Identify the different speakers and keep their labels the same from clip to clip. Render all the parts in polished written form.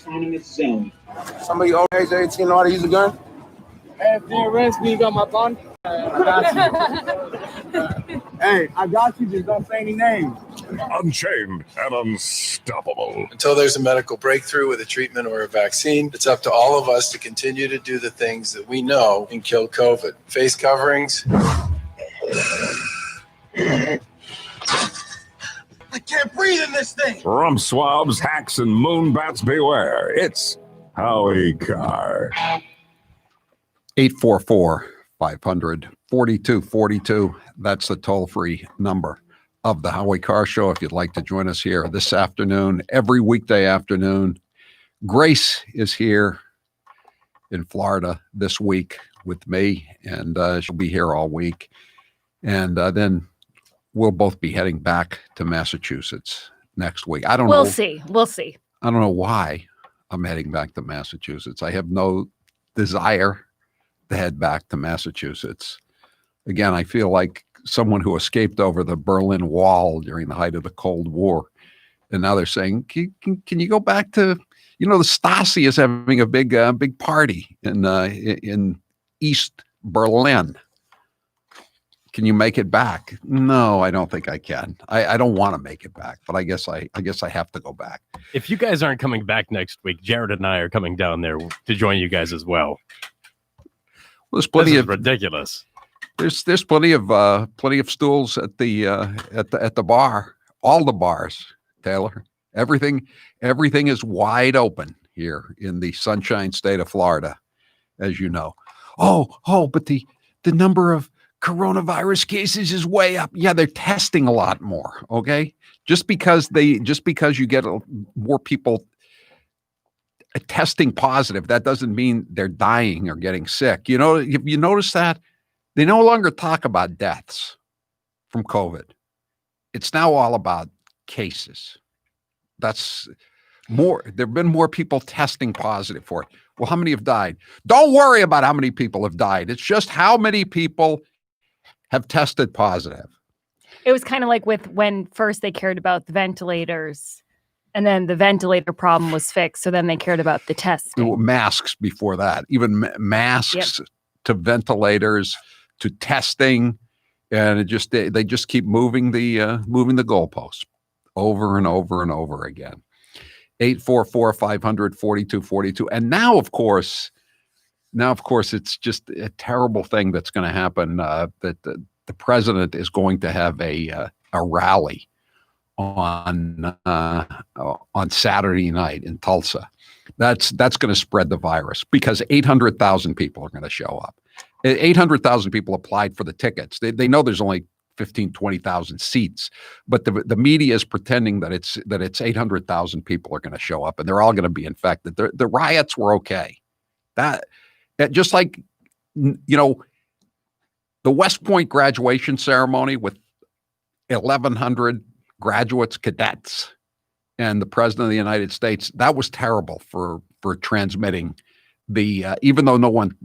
Speaker 1: Counting its zone.
Speaker 2: Somebody over age 18 know how to use a gun?
Speaker 3: Hey, if you arrest me, you got my bond? I got you. Hey, I got you. Just don't say any names.
Speaker 4: Unchained and unstoppable.
Speaker 5: Until there's a medical breakthrough with a treatment or a vaccine, it's up to all of us to continue to do the things that we know can kill COVID. Face coverings.
Speaker 2: I can't breathe in this thing.
Speaker 4: Rump swabs, hacks, and moonbats beware. It's Howie Carr.
Speaker 6: 844-500-4242. That's the toll-free number of the Howie Carr Show if you'd like to join us here this afternoon, every weekday afternoon. Grace is here in Florida this week with me, and she'll be here all week. And then we'll both be heading back to Massachusetts next week. I don't know.
Speaker 7: We'll see.
Speaker 6: I don't know why I'm heading back to Massachusetts. I have no desire to head back to Massachusetts. Again, I feel like someone who escaped over the Berlin Wall during the height of the Cold War. And now they're saying, can you go back to, the Stasi is having a big party in East Berlin. Can you make it back? No, I don't think I can. I don't want to make it back, but I guess I have to go back.
Speaker 8: If you guys aren't coming back next week, Jared and I are coming down there to join you guys as well.
Speaker 6: There's plenty of
Speaker 8: ridiculous.
Speaker 6: There's plenty of stools at the bar. All the bars, Taylor. Everything is wide open here in the Sunshine State of Florida, as you know. Oh, but the number of coronavirus cases is way up. Yeah, they're testing a lot more. Okay, just because you get more people testing positive, that doesn't mean they're dying or getting sick. If you notice that, they no longer talk about deaths from COVID. It's now all about cases. That's more. There've been more people testing positive for it. Well, how many have died? Don't worry about how many people have died. It's just how many people have tested positive.
Speaker 7: It was kind of like with when first they cared about the ventilators, and then the ventilator problem was fixed. So then they cared about the testing.
Speaker 6: Masks before that, even masks to ventilators to testing, and they just keep moving the goalposts over and over and over again. 844-500-4242. And now, of course, it's just a terrible thing that's going to happen. That the president is going to have a rally on Saturday night in Tulsa. That's going to spread the virus because 800,000 people are going to show up. 800,000 people applied for the tickets. They know there's only 15, 20,000 seats, but the media is pretending that it's 800,000 people are going to show up and they're all going to be infected. The riots were okay. That just like, the West Point graduation ceremony with 1,100 graduates, cadets, and the president of the United States, that was terrible for transmitting even though no one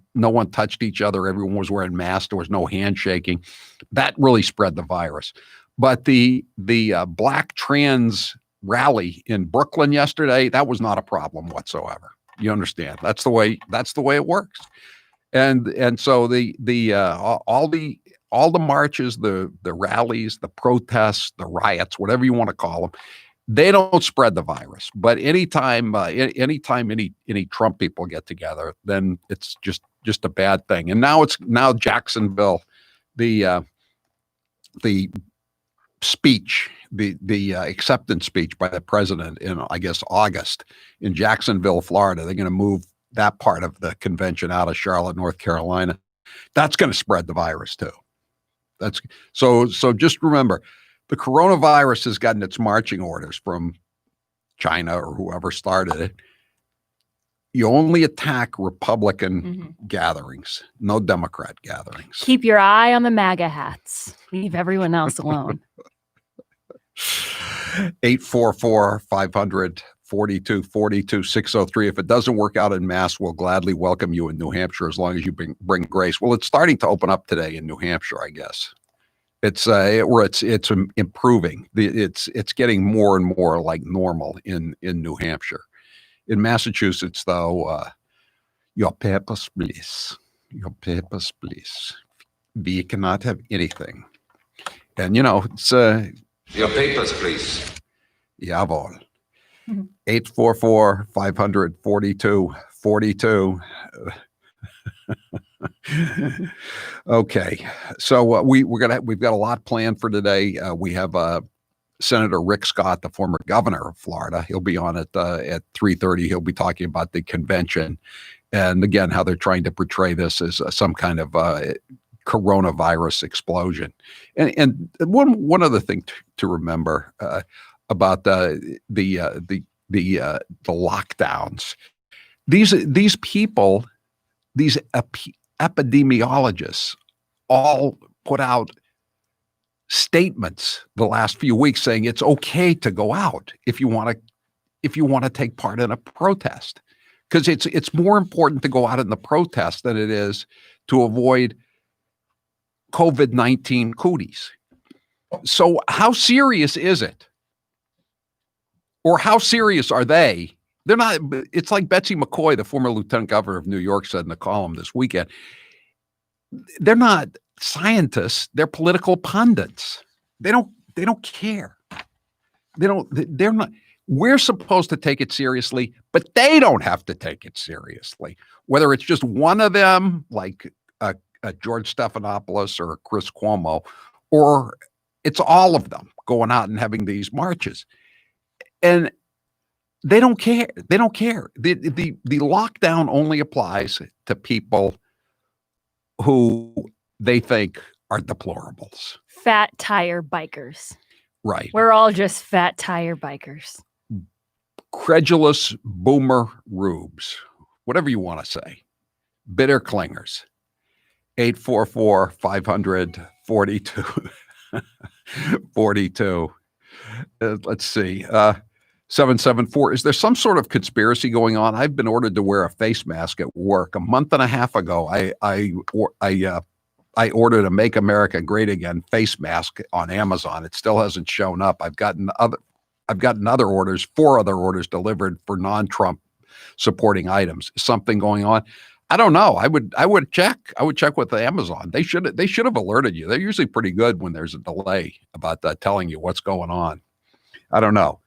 Speaker 6: touched each other, everyone was wearing masks, there was no handshaking. That really spread the virus. But the black trans rally in Brooklyn yesterday, that was not a problem whatsoever. You understand? That's the way it works. And so all the marches, the rallies, the protests, the riots, whatever you want to call them, they don't spread the virus. But anytime any Trump people get together, then it's just a bad thing. And now Jacksonville, the speech, the acceptance speech by the president in, I guess, August in Jacksonville, Florida. They're going to move that part of the convention out of Charlotte, North Carolina. That's going to spread the virus too. So just remember, the coronavirus has gotten its marching orders from China or whoever started it. You only attack Republican gatherings, no Democrat gatherings.
Speaker 7: Keep your eye on the MAGA hats. Leave everyone else alone.
Speaker 6: 844-500-4242-603. If it doesn't work out in Mass, we'll gladly welcome you in New Hampshire as long as you bring grace. Well, it's starting to open up today in New Hampshire, I guess. It's improving. It's getting more and more like normal in New Hampshire. In Massachusetts, though, your papers, please. Your papers, please. We cannot have anything. And, it's...
Speaker 4: Your papers, please.
Speaker 6: Jawohl. 844-500-4242. Okay, so we've got a lot planned for today. We have Senator Rick Scott, the former governor of Florida. He'll be on at 3:30. He'll be talking about the convention, and again how they're trying to portray this as some kind of coronavirus explosion. And one other thing to remember about the lockdowns. These people, these epidemiologists, all put out statements the last few weeks saying it's okay to go out if you want to take part in a protest, because it's more important to go out in the protest than it is to avoid COVID-19 cooties. So how serious is it? Or how serious are they? They're not. It's like Betsy McCoy, the former lieutenant governor of New York, said in the column this weekend. They're not scientists. They're political pundits. They don't care. They're not. We're supposed to take it seriously, but they don't have to take it seriously. Whether it's just one of them, like a George Stephanopoulos or Chris Cuomo, or it's all of them going out and having these marches. And they don't care. They don't care. The lockdown only applies to people who they think are deplorables.
Speaker 7: Fat tire bikers.
Speaker 6: Right.
Speaker 7: We're all just fat tire bikers.
Speaker 6: Credulous boomer rubes, whatever you want to say. Bitter clingers. 844-500-4242. Let's see. 774. Is there some sort of conspiracy going on? I've been ordered to wear a face mask at work. A month and a half ago, I ordered a Make America Great Again face mask on Amazon. It still hasn't shown up. I've gotten other orders, 4 other orders delivered for non-Trump supporting items. Something going on? I don't know. I would check. I would check with Amazon. They should have alerted you. They're usually pretty good when there's a delay about telling you what's going on. I don't know.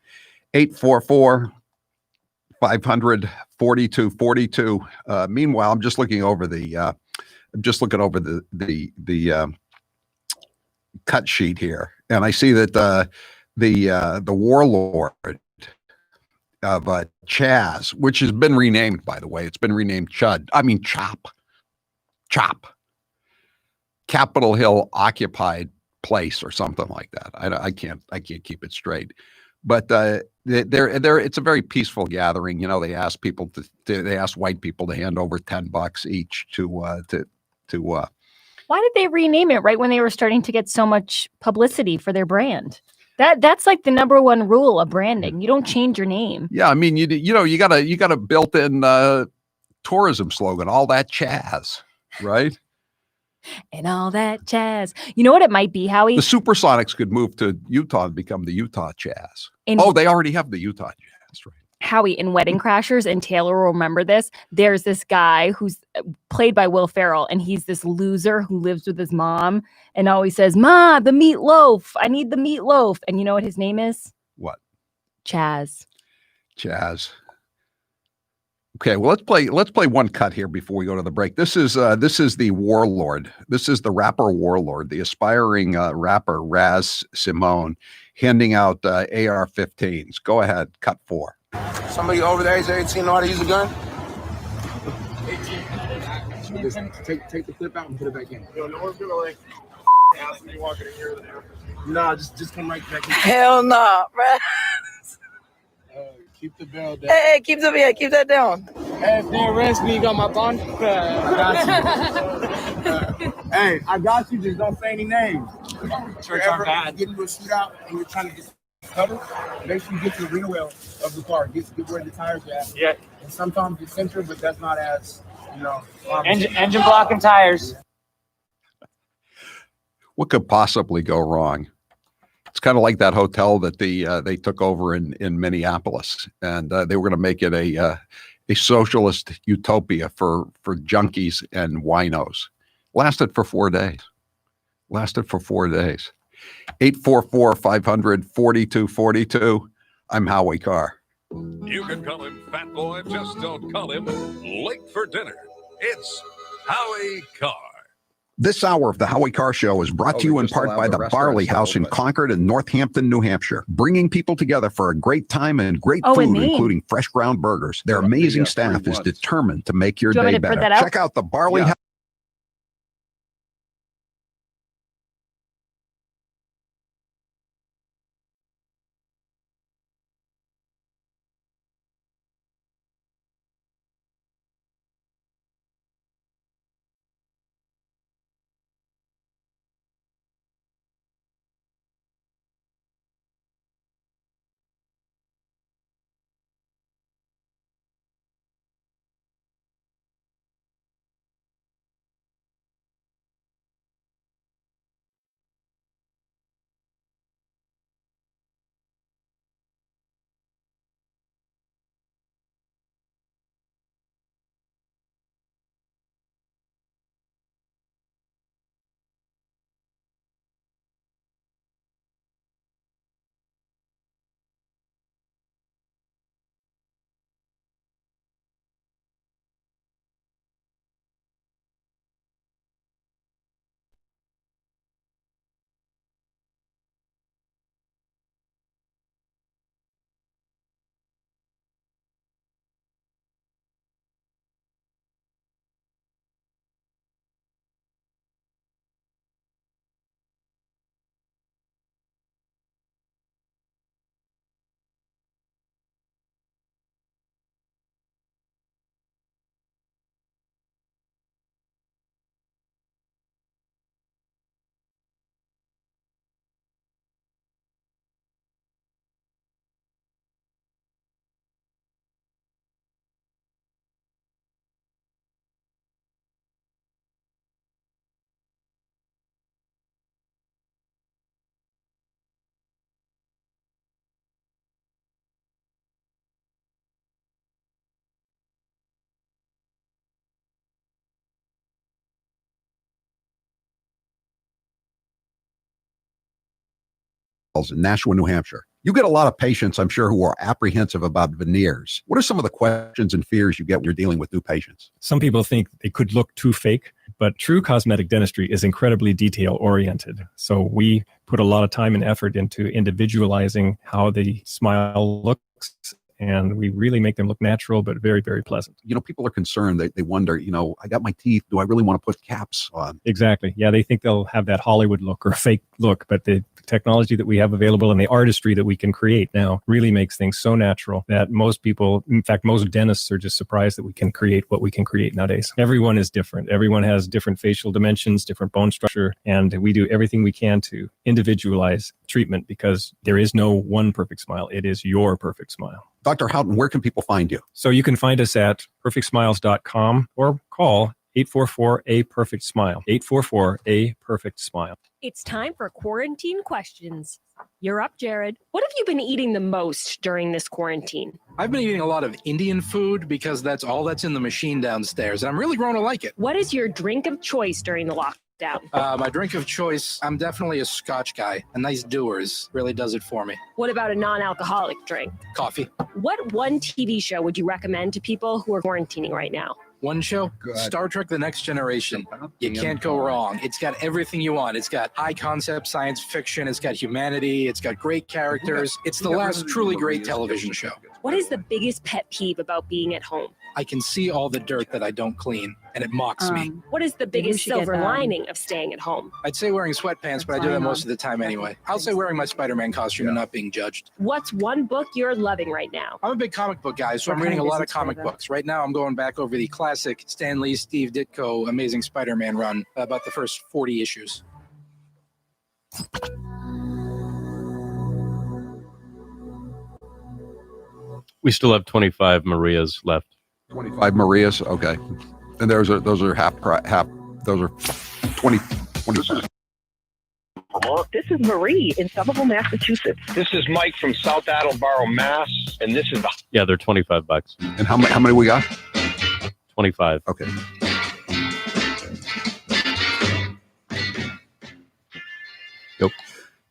Speaker 6: 844-500-4242. Meanwhile, I'm just looking over the cut sheet here, and I see that the warlord of Chaz, which has been renamed, by the way, it's been renamed Chop. Capitol Hill occupied place or something like that. I can't keep it straight. But it's a very peaceful gathering. They ask people they ask white people to hand over $10 each to. Why
Speaker 7: did they rename it right when they were starting to get so much publicity for their brand? That's like the number one rule of branding. You don't change your name.
Speaker 6: Yeah, I mean, you got a built-in tourism slogan, all that Chaz, right?
Speaker 7: And all that Chaz. You know what it might be, Howie?
Speaker 6: The Supersonics could move to Utah and become the Utah Chaz. They already have the Utah Jazz, right?
Speaker 7: Howie, in Wedding Crashers, and Taylor will remember this, there's this guy who's played by Will Ferrell, and he's this loser who lives with his mom and always says, "Ma, the meatloaf. I need the meatloaf." And you know what his name is?
Speaker 6: What?
Speaker 7: Chaz.
Speaker 6: Okay, well, let's play one cut here before we go to the break. This is the warlord. This is the rapper warlord, the aspiring rapper Raz Simone, handing out AR-15s. Go ahead, cut 4.
Speaker 2: Somebody over the age of 18 know how to use a gun?
Speaker 3: Just take the clip out and put it back in.
Speaker 2: No one's gonna ask me walking in here.
Speaker 3: No, just come right back in.
Speaker 1: Hell no, bruh.
Speaker 3: Keep the bell down.
Speaker 1: Hey, keep that down.
Speaker 3: Hey, if they arrest me, you got my bond? I got you. Hey, I got you. Just don't say any names.
Speaker 2: Church are bad.
Speaker 3: Get into a shootout and you're trying to get cover. Make sure you get to the rear wheel of the car. Get where the tires are at.
Speaker 9: Yeah.
Speaker 3: And sometimes you center, but that's not as,
Speaker 9: Engine blocking tires.
Speaker 6: What could possibly go wrong? It's kind of like that hotel that they took over in Minneapolis, and they were going to make it a socialist utopia for junkies and winos. Lasted for 4 days. 844-500-4242. I'm Howie Carr.
Speaker 4: You can call him Fat Boy, just don't call him late for dinner. It's Howie Carr.
Speaker 6: This hour of the Howie Carr Show is brought to you in part by the Barley House in Concord and Northampton, New Hampshire, bringing people together for a great time and great food, including fresh ground burgers. Their amazing staff is determined to make your day better. Check out the Barley House. In Nashua, New Hampshire. You get a lot of patients, I'm sure, who are apprehensive about veneers. What are some of the questions and fears you get when you're dealing with new patients?
Speaker 10: Some people think they could look too fake, but true cosmetic dentistry is incredibly detail-oriented. So we put a lot of time and effort into individualizing how the smile looks, and we really make them look natural, but very, very pleasant.
Speaker 6: You know, people are concerned. They wonder, I got my teeth. Do I really want to put caps on?
Speaker 10: Exactly. Yeah, they think they'll have that Hollywood look or fake look, but the technology that we have available and the artistry that we can create now really makes things so natural that most people, in fact, most dentists are just surprised that we can create what we can create nowadays. Everyone is different. Everyone has different facial dimensions, different bone structure, and we do everything we can to individualize treatment because there is no one perfect smile. It is your perfect smile.
Speaker 6: Dr. Houghton, where can people find you?
Speaker 10: So you can find us at perfectsmiles.com or call 844-A-PERFECT-SMILE. 844-A-PERFECT-SMILE.
Speaker 7: It's time for quarantine questions. You're up, Jared. What have you been eating the most during this quarantine?
Speaker 11: I've been eating a lot of Indian food because that's all that's in the machine downstairs, and I'm really growing to like it.
Speaker 7: What is your drink of choice during the lockdown?
Speaker 11: My drink of choice, I'm definitely a Scotch guy. A nice Dewar's really does it for me.
Speaker 7: What about a non-alcoholic drink?
Speaker 11: Coffee.
Speaker 7: What one TV show would you recommend to people who are quarantining right now?
Speaker 11: One show, Star Trek The Next Generation. You can't go wrong. It's got everything you want. It's got high concept science fiction. It's got humanity. It's got great characters. It's the last truly great television show.
Speaker 7: What is the biggest pet peeve about being at home?
Speaker 11: I can see all the dirt that I don't clean, and it mocks me.
Speaker 7: What is the biggest silver lining of staying at home?
Speaker 11: I'd say wearing sweatpants, but I do that most of the time anyway. I'll say wearing my Spider-Man costume and not being judged.
Speaker 7: What's one book you're loving right now?
Speaker 11: I'm a big comic book guy, so I'm reading a lot of comic books. Right now, I'm going back over the classic Stan Lee, Steve Ditko, Amazing Spider-Man run, about the first 40 issues.
Speaker 8: We still have 25 Marias left.
Speaker 6: 25 Marias, okay. And those are half. Those are 20.
Speaker 12: This is Marie in Somerville, Massachusetts.
Speaker 13: This is Mike from South Attleboro, Mass. And this is
Speaker 8: Yeah, they're $25.
Speaker 6: And how many we got?
Speaker 8: 25.
Speaker 6: Okay.
Speaker 8: Nope.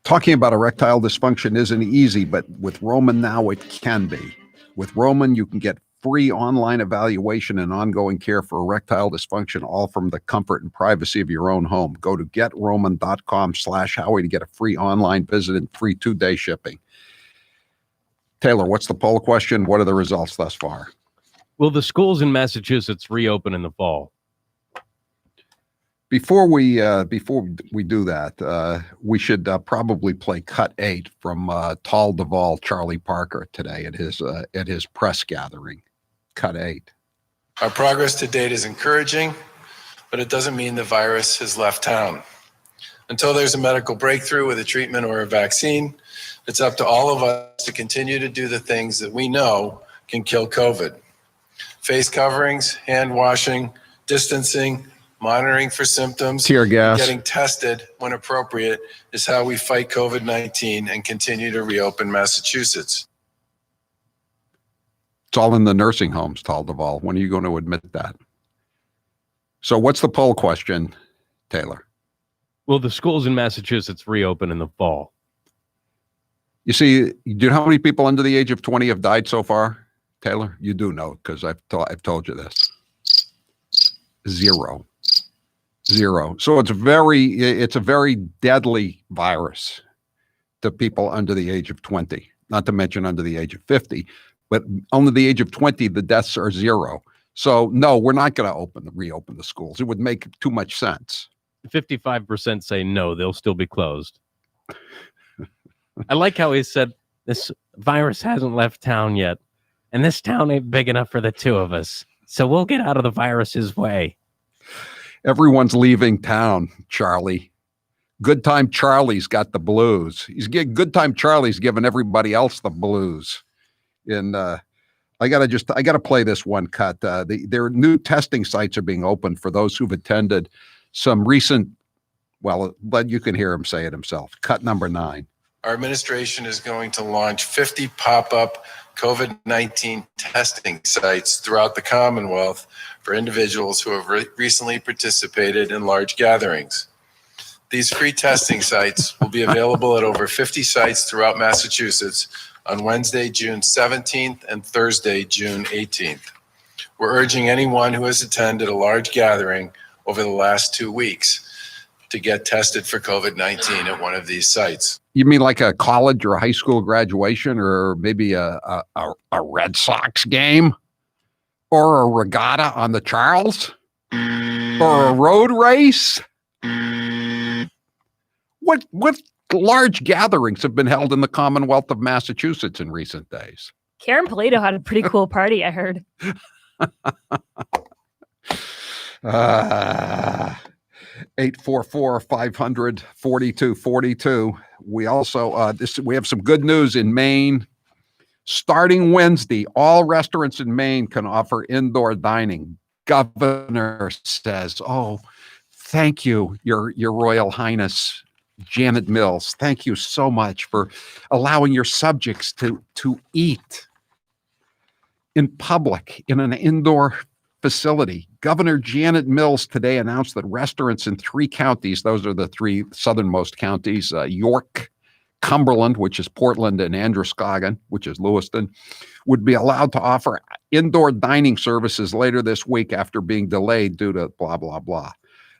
Speaker 6: Talking about erectile dysfunction isn't easy, but with Roman now it can be. With Roman, you can get free online evaluation and ongoing care for erectile dysfunction, all from the comfort and privacy of your own home. Go to getroman.com/Howie to get a free online visit and free 2-day shipping. Taylor, what's the poll question? What are the results thus far?
Speaker 8: Will the schools in Massachusetts reopen in the fall?
Speaker 6: Before we do that, we should probably play cut 8 from Tall Duvall Charlie Parker today at his press gathering. Cut 8.
Speaker 5: Our progress to date is encouraging, but it doesn't mean the virus has left town. Until there's a medical breakthrough with a treatment or a vaccine, it's up to all of us to continue to do the things that we know can kill COVID. Face coverings, hand washing, distancing, monitoring for symptoms,
Speaker 6: tear gas,
Speaker 5: getting tested when appropriate is how we fight COVID-19 and continue to reopen Massachusetts.
Speaker 6: It's all in the nursing homes, Tall Duvall. When are you going to admit that? So what's the poll question, Taylor?
Speaker 8: Will the schools in Massachusetts reopen in the fall?
Speaker 6: You see, do you know how many people under the age of 20 have died so far, Taylor? You do know, because I've told you this. Zero. So it's a very deadly virus to people under the age of 20, not to mention under the age of 50, but under the age of 20, the deaths are 0. So no, we're not going to reopen the schools. It would make too much sense.
Speaker 8: 55% say no, they'll still be closed. I like how he said this virus hasn't left town yet, and this town ain't big enough for the two of us. So we'll get out of the virus's way.
Speaker 6: Everyone's leaving town, Charlie. Good Time Charlie's got the blues. Good Time Charlie's giving everybody else the blues. And I gotta play this one cut. Their new testing sites are being opened for those who've attended some recent. Well, but you can hear him say it himself. Cut number 9.
Speaker 5: Our administration is going to launch 50 pop-up COVID-19 testing sites throughout the Commonwealth for individuals who have recently participated in large gatherings. These free testing sites will be available at over 50 sites throughout Massachusetts on Wednesday, June 17th and Thursday, June 18th. We're urging anyone who has attended a large gathering over the last 2 weeks to get tested for COVID-19 at one of these sites.
Speaker 6: You mean like a college or a high school graduation, or maybe a Red Sox game, or a regatta on the Charles, or a road race? What large gatherings have been held in the Commonwealth of Massachusetts in recent days?
Speaker 7: Karen Polito had a pretty cool party, I heard.
Speaker 6: 844-500-4242. We also we have some good news in Maine. Starting Wednesday, all restaurants in Maine can offer indoor dining. Governor says, "Oh, thank you, Your Royal Highness Janet Mills. Thank you so much for allowing your subjects to eat in public in an indoor facility." Governor Janet Mills today announced that restaurants in 3 counties, those are the 3 southernmost counties, York, Cumberland, which is Portland, and Androscoggin, which is Lewiston, would be allowed to offer indoor dining services later this week after being delayed due to blah, blah, blah.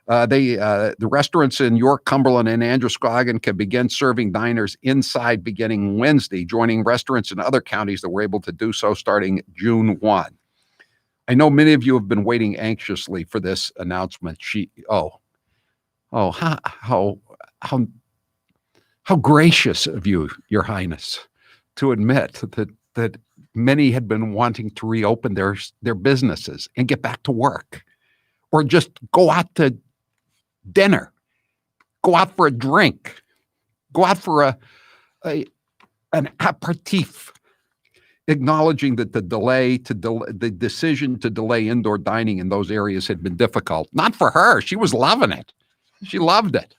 Speaker 6: The restaurants in York, Cumberland, and Androscoggin can begin serving diners inside beginning Wednesday, joining restaurants in other counties that were able to do so starting June 1. I know many of you have been waiting anxiously for this announcement. How gracious of you, Your Highness, to admit that many had been wanting to reopen their businesses and get back to work, or just go out to dinner, go out for a drink, go out for an aperitif. Acknowledging that the decision to delay indoor dining in those areas had been difficult. Not for her. She was loving it. She loved it.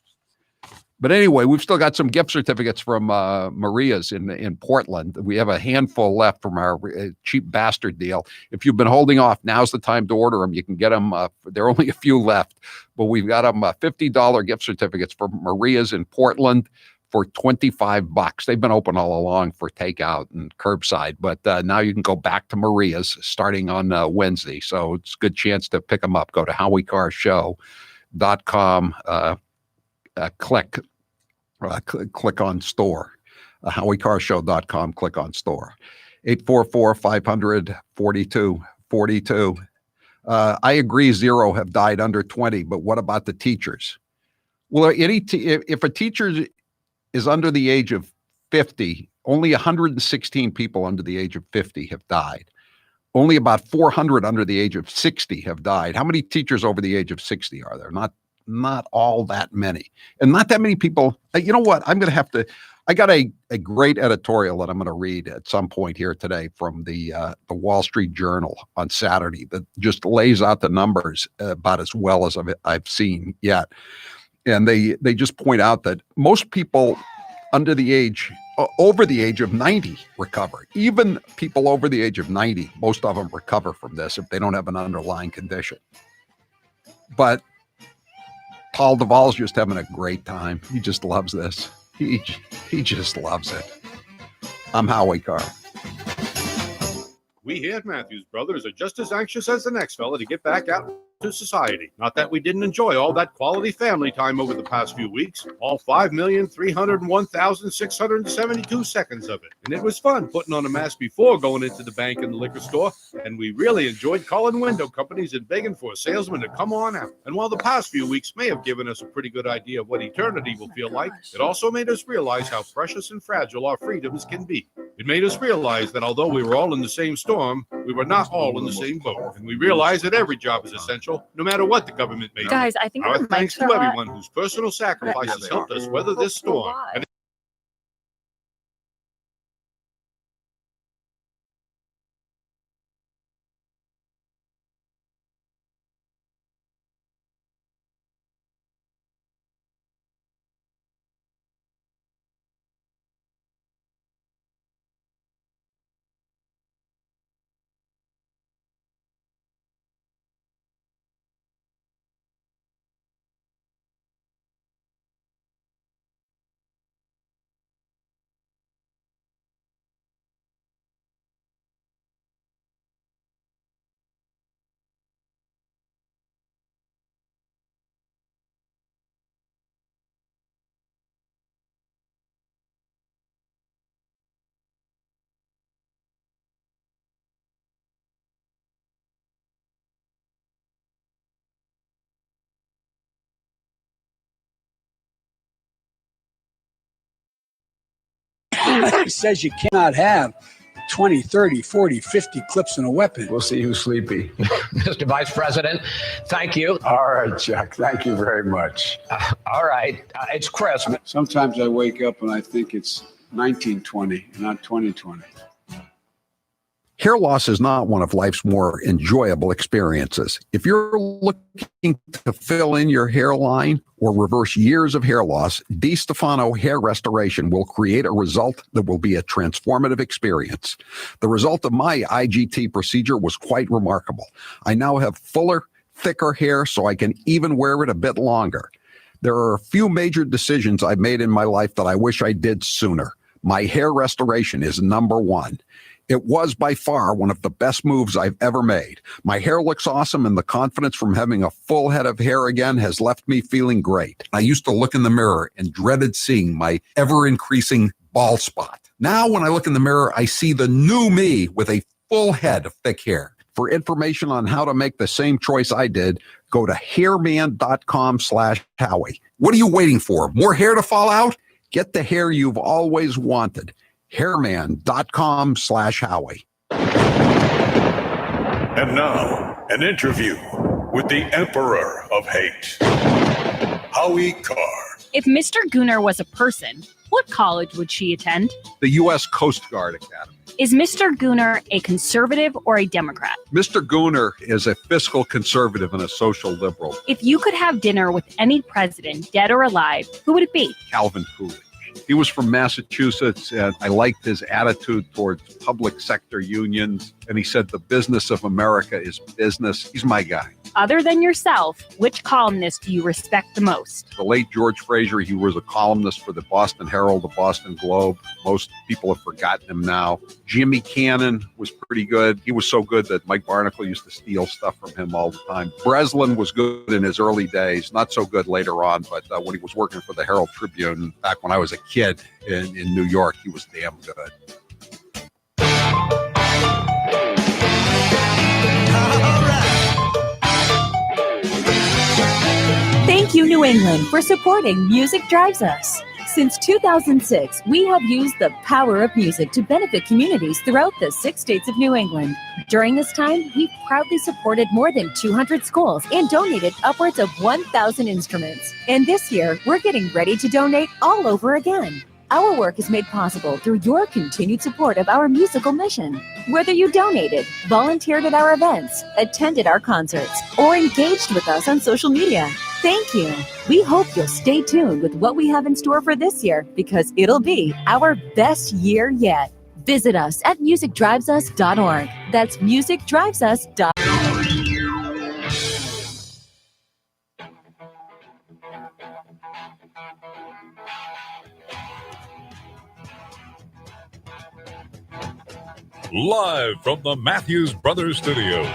Speaker 6: But anyway, we've still got some gift certificates from Maria's in Portland. We have a handful left from our cheap bastard deal. If you've been holding off, now's the time to order them. You can get them. There are only a few left, but we've got them $50 gift certificates from Maria's in Portland for $25. They've been open all along for takeout and curbside, but now you can go back to Maria's starting on Wednesday. So it's a good chance to pick them up. Go to HowieCarrShow.com. Click on store. HowieCarrShow.com. Click on store. 844-500-4242. I agree 0 have died under 20, but what about the teachers? Well, if a teacher is under the age of 50, only 116 people under the age of 50 have died. Only about 400 under the age of 60 have died. How many teachers over the age of 60 are there? Not all that many. And not that many people. You know what? I got a great editorial that I'm going to read at some point here today from the Wall Street Journal on Saturday that just lays out the numbers about as well as I've seen yet. And they just point out that most people over the age of 90 recover. Even people over the age of 90, most of them recover from this if they don't have an underlying condition. But Paul Duvall's just having a great time. He just loves this. He just loves it. I'm Howie Carr.
Speaker 14: We here at Matthews Brothers are just as anxious as the next fella to get back out to society. Not that we didn't enjoy all that quality family time over the past few weeks, all 5,301,672 seconds of it. And it was fun putting on a mask before going into the bank and the liquor store. And we really enjoyed calling window companies and begging for a salesman to come on out. And while the past few weeks may have given us a pretty good idea of what eternity will feel like, it also made us realize how precious and fragile our freedoms can be. It made us realize that although we were all in the same storm, we were not all in the same boat. And we realized that every job is essential, no matter what the government may do.
Speaker 7: Guys, I think
Speaker 14: our
Speaker 7: our
Speaker 14: thanks
Speaker 7: mics
Speaker 14: to
Speaker 7: are hot.
Speaker 14: everyone whose personal sacrifices helped us weather this storm. And
Speaker 15: It says you cannot have 20, 30, 40, 50 clips in a weapon.
Speaker 2: We'll see who's sleepy.
Speaker 16: Mr. Vice President, thank you.
Speaker 2: All right, Chuck. Thank you very much.
Speaker 16: All right. It's Christmas.
Speaker 15: Sometimes I wake up and I think it's 1920, not 2020.
Speaker 6: Hair loss is not one of life's more enjoyable experiences. If you're looking to fill in your hairline or reverse years of hair loss, DiStefano Hair Restoration will create a result that will be a transformative experience. The result of my IGT procedure was quite remarkable. I now have fuller, thicker hair, so I can even wear it a bit longer. There are a few major decisions I've made in my life that I wish I did sooner. My hair restoration is number one. It was by far one of the best moves I've ever made. My hair looks awesome, and the confidence from having a full head of hair again has left me feeling great. I used to look in the mirror and dreaded seeing my ever-increasing bald spot. Now, when I look in the mirror, I see the new me with a full head of thick hair. For information on how to make the same choice I did, go to hairman.com/Howie. What are you waiting for? More hair to fall out? Get the hair you've always wanted. Hairman.com/Howie.
Speaker 4: And now, an interview with the Emperor of Hate, Howie Carr.
Speaker 7: If Mr. Gunnar was a person, what college would she attend?
Speaker 6: The U.S. Coast Guard Academy.
Speaker 7: Is Mr. Gooner a conservative or a Democrat?
Speaker 6: Mr. Gooner is a fiscal conservative and a social liberal.
Speaker 7: If you could have dinner with any president, dead or alive, who would it be?
Speaker 6: Calvin Coolidge. He was from Massachusetts, and I liked his attitude towards public sector unions. And he said, the business of America is business. He's my guy.
Speaker 7: Other than yourself, which columnist do you respect the most?
Speaker 6: The late George Fraser, he was a columnist for the Boston Herald, the Boston Globe. Most people have forgotten him now. Jimmy Cannon was pretty good. He was so good that Mike Barnacle used to steal stuff from him all the time. Breslin was good in his early days, not so good later on, but when he was working for the Herald Tribune back when I was a kid in New York, he was damn good.
Speaker 17: Thank you, New England, for supporting Music Drives Us. Since 2006, we have used the power of music to benefit communities throughout the 6 states of New England. During this time, we've proudly supported more than 200 schools and donated upwards of 1,000 instruments. And this year, we're getting ready to donate all over again. Our work is made possible through your continued support of our musical mission. Whether you donated, volunteered at our events, attended our concerts, or engaged with us on social media, thank you. We hope you'll stay tuned with what we have in store for this year because it'll be our best year yet. Visit us at musicdrivesus.org. That's musicdrivesus.org.
Speaker 4: Live from the Matthews Brothers Studios.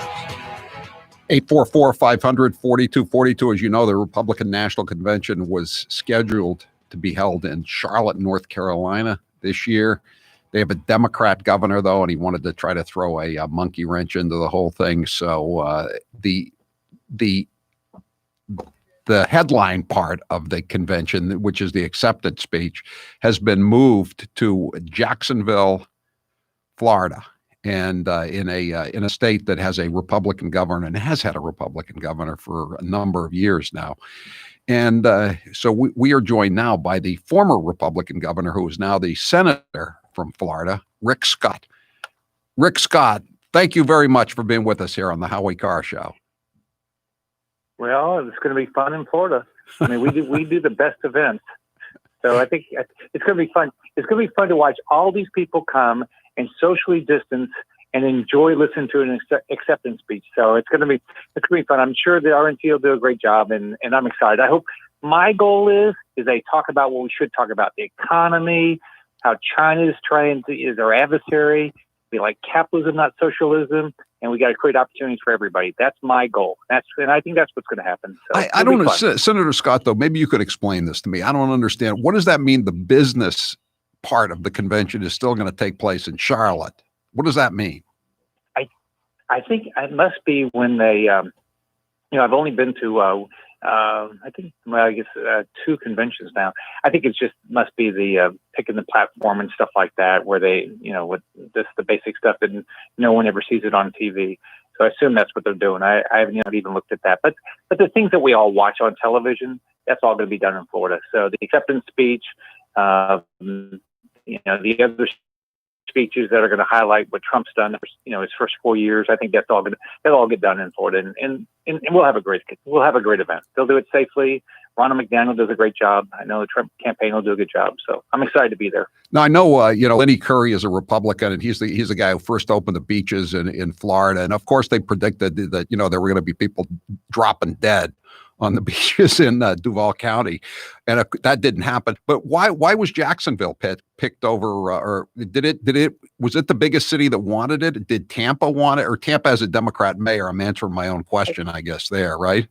Speaker 6: 844-500-4242. As you know, the Republican National Convention was scheduled to be held in Charlotte, North Carolina this year. They have a Democrat governor, though, and he wanted to try to throw a monkey wrench into the whole thing. So the headline part of the convention, which is the acceptance speech, has been moved to Jacksonville, Florida, and in a state that has a Republican governor and has had a Republican governor for a number of years now. And so we are joined now by the former Republican governor, who is now the senator from Florida, Rick Scott. Rick Scott, thank you very much for being with us here on the Howie Carr Show.
Speaker 18: Well, it's going to be fun in Florida. I mean, we do the best events, so I think it's going to be fun. It's going to be fun to watch all these people come and socially distance and enjoy listening to an acceptance speech. So it's going to be fun. I'm sure the RNC will do a great job, and I'm excited. I hope my goal is they talk about what we should talk about: the economy, how China is is our adversary. We like capitalism, not socialism, and we got to create opportunities for everybody. That's my goal. And I think that's what's going to happen. So
Speaker 6: I don't know, Senator Scott, though. Maybe you could explain this to me. I don't understand. What does that mean? The business part of the convention is still going to take place in Charlotte. What does that mean?
Speaker 18: I think it must be when they, I've only been to, I guess 2 conventions now. I think it's just must be the picking the platform and stuff like that, where they, with this the basic stuff that no one ever sees it on TV. So I assume that's what they're doing. I haven't even looked at that, but the things that we all watch on television, that's all going to be done in Florida. So the acceptance speech, the other speeches that are going to highlight what Trump's done, his first 4 years. I think that'll all get done in Florida, and we'll have a great event. They'll do it safely. Ronald McDaniel does a great job. I know the Trump campaign will do a good job. So I'm excited to be there.
Speaker 6: Now I know, Lenny Curry is a Republican, and he's the guy who first opened the beaches in Florida, and of course they predicted that there were going to be people dropping dead on the beaches in Duval County, and that didn't happen. But why was Jacksonville picked over, or was it the biggest city that wanted it? Did Tampa want it, or Tampa has a Democrat mayor? I'm answering my own question, I guess, there, right?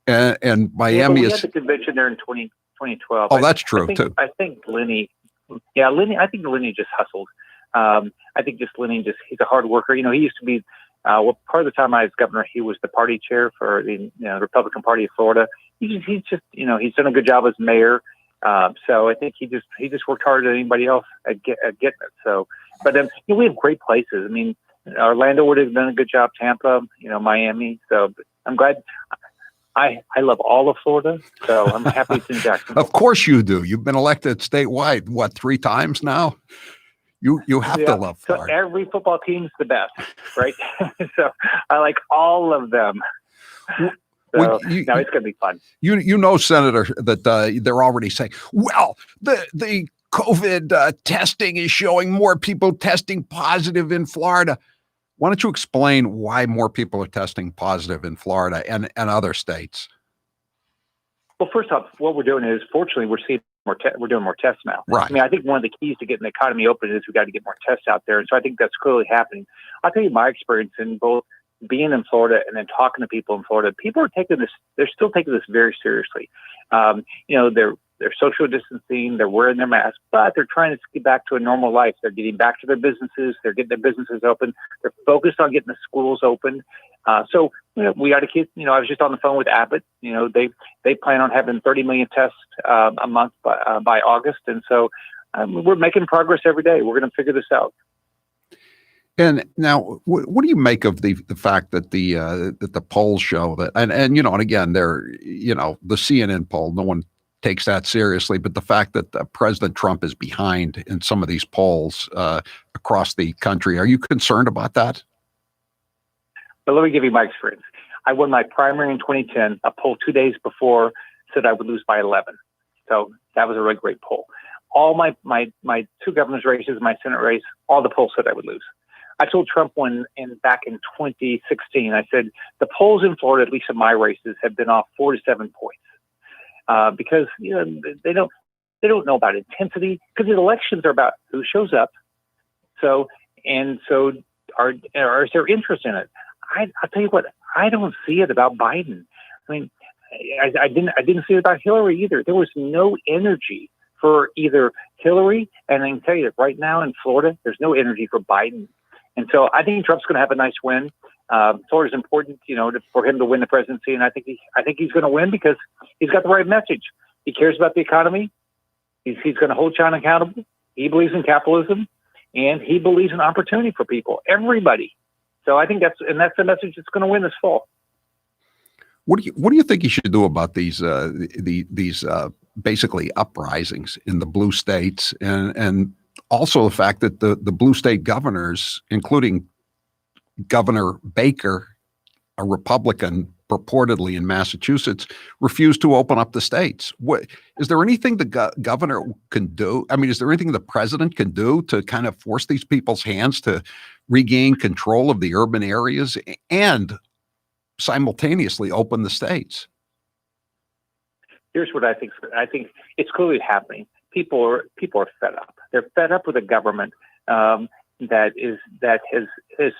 Speaker 6: And Miami
Speaker 18: we
Speaker 6: is.
Speaker 18: had the convention there in 2012.
Speaker 6: Oh, that's true too.
Speaker 18: I think Lenny. I think Lenny just hustled. I think he's a hard worker. He used to be. Part of the time I was governor, he was the party chair for the Republican Party of Florida. He's just he's done a good job as mayor. So I think he just worked harder than anybody else at getting it. So, but we have great places. I mean, Orlando would have done a good job. Tampa, Miami. So I'm glad. I love all of Florida, so I'm happy it's in Jacksonville.
Speaker 6: Of course you do. You've been elected statewide, 3 times now? You have to love
Speaker 18: So
Speaker 6: Florida.
Speaker 18: every football team's the best, right? So I like all of them. So
Speaker 6: Well,
Speaker 18: it's going to be fun.
Speaker 6: You know, Senator, that they're already saying, well, the COVID testing is showing more people testing positive in Florida. Why don't you explain why more people are testing positive in Florida and other states?
Speaker 18: Well, first off, what we're doing is, fortunately, we're seeing we're doing more tests now.
Speaker 6: Right.
Speaker 18: I mean, I think one of the keys to getting the economy open is we've got to get more tests out there. And so I think that's clearly happening. I'll tell you my experience in both being in Florida and then talking to people in Florida. People are taking this, they're still taking this very seriously. They're social distancing, they're wearing their masks, but they're trying to get back to a normal life. They're getting back to their businesses. They're getting their businesses open. They're focused on getting the schools open. So we got to keep, I was just on the phone with Abbott. They plan on having 30 million tests a month by August. And so we're making progress every day. We're going to figure this out.
Speaker 6: And now, what do you make of the fact that the polls show that, and again, they're, the CNN poll, no one takes that seriously, but the fact that President Trump is behind in some of these polls across the country, are you concerned about that?
Speaker 18: But let me give you my experience. I won my primary in 2010. A poll 2 days before said I would lose by 11. So that was a really great poll. All my two governor's races, my Senate race, all the polls said I would lose. I told Trump back in 2016, I said, the polls in Florida, at least in my races, have been off 4 to 7 points. Because they don't know about intensity, because the elections are about who shows up. So is there interest in it? I'll tell you what, I don't see it about Biden. I mean, I didn't see it about Hillary either. There was no energy for either Hillary, and I can tell you that right now in Florida, there's no energy for Biden. And so I think Trump's going to have a nice win. Florida's important, for him to win the presidency, and I think he's going to win because he's got the right message. He cares about the economy. He's going to hold China accountable. He believes in capitalism, and he believes in opportunity for people, everybody. So I think that's the message that's going to win this fall.
Speaker 6: What do you think he should do about these basically uprisings in the blue states, and also the fact that the blue state governors, including Governor Baker, a Republican purportedly in Massachusetts, refused to open up the states? What is there anything the governor can do? I mean, is there anything the president can do to kind of force these people's hands to regain control of the urban areas and simultaneously open the states?
Speaker 18: Here's what I think. I think it's clearly happening. People are fed up. They're fed up with a government that has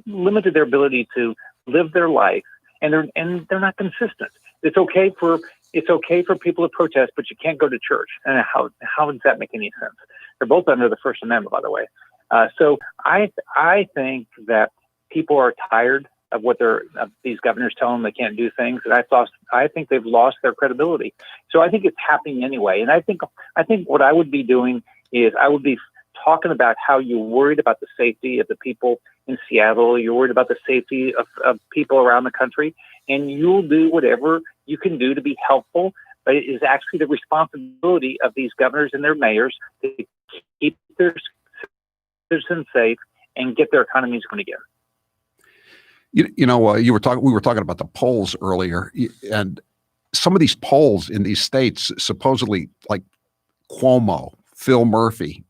Speaker 18: limited their ability to live their life, and they're not consistent. It's okay for people to protest, but you can't go to church. And how does that make any sense? They're both under the First Amendment, by the way. So I think that people are tired of what these governors tell them they can't do things, and I think they've lost their credibility. So I think it's happening anyway. And I think what I would be doing is I would be talking about how you're worried about the safety of the people in Seattle. You're worried about the safety of people around the country, and you'll do whatever you can do to be helpful. But it is actually the responsibility of these governors and their mayors to keep their citizens safe and get their economies going again.
Speaker 6: We were talking about the polls earlier, and some of these polls in these states, supposedly like Cuomo, Phil Murphy,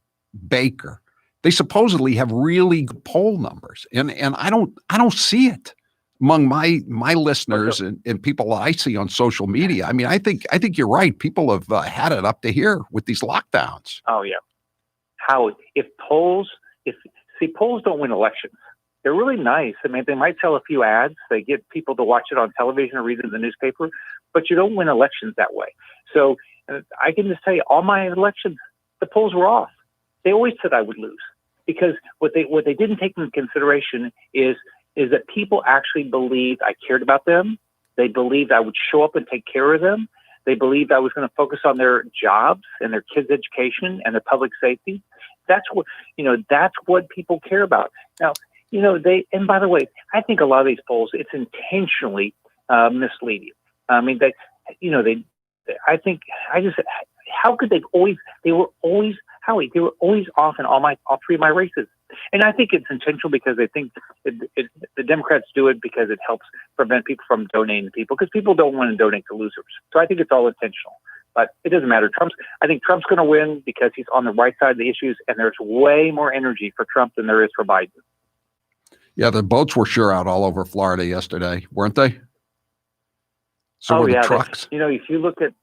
Speaker 6: Baker, they supposedly have really good poll numbers, and I don't see it among my listeners and people that I see on social media. I mean, I think you're right. People have had it up to here with these lockdowns.
Speaker 18: Oh yeah, Howie. Polls don't win elections. They're really nice. I mean, they might sell a few ads. They get people to watch it on television or read it in the newspaper, but you don't win elections that way. So I can just tell you, all my elections, the polls were off. They always said I would lose, because what they didn't take into consideration is that people actually believed I cared about them. They believed I would show up and take care of them. They believed I was going to focus on their jobs and their kids' education and their public safety. That's what people care about. Now, and by the way, I think a lot of these polls, it's intentionally misleading. I mean, how could they always Howie, they were always off in all three of my races. And I think it's intentional because they think the Democrats do it because it helps prevent people from donating to people, because people don't want to donate to losers. So I think it's all intentional. But it doesn't matter. I think Trump's going to win because he's on the right side of the issues, and there's way more energy for Trump than there is for Biden.
Speaker 6: Yeah, the boats were sure out all over Florida yesterday, weren't they? So were the trucks.
Speaker 18: If you look at,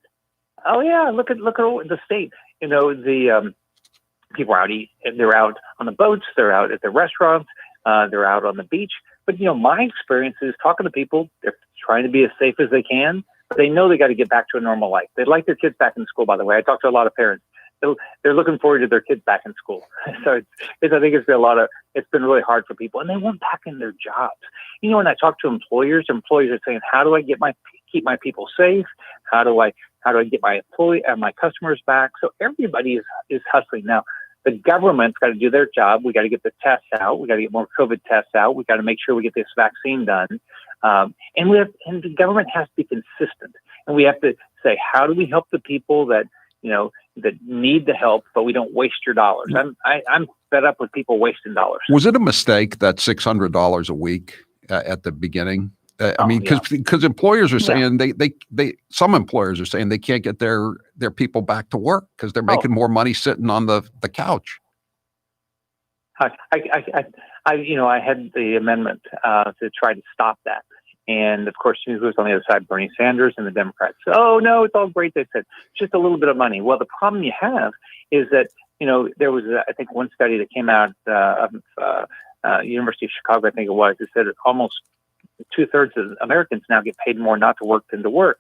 Speaker 18: look at the state. The people are out eating. They're out on the boats. They're out at the restaurants. They're out on the beach. But my experience is talking to people. They're trying to be as safe as they can, but they know they got to get back to a normal life. They'd like their kids back in school. By the way, I talk to a lot of parents. They're looking forward to their kids back in school. So I think it's been really hard for people, and they want back in their jobs. When I talk to employers are saying, how do I keep my people safe? How do I get my customers back? So everybody is hustling now. The government's got to do their job. We got to get the tests out. We got to get more COVID tests out. We got to make sure we get this vaccine done. And the government has to be consistent. And we have to say, how do we help the people that need the help, but we don't waste your dollars? I'm fed up with people wasting dollars.
Speaker 6: Was it a mistake that $600 a week at the beginning? Because employers are saying some employers are saying they can't get their people back to work because they're making more money sitting on the couch.
Speaker 18: I had the amendment to try to stop that. And of course, who was on the other side? Bernie Sanders and the Democrats. Oh no, it's all great. They said just a little bit of money. Well, the problem you have is that there was I think one study that came out of University of Chicago. I think it was. It said almost 2/3 of Americans now get paid more not to work than to work.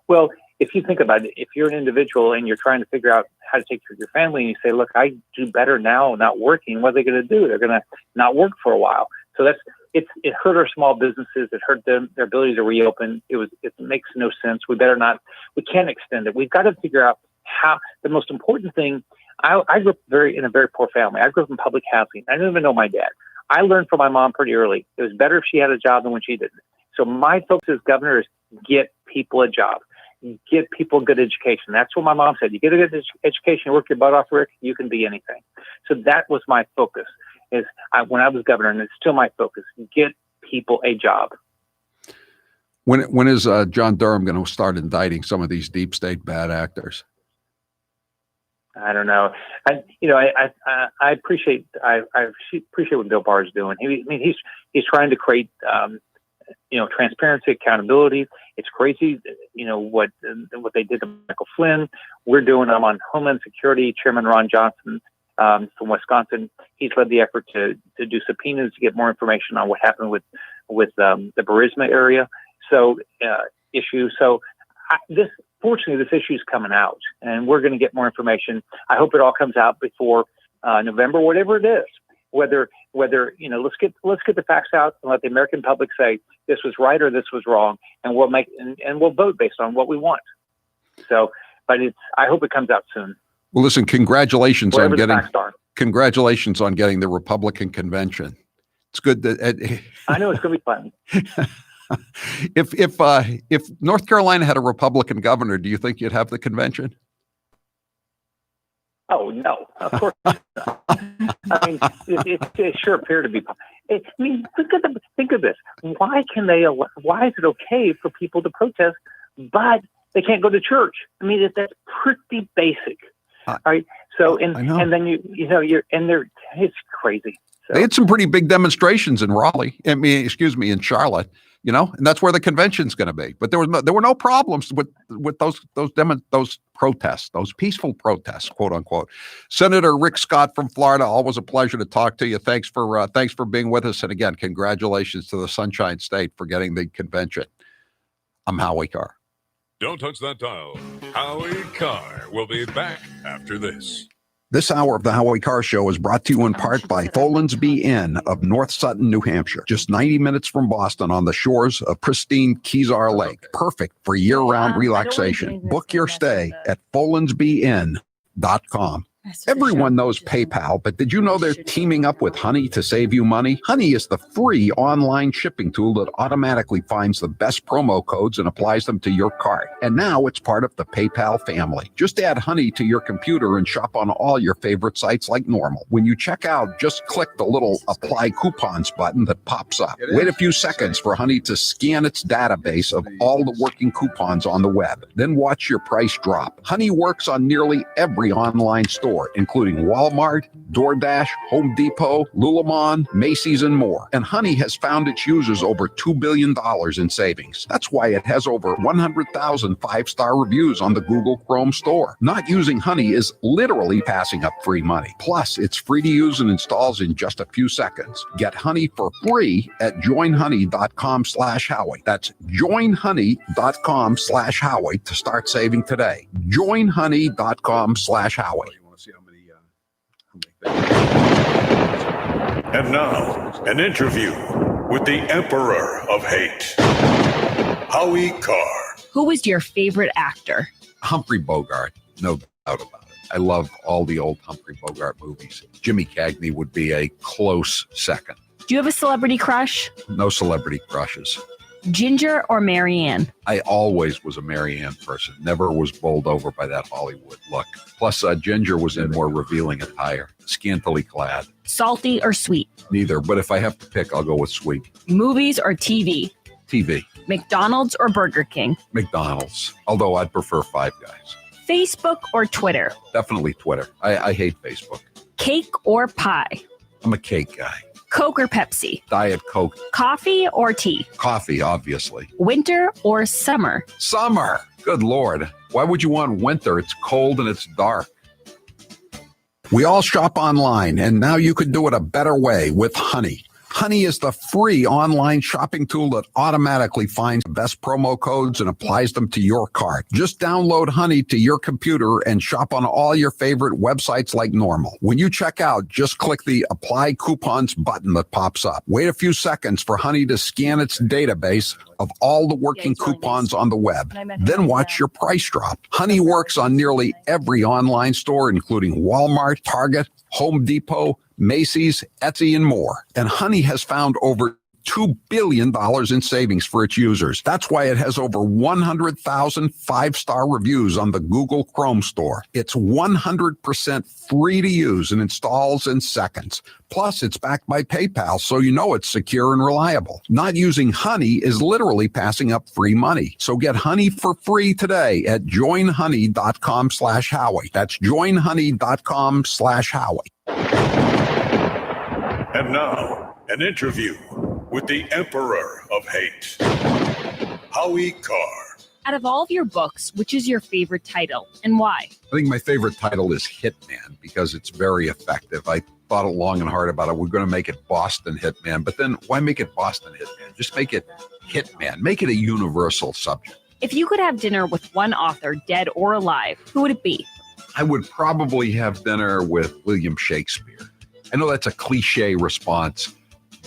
Speaker 18: Well, if you think about it, if you're an individual and you're trying to figure out how to take care of your family, and you say, look, I do better now not working, what are they going to do? They're going to not work for a while. So it hurt our small businesses. It hurt their ability to reopen. It makes no sense. We can't extend it. We've got to figure out how. The most important thing, I grew up in a very poor family. I grew up in public housing. I didn't even know my dad. I learned from my mom pretty early. It was better if she had a job than when she didn't. So my focus as governor is get people a job, get people good education. That's what my mom said. You get a good education, you work your butt off, Rick, you can be anything. So that was my focus when I was governor, and it's still my focus, get people a job.
Speaker 6: When is John Durham going to start indicting some of these deep state bad actors?
Speaker 18: I don't know. I appreciate what Bill Barr is doing. He's trying to create transparency, accountability. It's crazy, what they did to Michael Flynn. We're doing them on Homeland Security. Chairman Ron Johnson from Wisconsin, he's led the effort to do subpoenas to get more information on what happened with the Burisma area. Issue. Fortunately, this issue is coming out, and we're going to get more information. I hope it all comes out before November, whatever it is. Whether let's get the facts out and let the American public say this was right or this was wrong, and we'll vote based on what we want. So, but I hope it comes out soon.
Speaker 6: Well, listen, congratulations
Speaker 18: Whatever
Speaker 6: on getting the Republican convention. It's good that
Speaker 18: I know it's going to be fun.
Speaker 6: If North Carolina had a Republican governor, do you think you'd have the convention?
Speaker 18: Oh no, of course not. I mean, it sure appeared to be. Think of this. Why is it okay for people to protest, but they can't go to church? I mean, that's pretty basic, right? So, and then it's crazy. So.
Speaker 6: They had some pretty big demonstrations in Raleigh. In Charlotte. And that's where the convention's going to be. But there were no problems with those protests, those peaceful protests, quote unquote. Senator Rick Scott from Florida, always a pleasure to talk to you. Thanks for being with us. And again, congratulations to the Sunshine State for getting the convention. I'm Howie Carr.
Speaker 4: Don't touch that dial. Howie Carr will be back after this.
Speaker 6: This hour of the Howie Carr Show is brought to you in part by Folensby Inn of North Sutton, New Hampshire. Just 90 minutes from Boston on the shores of pristine Kezar Lake. Perfect for year-round relaxation. Book your stay at folensbyin.com. Everyone knows PayPal, but did you know they're teaming up with Honey to save you money? Honey is the free online shipping tool that automatically finds the best promo codes and applies them to your cart. And now it's part of the PayPal family. Just add Honey to your computer and shop on all your favorite sites like normal. When you check out, just click the little Apply Coupons button that pops up. Wait a few seconds for Honey to scan its database of all the working coupons on the web. Then watch your price drop. Honey works on nearly every online store, including Walmart, DoorDash, Home Depot, Lululemon, Macy's, and more. And Honey has found its users over $2 billion in savings. That's why it has over 100,000 five-star reviews on the Google Chrome store. Not using Honey is literally passing up free money. Plus, it's free to use and installs in just a few seconds. Get Honey for free at joinhoney.com/Howie. That's joinhoney.com/Howie to start saving today. joinhoney.com/Howie.
Speaker 19: And now, an interview with the Emperor of Hate, Howie Carr.
Speaker 7: Who was your favorite actor?
Speaker 6: Humphrey Bogart, no doubt about it. I love all the old Humphrey Bogart movies. Jimmy Cagney would be a close second.
Speaker 7: Do you have a celebrity crush?
Speaker 6: No celebrity crushes.
Speaker 7: Ginger or Marianne?
Speaker 6: I always was a Marianne person. Never was bowled over by that Hollywood look. Plus, Ginger was in more revealing attire, scantily clad.
Speaker 7: Salty or sweet?
Speaker 6: Neither, but if I have to pick, I'll go with sweet.
Speaker 7: Movies or TV?
Speaker 6: TV.
Speaker 7: McDonald's or Burger King?
Speaker 6: McDonald's, although I'd prefer Five Guys.
Speaker 7: Facebook or Twitter?
Speaker 6: Definitely Twitter. I hate Facebook.
Speaker 7: Cake or pie?
Speaker 6: I'm a cake guy.
Speaker 7: Coke or Pepsi?
Speaker 6: Diet Coke.
Speaker 7: Coffee or tea?
Speaker 6: Coffee, obviously.
Speaker 7: Winter or summer?
Speaker 6: Summer. Good Lord. Why would you want winter? It's cold and it's dark. We all shop online, and now you could do it a better way with Honey. Honey is the free online shopping tool that automatically finds the best promo codes and applies them to your cart. Just download Honey to your computer and shop on all your favorite websites like normal. When you check out, just click the Apply Coupons button that pops up. Wait a few seconds for Honey to scan its database of all the working coupons on the web. Then watch your price drop. Honey works on nearly every online store, including Walmart, Target, Home Depot, Macy's, Etsy, and more. And Honey has found over $2 billion in savings for its users. That's why it has over 100,000 five-star reviews on the Google Chrome store. It's 100% free to use and installs in seconds. Plus, it's backed by PayPal, so you know it's secure and reliable. Not using Honey is literally passing up free money. So get Honey for free today at joinhoney.com/Howie. That's joinhoney.com/Howie.
Speaker 19: And now, an interview with the Emperor of Hate, Howie Carr.
Speaker 7: Out of all of your books, which is your favorite title and why?
Speaker 6: I think my favorite title is Hitman because it's very effective. I thought it long and hard about it. We're going to make it Boston Hitman, but then why make it Boston Hitman? Just make it Hitman. Make it a universal subject.
Speaker 7: If you could have dinner with one author, dead or alive, who would it be?
Speaker 6: I would probably have dinner with William Shakespeare. I know that's a cliche response,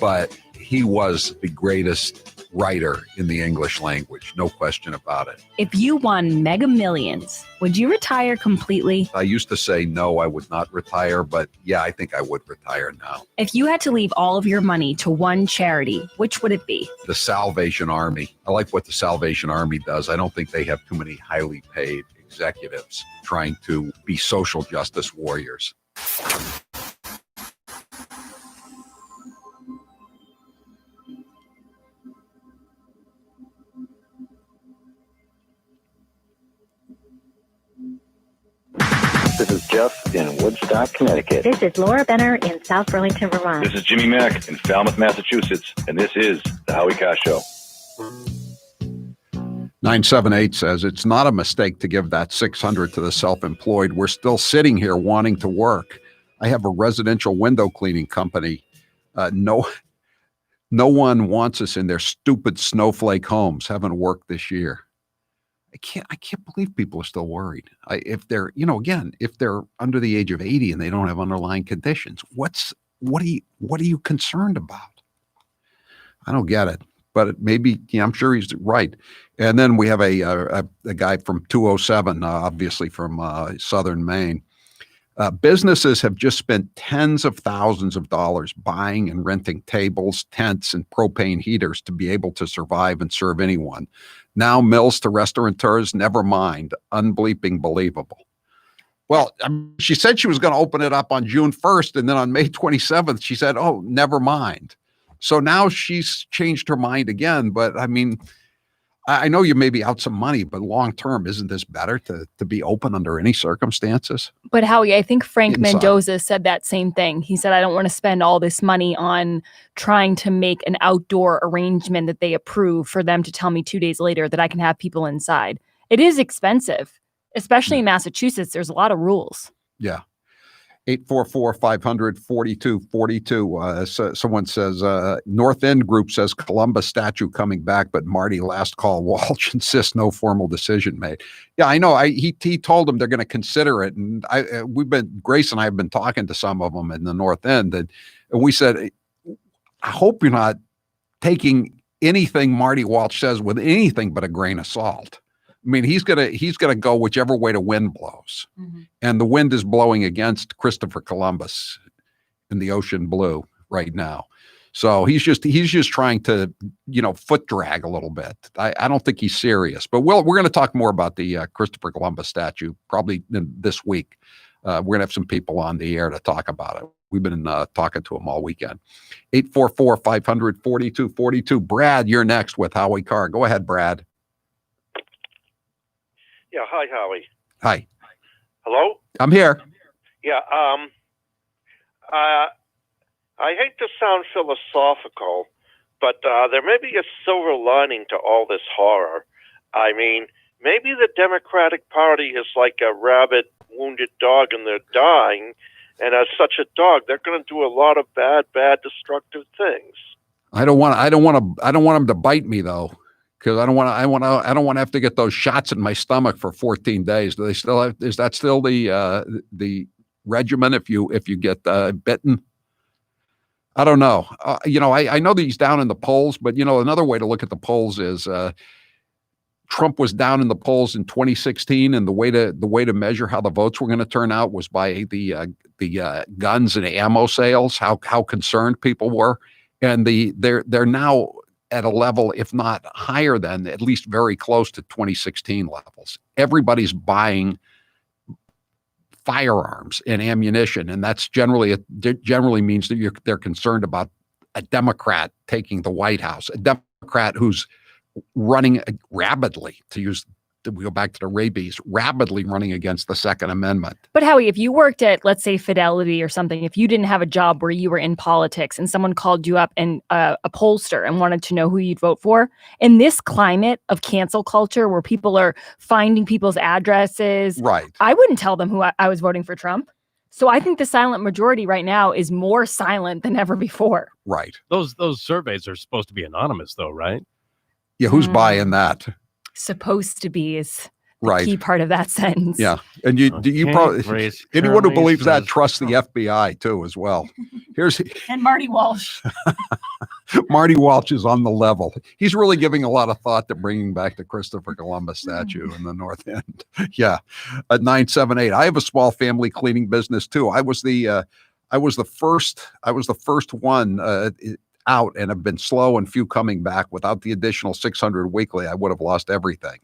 Speaker 6: but he was the greatest writer in the English language, no question about it.
Speaker 7: If you won Mega Millions, would you retire completely?
Speaker 6: I used to say no, I would not retire, but yeah, I think I would retire now.
Speaker 7: If you had to leave all of your money to one charity, which would it be?
Speaker 6: The Salvation Army. I like what the Salvation Army does. I don't think they have too many highly paid executives trying to be social justice warriors.
Speaker 20: This is Jeff in Woodstock, Connecticut.
Speaker 12: This is Laura Benner in South Burlington, Vermont.
Speaker 13: This is Jimmy Mack in Falmouth, Massachusetts, and this is The Howie Carr Show.
Speaker 6: 978 says, it's not a mistake to give that $600 to the self-employed. We're still sitting here wanting to work. I have a residential window cleaning company. No one wants us in their stupid snowflake homes. Haven't worked this year. I can't believe people are still worried. If they're, if they're under the age of 80 and they don't have underlying conditions, what are you concerned about? I don't get it, but maybe, I'm sure he's right. And then we have a guy from 207, obviously from Southern Maine. Businesses have just spent tens of thousands of dollars buying and renting tables, tents, and propane heaters to be able to survive and serve anyone. Now mills to restaurateurs, never mind. Unbleeping believable. Well, she said she was going to open it up on June 1st, and then on May 27th, she said, oh, never mind. So now she's changed her mind again. But I mean, I know you may be out some money, but long term, isn't this better to be open under any circumstances?
Speaker 7: But Howie, I think Frank
Speaker 6: Inside.
Speaker 7: Mendoza said that same thing. He said, I don't want to spend all this money on trying to make an outdoor arrangement that they approve for them to tell me 2 days later that I can have people inside. It is expensive, especially in Massachusetts. There's a lot of rules.
Speaker 6: Yeah. 844-500-4242. Someone says, North End Group says Columbus statue coming back, but Marty last call Walsh insists no formal decision made. Yeah, I know. He told them they're going to consider it. And Grace and I have been talking to some of them in the North End. And we said, I hope you're not taking anything Marty Walsh says with anything but a grain of salt. I mean, he's gonna go whichever way the wind blows, and the wind is blowing against Christopher Columbus in the ocean blue right now. So he's just trying to foot drag a little bit. I don't think he's serious. But we're going to talk more about the Christopher Columbus statue probably this week. We're going to have some people on the air to talk about it. We've been talking to him all weekend. 844-500-4242. Brad, you're next with Howie Carr. Go ahead, Brad.
Speaker 21: Yeah, hi, Howie.
Speaker 6: Hi.
Speaker 21: Hello?
Speaker 6: I'm here.
Speaker 21: Yeah, I hate to sound philosophical, but there may be a silver lining to all this horror. I mean, maybe the Democratic Party is like a rabid, wounded dog and they're dying, and as such a dog, they're going to do a lot of bad, destructive things.
Speaker 6: I don't want them to bite me though. Because I don't want to have to get those shots in my stomach for 14 days. Do they still have? Is that still the regimen if you get bitten? I don't know. I know that he's down in the polls, but another way to look at the polls is Trump was down in the polls in 2016, and the way to measure how the votes were going to turn out was by the guns and ammo sales, how concerned people were, and they're now at a level, if not higher than, at least very close to 2016 levels. Everybody's buying firearms and ammunition, and that's generally means that they're concerned about a Democrat taking the White House, a Democrat who's running rapidly, we go back to the rabies, rapidly running against the Second Amendment.
Speaker 7: But Howie, if you worked at, let's say, Fidelity or something, if you didn't have a job where you were in politics and someone called you up and a pollster and wanted to know who you'd vote for, in this climate of cancel culture where people are finding people's addresses,
Speaker 6: right?
Speaker 7: I wouldn't tell them who I was voting for Trump. So I think the silent majority right now is more silent than ever before.
Speaker 6: Right.
Speaker 8: Those surveys are supposed to be anonymous, though, right?
Speaker 6: Yeah, who's buying that?
Speaker 7: Supposed to be is the
Speaker 6: right.
Speaker 7: key part of that sentence.
Speaker 6: Yeah, and you probably anyone who believes that trusts the FBI too as well.
Speaker 7: And Marty Walsh.
Speaker 6: Marty Walsh is on the level. He's really giving a lot of thought to bringing back the Christopher Columbus statue in the North End. Yeah, at 978. I have a small family cleaning business too. I was the first one out, and have been slow and few coming back. Without the additional 600 weekly, I would have lost everything.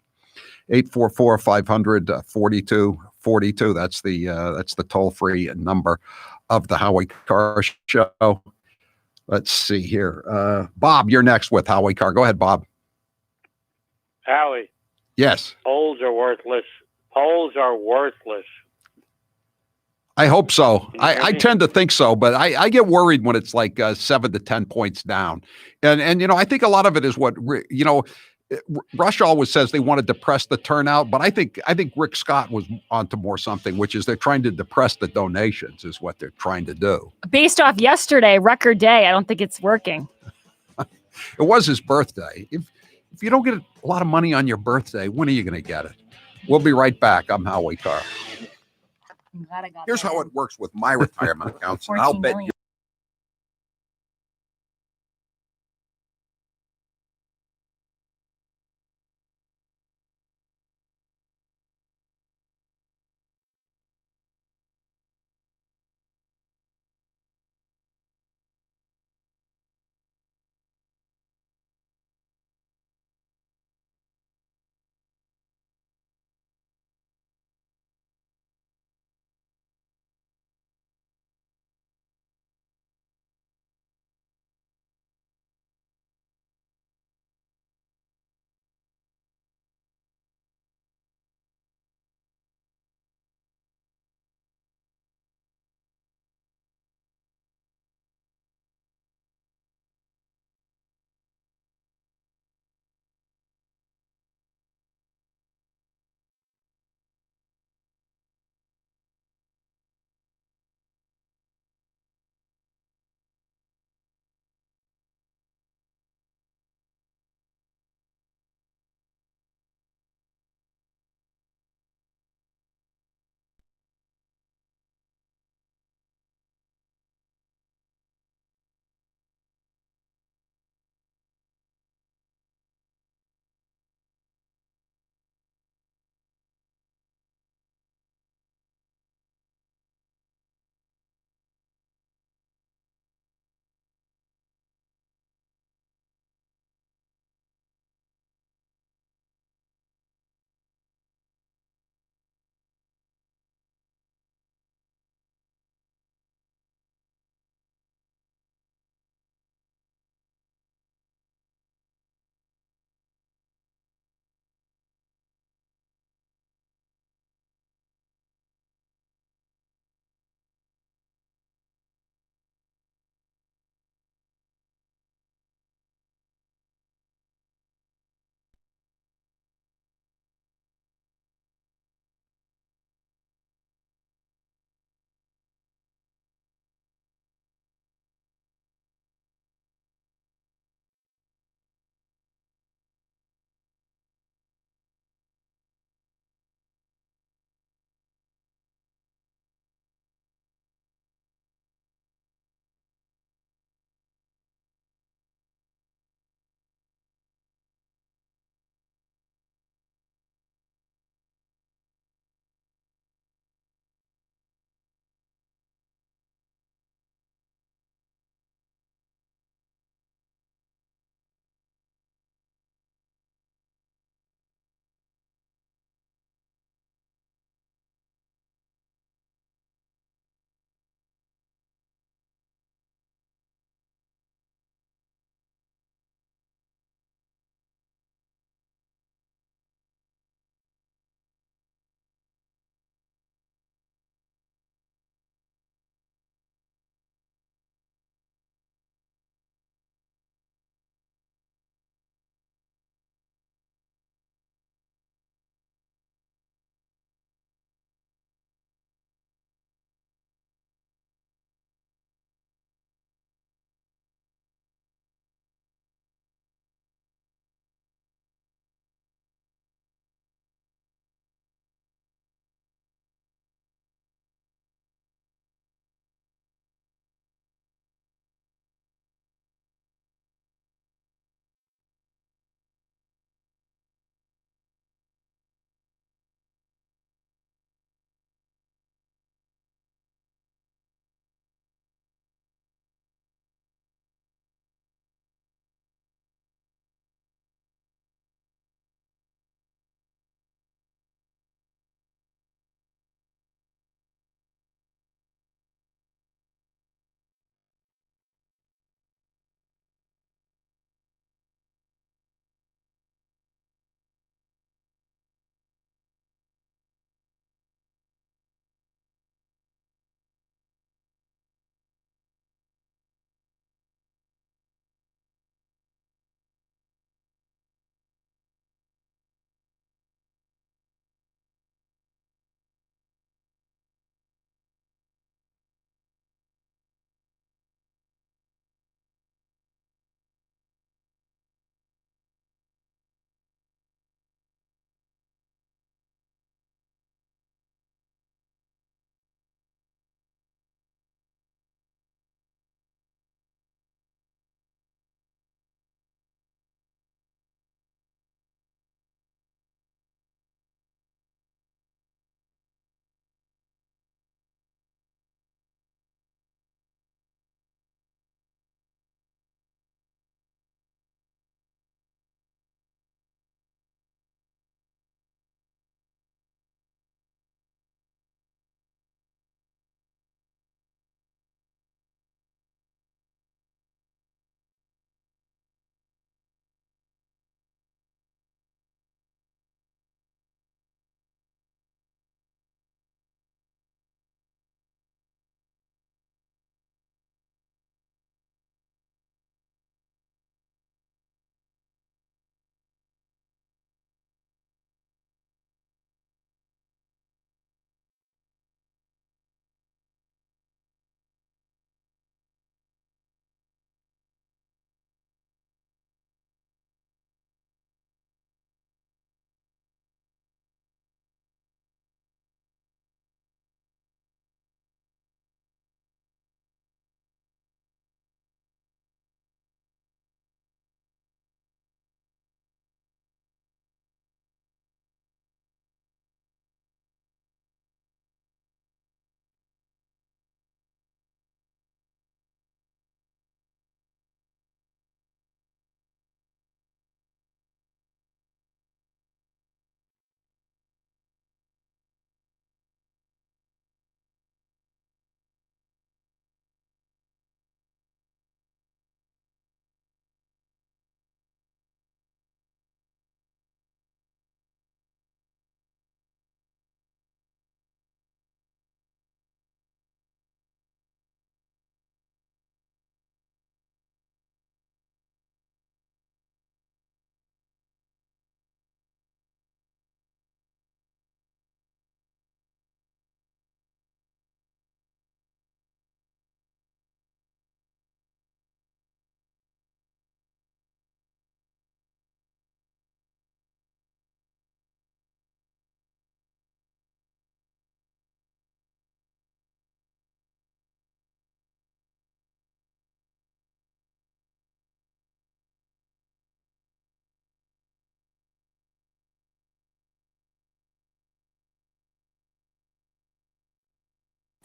Speaker 6: 844-500-4242. That's the toll-free number of the Howie Carr Show. Let's see here. Bob, you're next with Howie Carr. Go ahead, Bob.
Speaker 21: Howie.
Speaker 6: Yes.
Speaker 21: Polls are worthless. Polls are worthless.
Speaker 6: I hope so. I tend to think so, but I get worried when it's like 7 to 10 points down. And I think a lot of it is what, Rush always says they want to depress the turnout, but I think Rick Scott was onto more something, which is they're trying to depress the donations is what they're trying to do.
Speaker 7: Based off yesterday, record day, I don't think it's working.
Speaker 6: It was his birthday. If you don't get a lot of money on your birthday, when are you going to get it? We'll be right back. I'm Howie Carr. Here's how it works with my retirement accounts. I'll bet you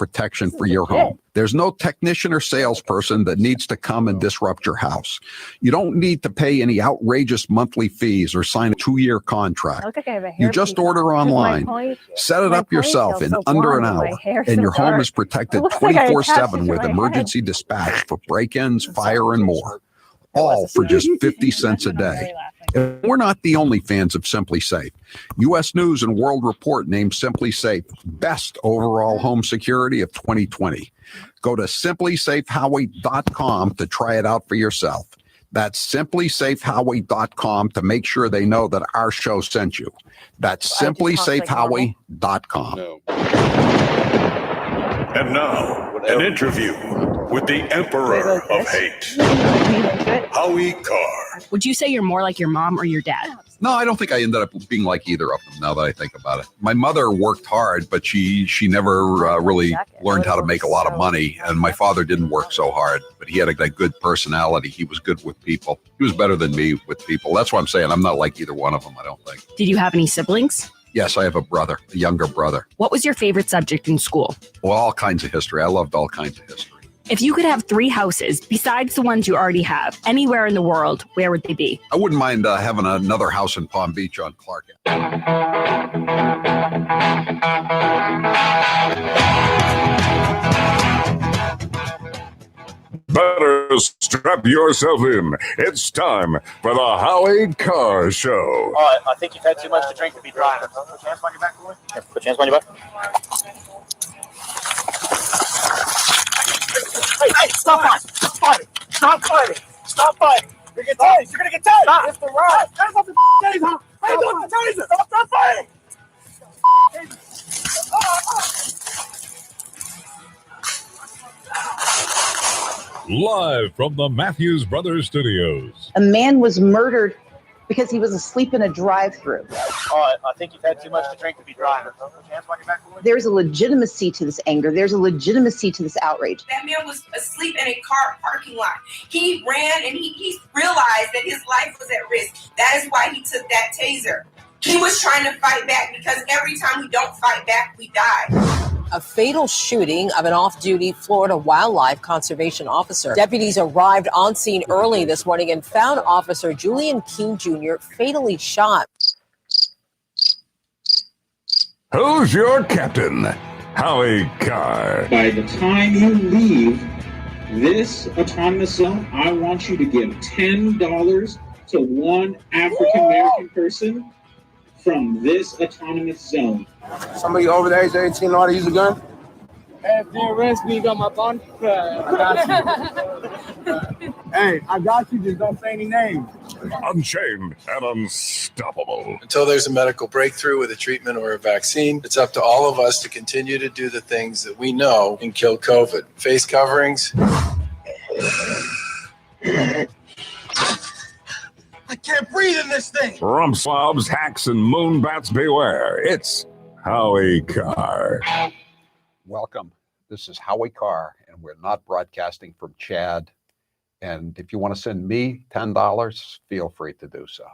Speaker 6: protection for your home. There's no technician or salesperson that needs to come and disrupt your house. You don't need to pay any outrageous monthly fees or sign a 2-year contract. You just order online, set it up yourself in under an hour, and your home is protected 24/7 with emergency dispatch for break-ins, fire, and more. All for just 50 cents a day. And we're not the only fans of Simply Safe. U.S. News and World Report named Simply Safe best overall home security of 2020. Go to simplysafehowie.com to try it out for yourself. That's simplysafehowie.com to make sure they know that our show sent you. That's simplysafehowie.com.
Speaker 19: And now, an interview with the Emperor of Hate, Howie Carr.
Speaker 1: Would you say you're more like your mom or your dad?
Speaker 6: No, I don't think I ended up being like either of them, now that I think about it. My mother worked hard, but she never really learned how to make a lot of money. And my father didn't work so hard, but he had a good personality. He was good with people. He was better than me with people. That's what I'm saying. I'm not like either one of them, I don't think.
Speaker 1: Did you have any siblings?
Speaker 6: Yes, I have a brother, a younger brother.
Speaker 1: What was your favorite subject in school?
Speaker 6: Well, all kinds of history. I loved all kinds of history.
Speaker 1: If you could have 3 houses besides the ones you already have, anywhere in the world, where would they be?
Speaker 6: I wouldn't mind having another house in Palm Beach on Clark.
Speaker 4: Better strap yourself in. It's time for the Howie Carr Show.
Speaker 9: All right, I think you've had too much to drink to be driving. Put your hands on your back, boy. Yeah, put your hands on your back. Hey, stop fighting! Stop fighting! Stop fighting! Stop fighting! You're gonna get tased! You're gonna get tased! Stop. It's the ride! Hands off the taser! Hands off the taser! Stop fighting!
Speaker 4: Live from the Matthews Brothers Studios.
Speaker 22: A man was murdered because he was asleep in a drive-thru.
Speaker 9: All right, I think you've had too much to drink to be driving. Put your hands on your back, boy.
Speaker 22: There's a legitimacy to this anger. There's a legitimacy to this outrage.
Speaker 23: That man was asleep in a car parking lot. He ran and he realized that his life was at risk. That is why he took that taser. He was trying to fight back because every time we don't fight back, we die.
Speaker 24: A fatal shooting of an off-duty Florida wildlife conservation officer. Deputies arrived on scene early this morning and found Officer Julian King Jr. fatally shot.
Speaker 4: Who's your captain? Howie Carr.
Speaker 25: By the time you leave this autonomous zone, I want you to give $10 to one African-American person from this autonomous zone.
Speaker 3: Somebody over the age of 18 know how to use a gun? Hey, if you arrest me, you got my bond? I got you. Hey, I got you. Just don't say any names.
Speaker 4: Unchained and unstoppable.
Speaker 5: Until there's a medical breakthrough with a treatment or a vaccine, it's up to all of us to continue to do the things that we know can kill COVID. Face coverings.
Speaker 3: I can't breathe in this thing.
Speaker 4: Rump slobs, hacks, and moonbats beware. It's Howie Carr.
Speaker 6: Welcome. This is Howie Carr, and we're not broadcasting from Chad. And if you want to send me $10, feel free to do so.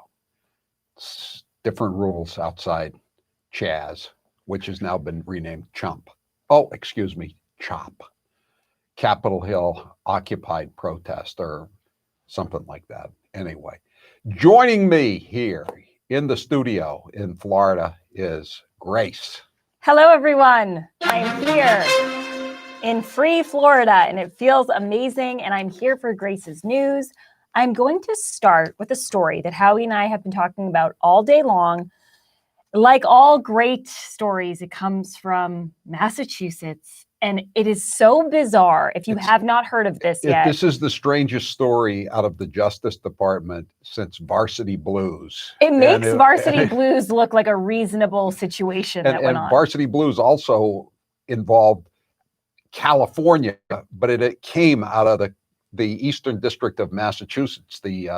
Speaker 6: It's different rules outside Chaz, which has now been renamed Chump. Oh, excuse me, Chop. Capitol Hill occupied protest or something like that. Anyway, joining me here in the studio in Florida is Grace.
Speaker 7: Hello, everyone. I'm here in free Florida, and it feels amazing. And I'm here for Grace's News. I'm going to start with a story that Howie and I have been talking about all day long. Like all great stories, it comes from Massachusetts. And it is so bizarre if you have not heard of this yet.
Speaker 6: This is the strangest story out of the Justice Department since Varsity Blues.
Speaker 7: It makes Varsity Blues look like a reasonable situation that went on.
Speaker 6: Varsity Blues also involved California, but it came out of the Eastern District of Massachusetts, the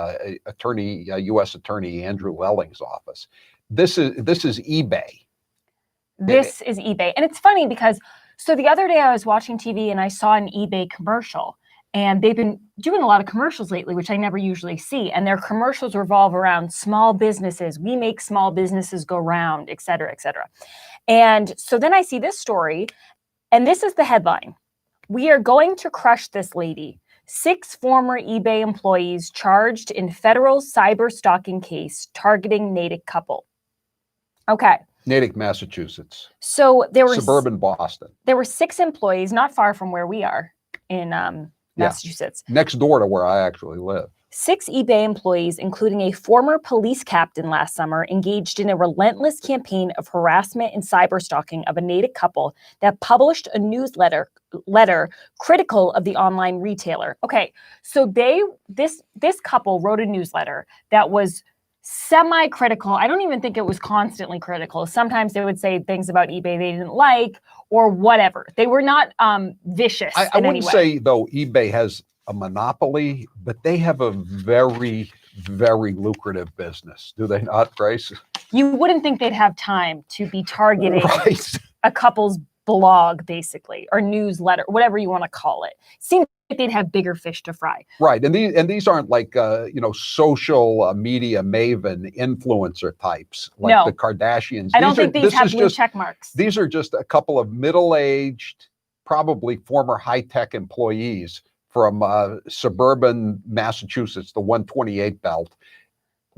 Speaker 6: U.S. Attorney Andrew Lelling's office. This is eBay.
Speaker 7: This is eBay. And it's funny because so the other day I was watching TV and I saw an eBay commercial, and they've been doing a lot of commercials lately, which I never usually see. And their commercials revolve around small businesses. We make small businesses go round, et cetera, et cetera. And so then I see this story, And this is the headline. We are going to crush this lady. 6 former eBay employees charged in federal cyber stalking case targeting Natick couple. Okay.
Speaker 6: Natick, Massachusetts.
Speaker 7: So there were
Speaker 6: suburban Boston.
Speaker 7: There were 6 employees, not far from where we are in Massachusetts.
Speaker 6: Next door to where I actually live.
Speaker 7: 6 eBay employees, including a former police captain last summer, engaged in a relentless campaign of harassment and cyber stalking of a Natick couple that published a newsletter critical of the online retailer. Okay, so this couple wrote a newsletter that was semi-critical. I don't even think it was constantly critical. Sometimes they would say things about eBay they didn't like or whatever. They were not vicious.
Speaker 6: I wouldn't say, though, eBay has a monopoly, but they have a very, very lucrative business. Do they not, Grace?
Speaker 7: You wouldn't think they'd have time to be targeting a couple's blog, basically, or newsletter, whatever you want to call it. Seems like they'd have bigger fish to fry.
Speaker 6: Right, and these aren't like social media maven influencer types like the Kardashians.
Speaker 7: I don't think these have blue check marks.
Speaker 6: These are just a couple of middle-aged, probably former high-tech employees from suburban Massachusetts, the 128 belt,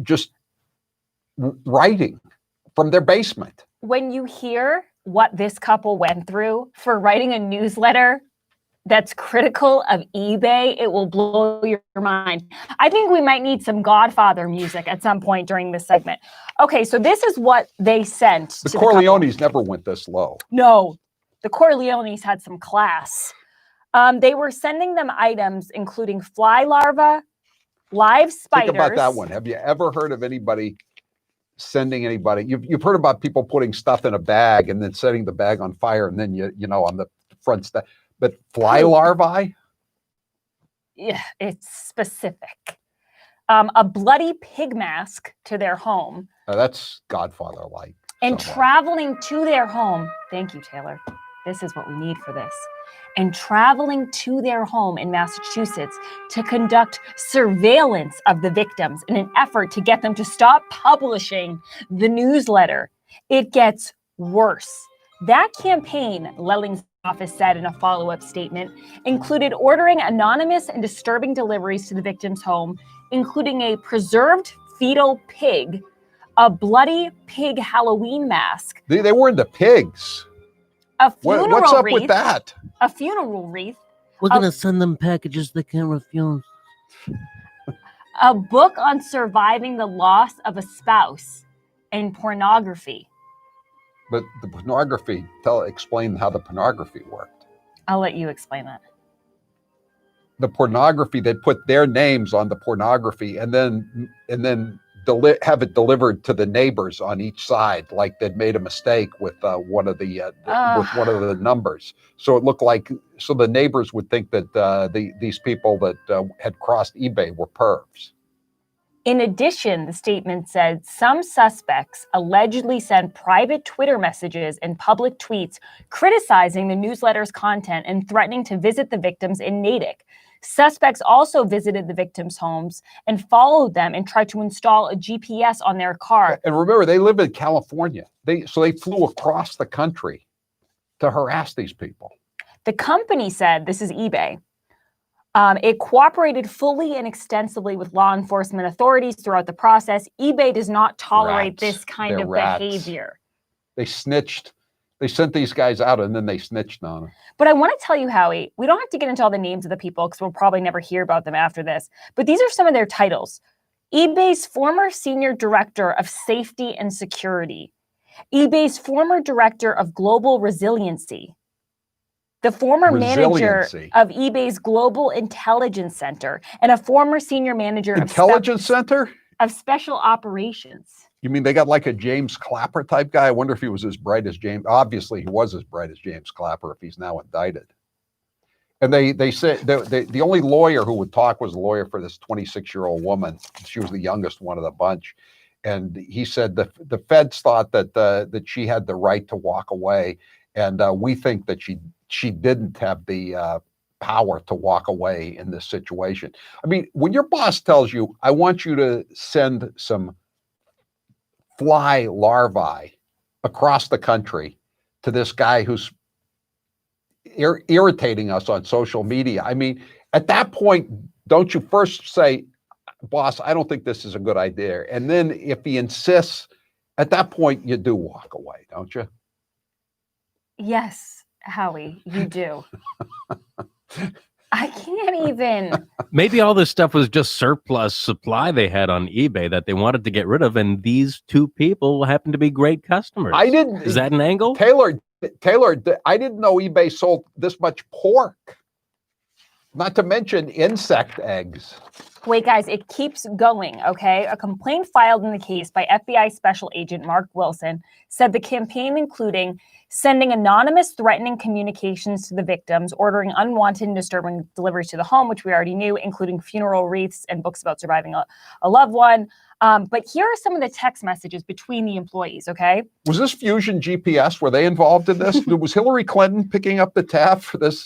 Speaker 6: just writing from their basement.
Speaker 7: When you hear what this couple went through for writing a newsletter that's critical of eBay, it will blow your mind. I think we might need some Godfather music at some point during this segment. Okay, so this is what they sent.
Speaker 6: The Corleones never went this low.
Speaker 7: No, the Corleones had some class. They were sending them items including fly larvae, live spiders.
Speaker 6: Think about that one. Have you ever heard of anybody sending anybody? You've heard about people putting stuff in a bag and then setting the bag on fire, and then you know on the front stuff. But fly larvae?
Speaker 7: Yeah, it's specific. A bloody pig mask to their home.
Speaker 6: That's Godfather-like.
Speaker 7: And traveling to their home. Thank you, Taylor. This is what we need for this. And traveling to their home in Massachusetts to conduct surveillance of the victims in an effort to get them to stop publishing the newsletter. It gets worse. That campaign, Lelling's office said in a follow-up statement, included ordering anonymous and disturbing deliveries to the victim's home, including a preserved fetal pig, a bloody pig Halloween mask.
Speaker 6: They were into pigs.
Speaker 7: A funeral
Speaker 6: What's up
Speaker 7: wreath,
Speaker 6: with that?
Speaker 7: A funeral wreath.
Speaker 2: We're going to send them packages they can't refuse.
Speaker 7: A book on surviving the loss of a spouse, and pornography.
Speaker 6: But the pornography, explain how the pornography worked.
Speaker 7: I'll let you explain that.
Speaker 6: The pornography, they put their names on the pornography and then have it delivered to the neighbors on each side, like they'd made a mistake with one of the numbers. So it looked like, so the neighbors would think that these people that had crossed eBay were pervs.
Speaker 7: In addition, the statement said some suspects allegedly sent private Twitter messages and public tweets criticizing the newsletter's content and threatening to visit the victims in Natick. Suspects also visited the victims' homes and followed them and tried to install a GPS on their car.
Speaker 6: And remember, they live in California. So they flew across the country to harass these people.
Speaker 7: The company said, this is eBay, it cooperated fully and extensively with law enforcement authorities throughout the process. eBay does not tolerate this kind of behavior.
Speaker 6: They snitched. They sent these guys out and then they snitched on them.
Speaker 7: But I want to tell you, Howie, we don't have to get into all the names of the people because we'll probably never hear about them after this. But these are some of their titles. eBay's former senior director of safety and security. eBay's former director of global resiliency. The former manager of eBay's Global Intelligence Center and a former senior manager of Special Operations.
Speaker 6: You mean they got like a James Clapper type guy? I wonder if he was as bright as James. Obviously, he was as bright as James Clapper if he's now indicted. And they said the only lawyer who would talk was a lawyer for this 26-year-old woman. She was the youngest one of the bunch. And he said the feds thought that she had the right to walk away. And we think that she didn't have the power to walk away in this situation. I mean, when your boss tells you, I want you to send some fly larvae across the country to this guy who's irritating us on social media. I mean, at that point, don't you first say, boss, I don't think this is a good idea. And then if he insists, at that point, you do walk away, don't you?
Speaker 7: Yes, Howie, you do. I can't even.
Speaker 8: Maybe all this stuff was just surplus supply they had on eBay that they wanted to get rid of, and these two people happen to be great customers. Is that an angle?
Speaker 6: Taylor, I didn't know eBay sold this much pork. Not to mention insect eggs.
Speaker 7: Wait, guys, it keeps going, okay? A complaint filed in the case by FBI Special Agent Mark Wilson said the campaign, including sending anonymous threatening communications to the victims, ordering unwanted and disturbing deliveries to the home, which we already knew, including funeral wreaths and books about surviving a loved one. But here are some of the text messages between the employees, okay?
Speaker 6: Was this Fusion GPS? Were they involved in this? Was Hillary Clinton picking up the tab for this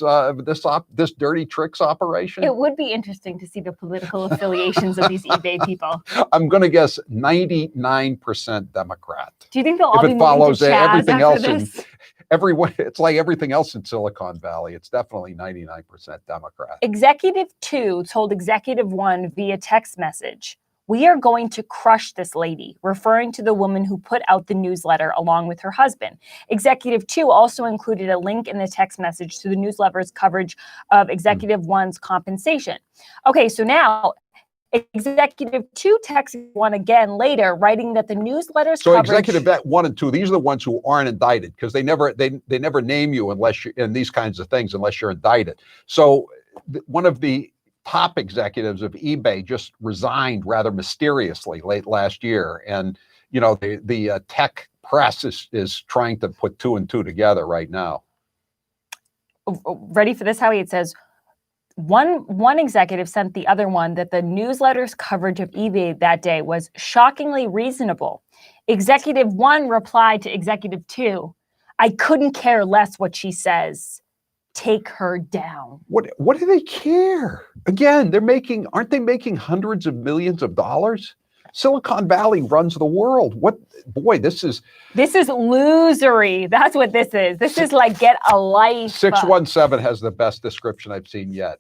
Speaker 6: dirty tricks operation?
Speaker 7: It would be interesting to see the political affiliations of these eBay people.
Speaker 6: I'm going to guess 99% Democrat.
Speaker 7: Do you think they'll all be moving to Chaz
Speaker 6: everything
Speaker 7: after
Speaker 6: else
Speaker 7: this?
Speaker 6: It's like everything else in Silicon Valley. It's definitely 99% Democrat.
Speaker 7: Executive 2 told Executive 1 via text message, "We are going to crush this lady," referring to the woman who put out the newsletter along with her husband. Executive 2 also included a link in the text message to the newsletter's coverage of Executive 1's compensation. Okay, so now Executive 2 texts 1 again later, writing that the newsletter's coverage...
Speaker 6: So Executive 1 and 2, these are the ones who aren't indicted because they never name you unless you're in these kinds of things unless you're indicted. So one of the top executives of eBay just resigned rather mysteriously late last year. And, you know, the tech press is trying to put 2 and 2 together right now.
Speaker 7: Ready for this, Howie? It says, one executive sent the other one that the newsletter's coverage of eBay that day was shockingly reasonable. Executive 1 replied to Executive 2, "I couldn't care less what she says. Take her down."
Speaker 6: What do they care? Again, aren't they making hundreds of millions of dollars? Silicon Valley runs the world. This is
Speaker 7: losery. That's what this is. This is like get a life.
Speaker 6: 617 has the best description I've seen yet.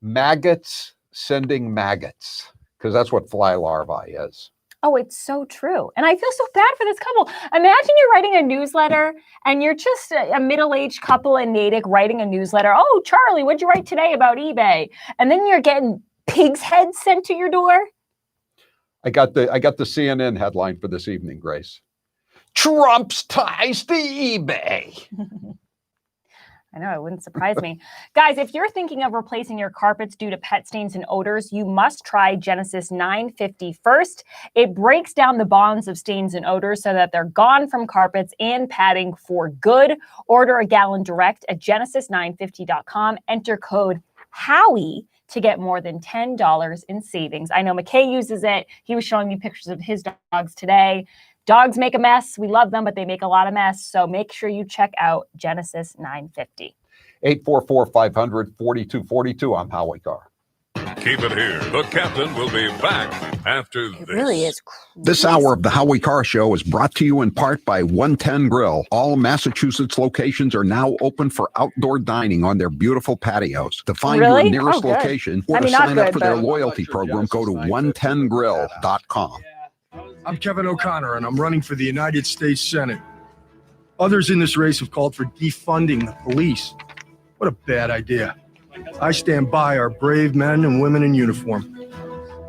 Speaker 6: Maggots sending maggots, because that's what fly larvae is.
Speaker 7: Oh, it's so true. And I feel so bad for this couple. Imagine you're writing a newsletter and you're just a middle-aged couple in Natick writing a newsletter. "Oh, Charlie, what'd you write today about eBay?" And then you're getting pig's heads sent to your door.
Speaker 6: I got the CNN headline for this evening, Grace. Trump's ties to eBay.
Speaker 7: I know, it wouldn't surprise me. Guys, if you're thinking of replacing your carpets due to pet stains and odors, you must try Genesis 950 first. It breaks down the bonds of stains and odors so that they're gone from carpets and padding for good. Order a gallon direct at genesis950.com. Enter code Howie to get more than $10 in savings. I know McKay uses it. He was showing me pictures of his dogs today. Dogs make a mess. We love them, but they make a lot of mess. So make sure you check out Genesis 950.
Speaker 6: 844-500-4242. I'm Howie Carr.
Speaker 4: Keep it here. The captain will be back after this.
Speaker 7: It really is crazy.
Speaker 6: This hour of the Howie Carr Show is brought to you in part by 110 Grill. All Massachusetts locations are now open for outdoor dining on their beautiful patios. To find your nearest location or to sign up for their loyalty program, go to 110grill.com.
Speaker 3: I'm Kevin O'Connor, and I'm running for the United States Senate. Others in this race have called for defunding the police. What a bad idea. I stand by our brave men and women in uniform.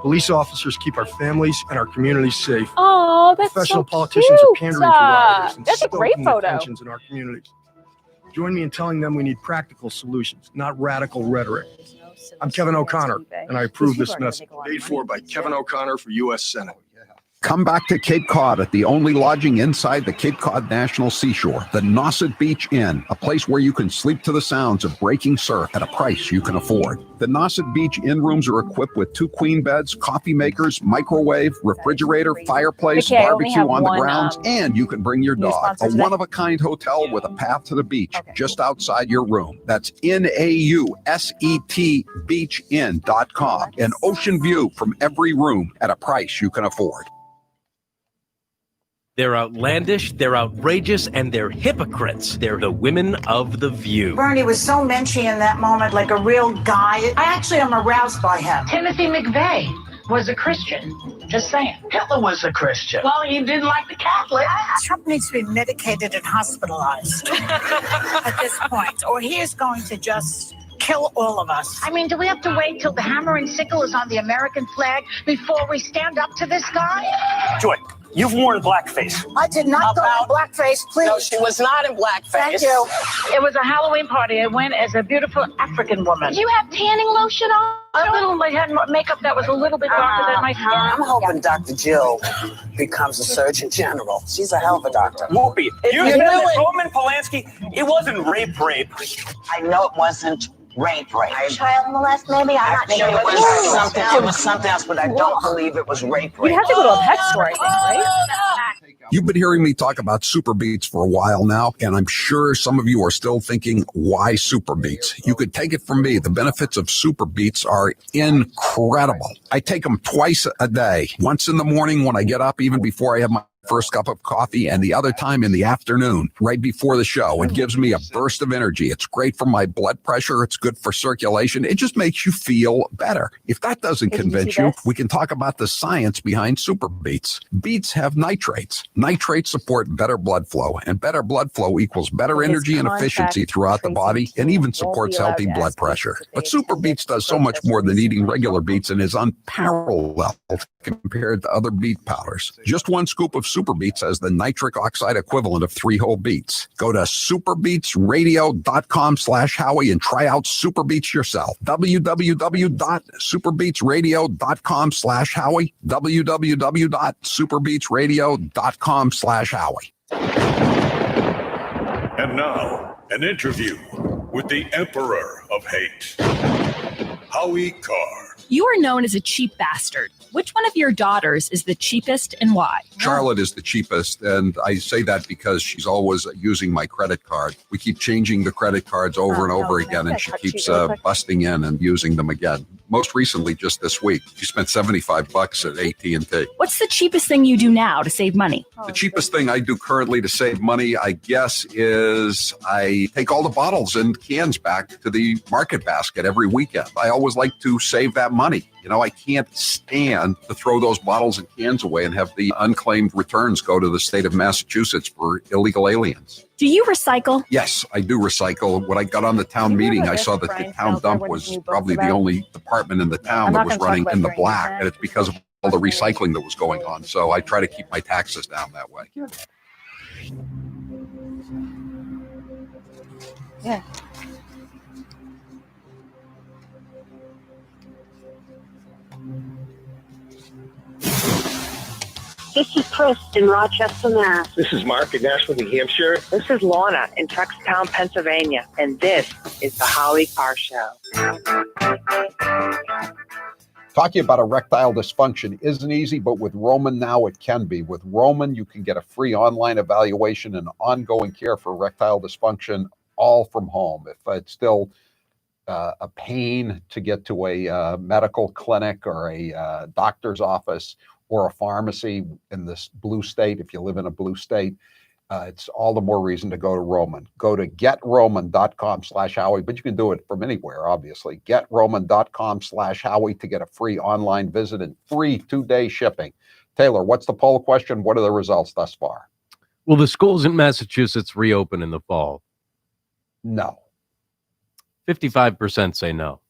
Speaker 3: Police officers keep our families and our communities safe.
Speaker 7: Oh, that's
Speaker 3: Professional
Speaker 7: so
Speaker 3: politicians
Speaker 7: cute.
Speaker 3: are pandering to rioters and
Speaker 7: That's a great
Speaker 3: stoking the
Speaker 7: photo.
Speaker 3: tensions in our communities. Join me in telling them we need practical solutions, not radical rhetoric. I'm Kevin O'Connor, and I approve this message. Paid for by Kevin O'Connor for U.S. Senate.
Speaker 6: Come back to Cape Cod at the only lodging inside the Cape Cod National Seashore, the Nauset Beach Inn, a place where you can sleep to the sounds of breaking surf at a price you can afford. The Nauset Beach Inn rooms are equipped with 2 queen beds, coffee makers, microwave, refrigerator, fireplace, barbecue on the grounds, and you can bring your dog. A one-of-a-kind hotel with a path to the beach just outside your room. That's NAUSET beachinn.com. An ocean view from every room at a price you can afford.
Speaker 8: They're outlandish, they're outrageous, and they're hypocrites. They're the women of The View.
Speaker 10: Bernie was so menschy in that moment, like a real guy. I actually am aroused by him.
Speaker 11: Timothy McVeigh was a Christian. Just saying. Hitler was a Christian. Well, he didn't like the Catholics.
Speaker 10: Trump needs to be medicated and hospitalized at this point, or he is going to just kill all of us.
Speaker 11: I mean, do we have to wait till the hammer and sickle is on the American flag before we stand up to this guy?
Speaker 9: Joy, you've worn blackface.
Speaker 10: I did not go in blackface, please.
Speaker 11: No, she was not in blackface.
Speaker 10: Thank you.
Speaker 11: It was a Halloween party. I went as a beautiful African woman.
Speaker 14: Did you have tanning lotion on?
Speaker 11: I had makeup that was a little bit darker than my skin.
Speaker 15: I'm hoping Dr. Jill becomes a Surgeon General. She's a hell of a doctor.
Speaker 9: Whoopi, you said that Roman Polanski, it wasn't rape.
Speaker 15: I know it wasn't rape.
Speaker 14: Child molest, maybe? I'm not
Speaker 15: think
Speaker 14: sure.
Speaker 15: it was something. It was something else, but I don't believe it was rape.
Speaker 7: You'd have to go to a pet store, I think, right?
Speaker 6: You've been hearing me talk about Super Beets for a while now, and I'm sure some of you are still thinking, why Super Beets? You could take it from me. The benefits of Super Beets are incredible. I take them twice a day, once in the morning when I get up, even before I have my first cup of coffee, and the other time in the afternoon, right before the show. It gives me a burst of energy. It's great for my blood pressure. It's good for circulation. It just makes you feel better. If that doesn't convince you, we can talk about the science behind Super Beets. Beets have nitrates. Nitrates support better blood flow, and better blood flow equals better energy and efficiency throughout the body, and even supports healthy blood pressure. But Super Beets does so much more than eating regular beets and is unparalleled compared to other beet powders. Just one scoop of Super Beets has the nitric oxide equivalent of 3 whole beets. Go to superbeetsradio.com/Howie and try out Super Beets yourself. www.superbeetsradio.com/Howie. www.superbeetsradio.com/Howie.
Speaker 19: And now, an interview with the Emperor of Hate, Howie Carr.
Speaker 1: You are known as a cheap bastard. Which one of your daughters is the cheapest and why?
Speaker 6: Charlotte is the cheapest, and I say that because she's always using my credit card. We keep changing the credit cards over and over again, and she keeps busting in and using them again. Most recently, just this week, she spent $75 at AT&T.
Speaker 1: What's the cheapest thing you do now to save money?
Speaker 6: The cheapest thing I do currently to save money, I guess, is I take all the bottles and cans back to the market basket every weekend. I always like to save that money. You know, I can't stand to throw those bottles and cans away and have the unclaimed returns go to the state of Massachusetts for illegal aliens.
Speaker 1: Do you recycle?
Speaker 6: Yes, I do recycle. When I got on the town meeting, I saw that the town dump was probably the only department in the town that was running in the black, and it's because of all the recycling that was going on. So I try to keep my taxes down that way.
Speaker 7: Yeah.
Speaker 16: This is Chris in Rochester, Mass.
Speaker 13: This is Mark in Nashville, New Hampshire.
Speaker 26: This is Lorna in Truckstown, Pennsylvania, and this is the Howie Carr Show.
Speaker 6: Talking about erectile dysfunction isn't easy, but with Roman now it can be. With Roman, you can get a free online evaluation and ongoing care for erectile dysfunction all from home. If it's still a pain to get to a medical clinic or a doctor's office or a pharmacy in this blue state, if you live in a blue state, it's all the more reason to go to Roman. Go to getroman.com/Howie, but you can do it from anywhere, obviously. Getroman.com/Howie to get a free online visit and free 2-day shipping. Taylor, what's the poll question? What are the results thus far?
Speaker 8: Will the schools in Massachusetts reopen in the fall?
Speaker 6: No.
Speaker 8: 55% say no.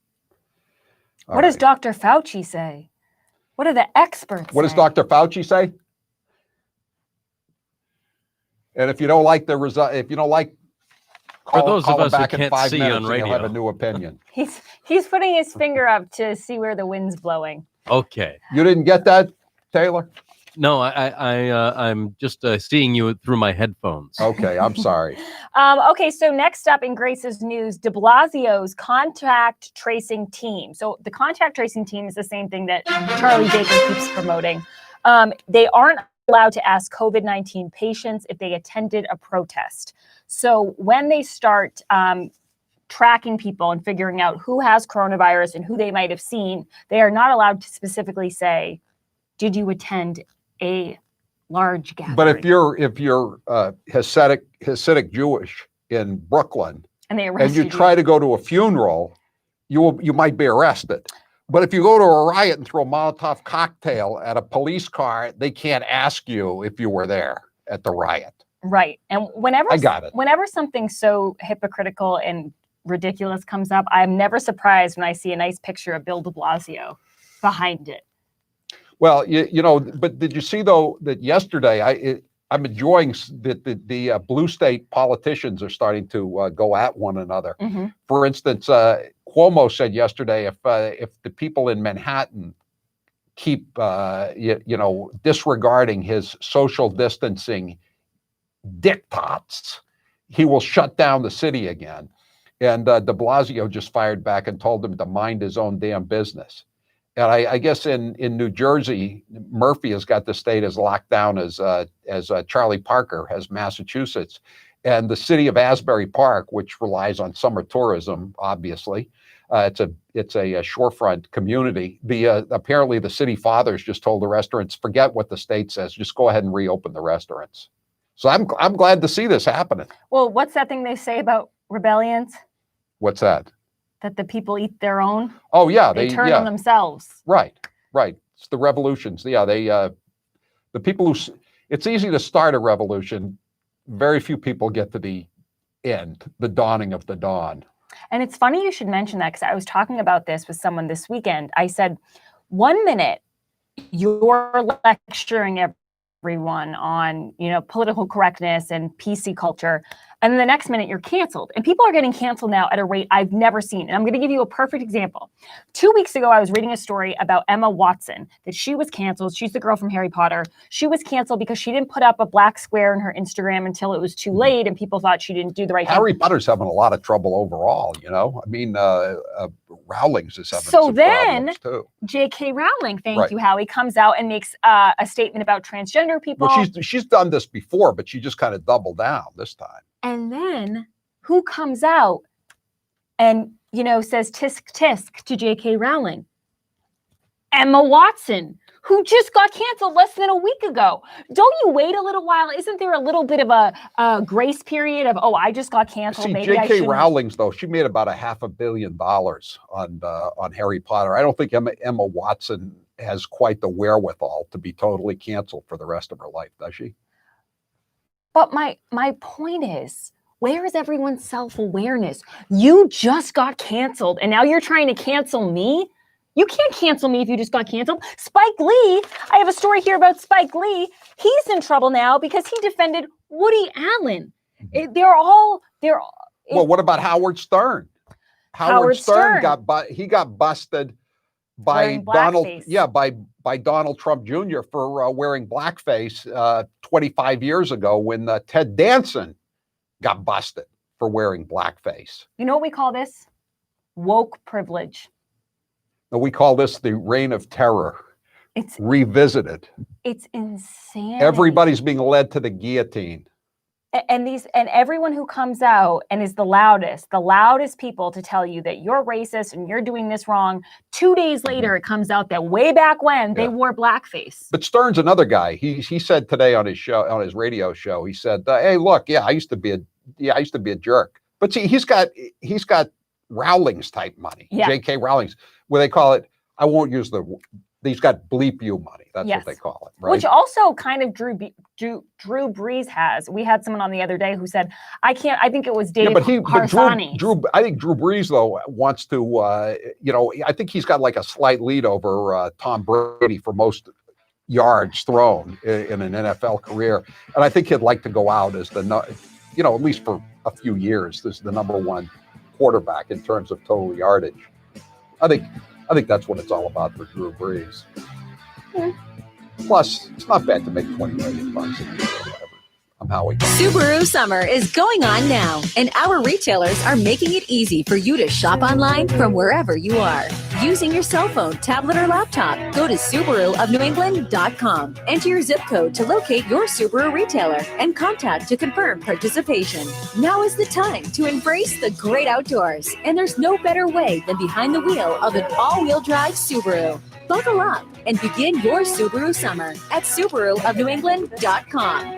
Speaker 7: What does Dr. Fauci say? What do the experts
Speaker 6: What does Dr. Fauci say? And if you don't like the result, if you don't like,
Speaker 8: for those of us who
Speaker 6: back in
Speaker 8: can't
Speaker 6: 5
Speaker 8: see
Speaker 6: minutes
Speaker 8: on
Speaker 6: and you'll have
Speaker 8: radio.
Speaker 6: a new opinion.
Speaker 7: He's putting his finger up to see where the wind's blowing.
Speaker 8: Okay.
Speaker 6: You didn't get that, Taylor?
Speaker 8: No, I'm just seeing you through my headphones.
Speaker 6: Okay, I'm sorry.
Speaker 7: Okay, so next up in Grace's news, de Blasio's contact tracing team. So the contact tracing team is the same thing that Charlie Baker keeps promoting. They aren't allowed to ask COVID-19 patients if they attended a protest. So when they start tracking people and figuring out who has coronavirus and who they might have seen, they are not allowed to specifically say, did you attend a large gathering.
Speaker 6: But if you're Hasidic Jewish in Brooklyn
Speaker 7: and they arrest
Speaker 6: you try to go to a funeral, you might be arrested. But if you go to a riot and throw a Molotov cocktail at a police car, they can't ask you if you were there at the riot.
Speaker 7: Right. And whenever
Speaker 6: I got it.
Speaker 7: Whenever something so hypocritical and ridiculous comes up, I'm never surprised when I see a nice picture of Bill de Blasio behind it.
Speaker 6: Well, but did you see though that yesterday I'm enjoying that the blue state politicians are starting to go at one another.
Speaker 7: Mm-hmm.
Speaker 6: For instance, Cuomo said yesterday, if the people in Manhattan keep disregarding his social distancing diktats, he will shut down the city again. And de Blasio just fired back and told him to mind his own damn business. And I guess in New Jersey, Murphy has got the state as locked down as Charlie Parker has Massachusetts. And the city of Asbury Park, which relies on summer tourism, obviously, it's a shorefront community. Apparently the city fathers just told the restaurants, forget what the state says, just go ahead and reopen the restaurants. So I'm glad to see this happening.
Speaker 7: Well, what's that thing they say about rebellions?
Speaker 6: What's that?
Speaker 7: That the people eat their own.
Speaker 6: Oh yeah,
Speaker 7: they turn on themselves.
Speaker 6: Right. It's the revolutions. Yeah, the people who. It's easy to start a revolution. Very few people get to the end, the dawning of the dawn.
Speaker 7: And it's funny you should mention that because I was talking about this with someone this weekend. I said, 1 minute you're lecturing everyone on political correctness and PC culture. And then the next minute you're canceled. And people are getting canceled now at a rate I've never seen. And I'm going to give you a perfect example. 2 weeks ago, I was reading a story about Emma Watson, that she was canceled. She's the girl from Harry Potter. She was canceled because she didn't put up a black square in her Instagram until it was too late. And people thought she didn't do the right thing.
Speaker 6: Harry Potter's having a lot of trouble overall, I mean, Rowling's is having some problems too.
Speaker 7: J.K. Rowling, thank you, Howie, comes out and makes a statement about transgender people.
Speaker 6: Well, she's done this before, but she just kind of doubled down this time.
Speaker 7: And then who comes out and, says tisk tisk to J.K. Rowling? Emma Watson, who just got canceled less than a week ago. Don't you wait a little while? Isn't there a little bit of a grace period of, I just got canceled.
Speaker 6: See,
Speaker 7: maybe
Speaker 6: J.K. Rowling's, though, she made about $500 million on Harry Potter. I don't think Emma Watson has quite the wherewithal to be totally canceled for the rest of her life, does she?
Speaker 7: But my point is, where is everyone's self-awareness? You just got canceled, and now you're trying to cancel me? You can't cancel me if you just got canceled. Spike Lee, I have a story here about Spike Lee. He's in trouble now because he defended Woody Allen.
Speaker 6: Well, what about Howard Stern? Howard Stern got busted by Donald, by Donald Trump Jr. for wearing blackface 25 years ago when Ted Danson got busted for wearing blackface.
Speaker 7: You know what we call this? Woke privilege.
Speaker 6: Now, we call this the reign of terror.
Speaker 7: It's
Speaker 6: revisited.
Speaker 7: It's insane.
Speaker 6: Everybody's being led to the guillotine.
Speaker 7: And everyone who comes out and is the loudest people to tell you that you're racist and you're doing this wrong, 2 days later it comes out that way back when they wore blackface.
Speaker 6: But Stern's another guy. He said today on his show, on his radio show, he said, "Hey, look, I used to be a jerk." But see, he's got Rowling's type money, J.K. Rowling's, where they call it. I won't use he's got bleep you money. That's what they call it, right?
Speaker 7: Which also kind of Drew Brees has. We had someone on the other day who said, I think it was Dave Harsanyi.
Speaker 6: I think Drew Brees, though, wants to, I think he's got like a slight lead over Tom Brady for most yards thrown in an NFL career. And I think he'd like to go out as at least for a few years, as the #1 quarterback in terms of total yardage. I think that's what it's all about for Drew Brees.
Speaker 7: Yeah.
Speaker 6: Plus, it's not bad to make $20 million a year or whatever. I'm Howie.
Speaker 12: Subaru Summer is going on now, and our retailers are making it easy for you to shop online from wherever you are. Using your cell phone, tablet, or laptop, go to SubaruofNewEngland.com. Enter your zip code to locate your Subaru retailer and contact to confirm participation. Now is the time to embrace the great outdoors, and there's no better way than behind the wheel of an all-wheel drive Subaru. Buckle up and begin your Subaru summer at SubaruofNewEngland.com.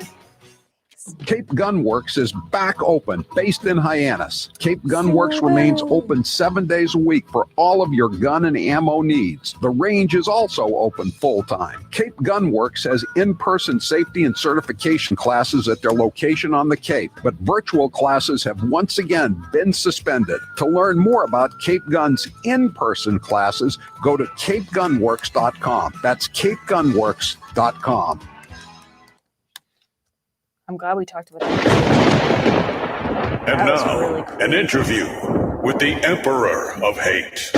Speaker 6: Cape Gunworks is back open, based in Hyannis. Cape Gunworks remains open 7 days a week for all of your gun and ammo needs. The range is also open full-time. Cape Gunworks has in-person safety and certification classes at their location on the Cape, but virtual classes have once again been suspended. To learn more about Cape Gun's in-person classes, go to capegunworks.com. That's capegunworks.com.
Speaker 7: I'm glad we talked about that.
Speaker 19: And now, an interview with the Emperor of Hate,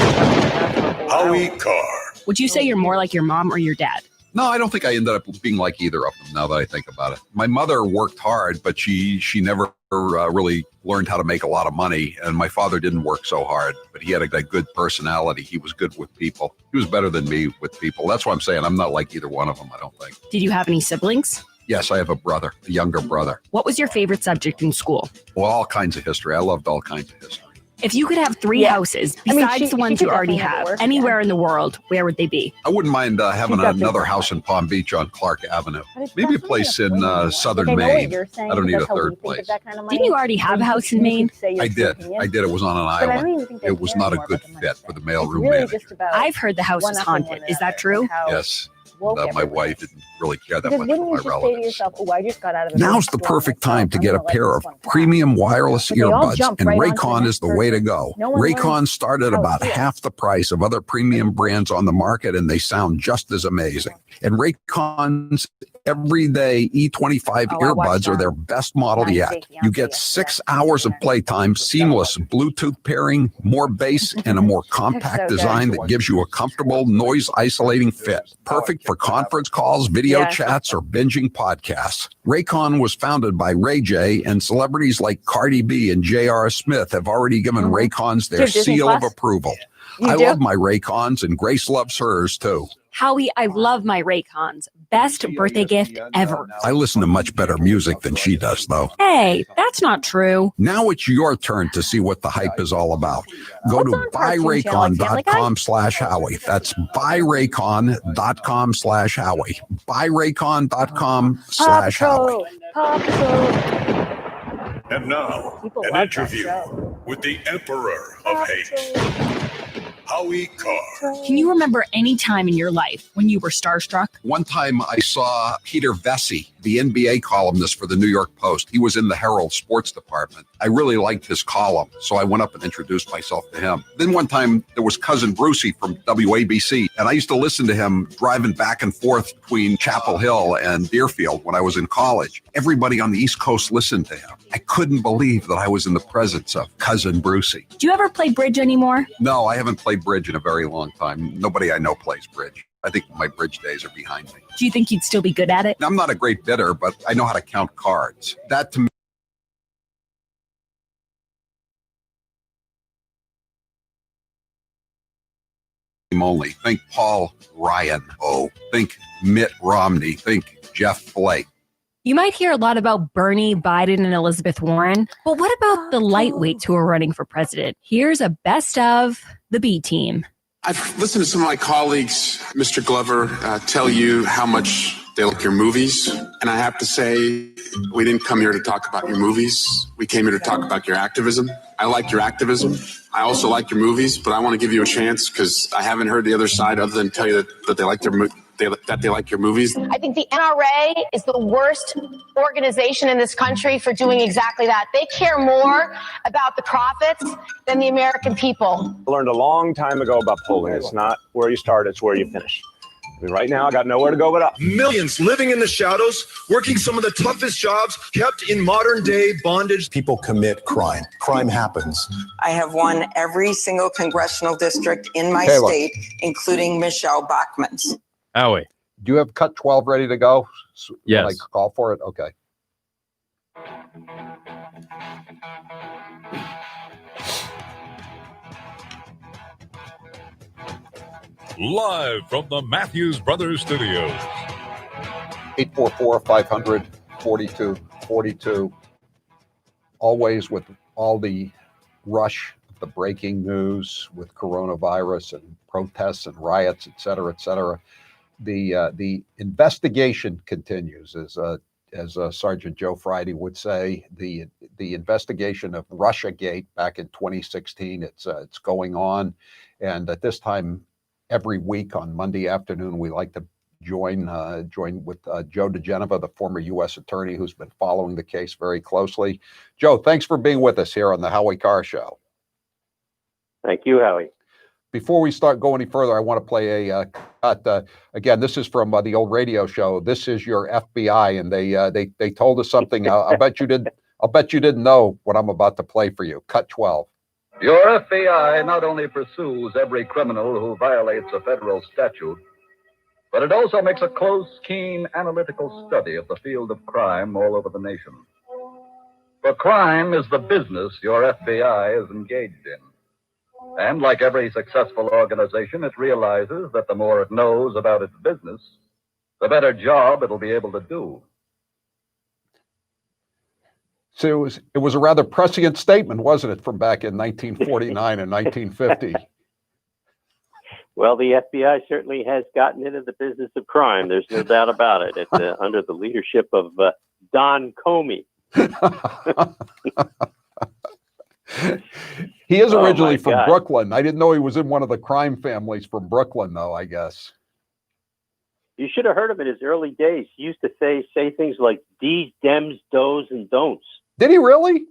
Speaker 19: Howie Carr.
Speaker 1: Would you say you're more like your mom or your dad?
Speaker 6: No, I don't think I ended up being like either of them, now that I think about it. My mother worked hard, but she never really learned how to make a lot of money. And my father didn't work so hard, but he had a good personality. He was good with people. He was better than me with people. That's why I'm saying I'm not like either one of them, I don't think.
Speaker 1: Did you have any siblings?
Speaker 6: Yes, I have a brother, a younger brother.
Speaker 1: What was your favorite subject in school?
Speaker 6: Well, all kinds of history. I loved all kinds of history.
Speaker 1: If you could have three houses besides the ones you already have, anywhere in the world, where would they be?
Speaker 6: I wouldn't mind having another house in Palm Beach on Clark Avenue. Maybe a place in southern Maine. I don't need a third place.
Speaker 1: Didn't you already have a house in Maine?
Speaker 6: I did. It was on an island. It was not a good fit for the mailroom manager.
Speaker 1: I've heard the house is haunted. Is that true?
Speaker 6: Yes. My wife didn't really care that much for my relatives.
Speaker 7: Now's
Speaker 6: Now's the perfect time to get a pair of premium wireless earbuds, and Raycon is the way to go. Raycon start at about half the price of other premium brands on the market, and they sound just as amazing. And Raycon's everyday E25 earbuds are their best model yet. You get 6 hours of playtime, seamless Bluetooth pairing, more bass, and a more compact design that gives you a comfortable, noise-isolating fit. Perfect for conference calls, video chats, or binging podcasts. Raycon was founded by Ray J, and celebrities like Cardi B and J.R. Smith have already given Raycons their seal of approval. I love my Raycons, and Grace loves hers, too.
Speaker 1: Howie, I love my Raycons. Best birthday gift ever.
Speaker 6: I listen to much better music than she does, though.
Speaker 1: Hey, that's not true.
Speaker 6: Now it's your turn to see what the hype is all about. Go to buyraycon.com/Howie. That's buyraycon.com/Howie. buyraycon.com/Howie.
Speaker 19: And now, an interview with the Emperor of Hate, Howie Carr.
Speaker 1: Can you remember any time in your life when you were starstruck?
Speaker 6: One time I saw Peter Vesey, the NBA columnist for the New York Post. He was in the Herald sports department. I really liked his column, so I went up and introduced myself to him. Then one time there was Cousin Brucey from WABC, and I used to listen to him driving back and forth between Chapel Hill and Deerfield when I was in college. Everybody on the East Coast listened to him. I couldn't believe that I was in the presence of Cousin Brucey.
Speaker 1: Do you ever play bridge anymore?
Speaker 6: No, I haven't played bridge in a very long time. Nobody I know plays bridge. I think my bridge days are behind me.
Speaker 1: Do you think you'd still be good at it?
Speaker 6: I'm not a great bidder, but I know how to count cards. That to me only. Think Paul Ryan. Oh, think Mitt Romney. Think Jeff Flake.
Speaker 1: You might hear a lot about Bernie, Biden, and Elizabeth Warren, but what about the lightweights who are running for president? Here's a best of the B team.
Speaker 17: I've listened to some of my colleagues, Mr. Glover, tell you how much they like your movies. And I have to say, we didn't come here to talk about your movies. We came here to talk about your activism. I like your activism. I also like your movies, but I want to give you a chance because I haven't heard the other side other than tell you that they like their that they like your movies.
Speaker 14: I think the NRA is the worst organization in this country for doing exactly that. They care more about the profits than the American people.
Speaker 13: I learned a long time ago about polling. It's not where you start, it's where you finish. I mean, right now, I got nowhere to go but up.
Speaker 3: Millions living in the shadows, working some of the toughest jobs, kept in modern day bondage.
Speaker 18: People commit crime. Crime happens.
Speaker 20: I have won every single congressional district in my state, including Michelle Bachmann's.
Speaker 8: Howie.
Speaker 6: Do you have cut 12 ready to go?
Speaker 8: Yes.
Speaker 6: Like call for it? Okay.
Speaker 4: Live from the Matthews Brothers Studios.
Speaker 6: 844-500-4242. Always with all the rush of the breaking news with coronavirus and protests and riots, et cetera, the investigation continues, as Sergeant Joe Friday would say. The investigation of Russiagate back in 2016. It's going on, and at this time every week on Monday afternoon, we like to join with Joe DeGeneva, the former U.S. attorney who's been following the case very closely. Joe, thanks for being with us here on the Howie Carr Show.
Speaker 5: Thank you, Howie.
Speaker 6: Before we start going any further, I want to play a cut. Again, this is from the old radio show. This is your FBI, and they told us something. I'll bet you didn't know what I'm about to play for you. Cut 12.
Speaker 21: Your FBI not only pursues every criminal who violates a federal statute, but it also makes a close, keen, analytical study of the field of crime all over the nation. For crime is the business your FBI is engaged in. And like every successful organization, it realizes that the more it knows about its business, the better job it'll be able to do.
Speaker 6: So it was a rather prescient statement, wasn't it, from back in 1949 and 1950?
Speaker 5: Well, the FBI certainly has gotten into the business of crime. There's no doubt about it. It's under the leadership of Don Comey.
Speaker 6: He is originally from Brooklyn. I didn't know he was in one of the crime families from Brooklyn, though, I guess.
Speaker 5: You should have heard him in his early days. He used to say things like D's, Dems, Does, and Don'ts.
Speaker 6: Did he really?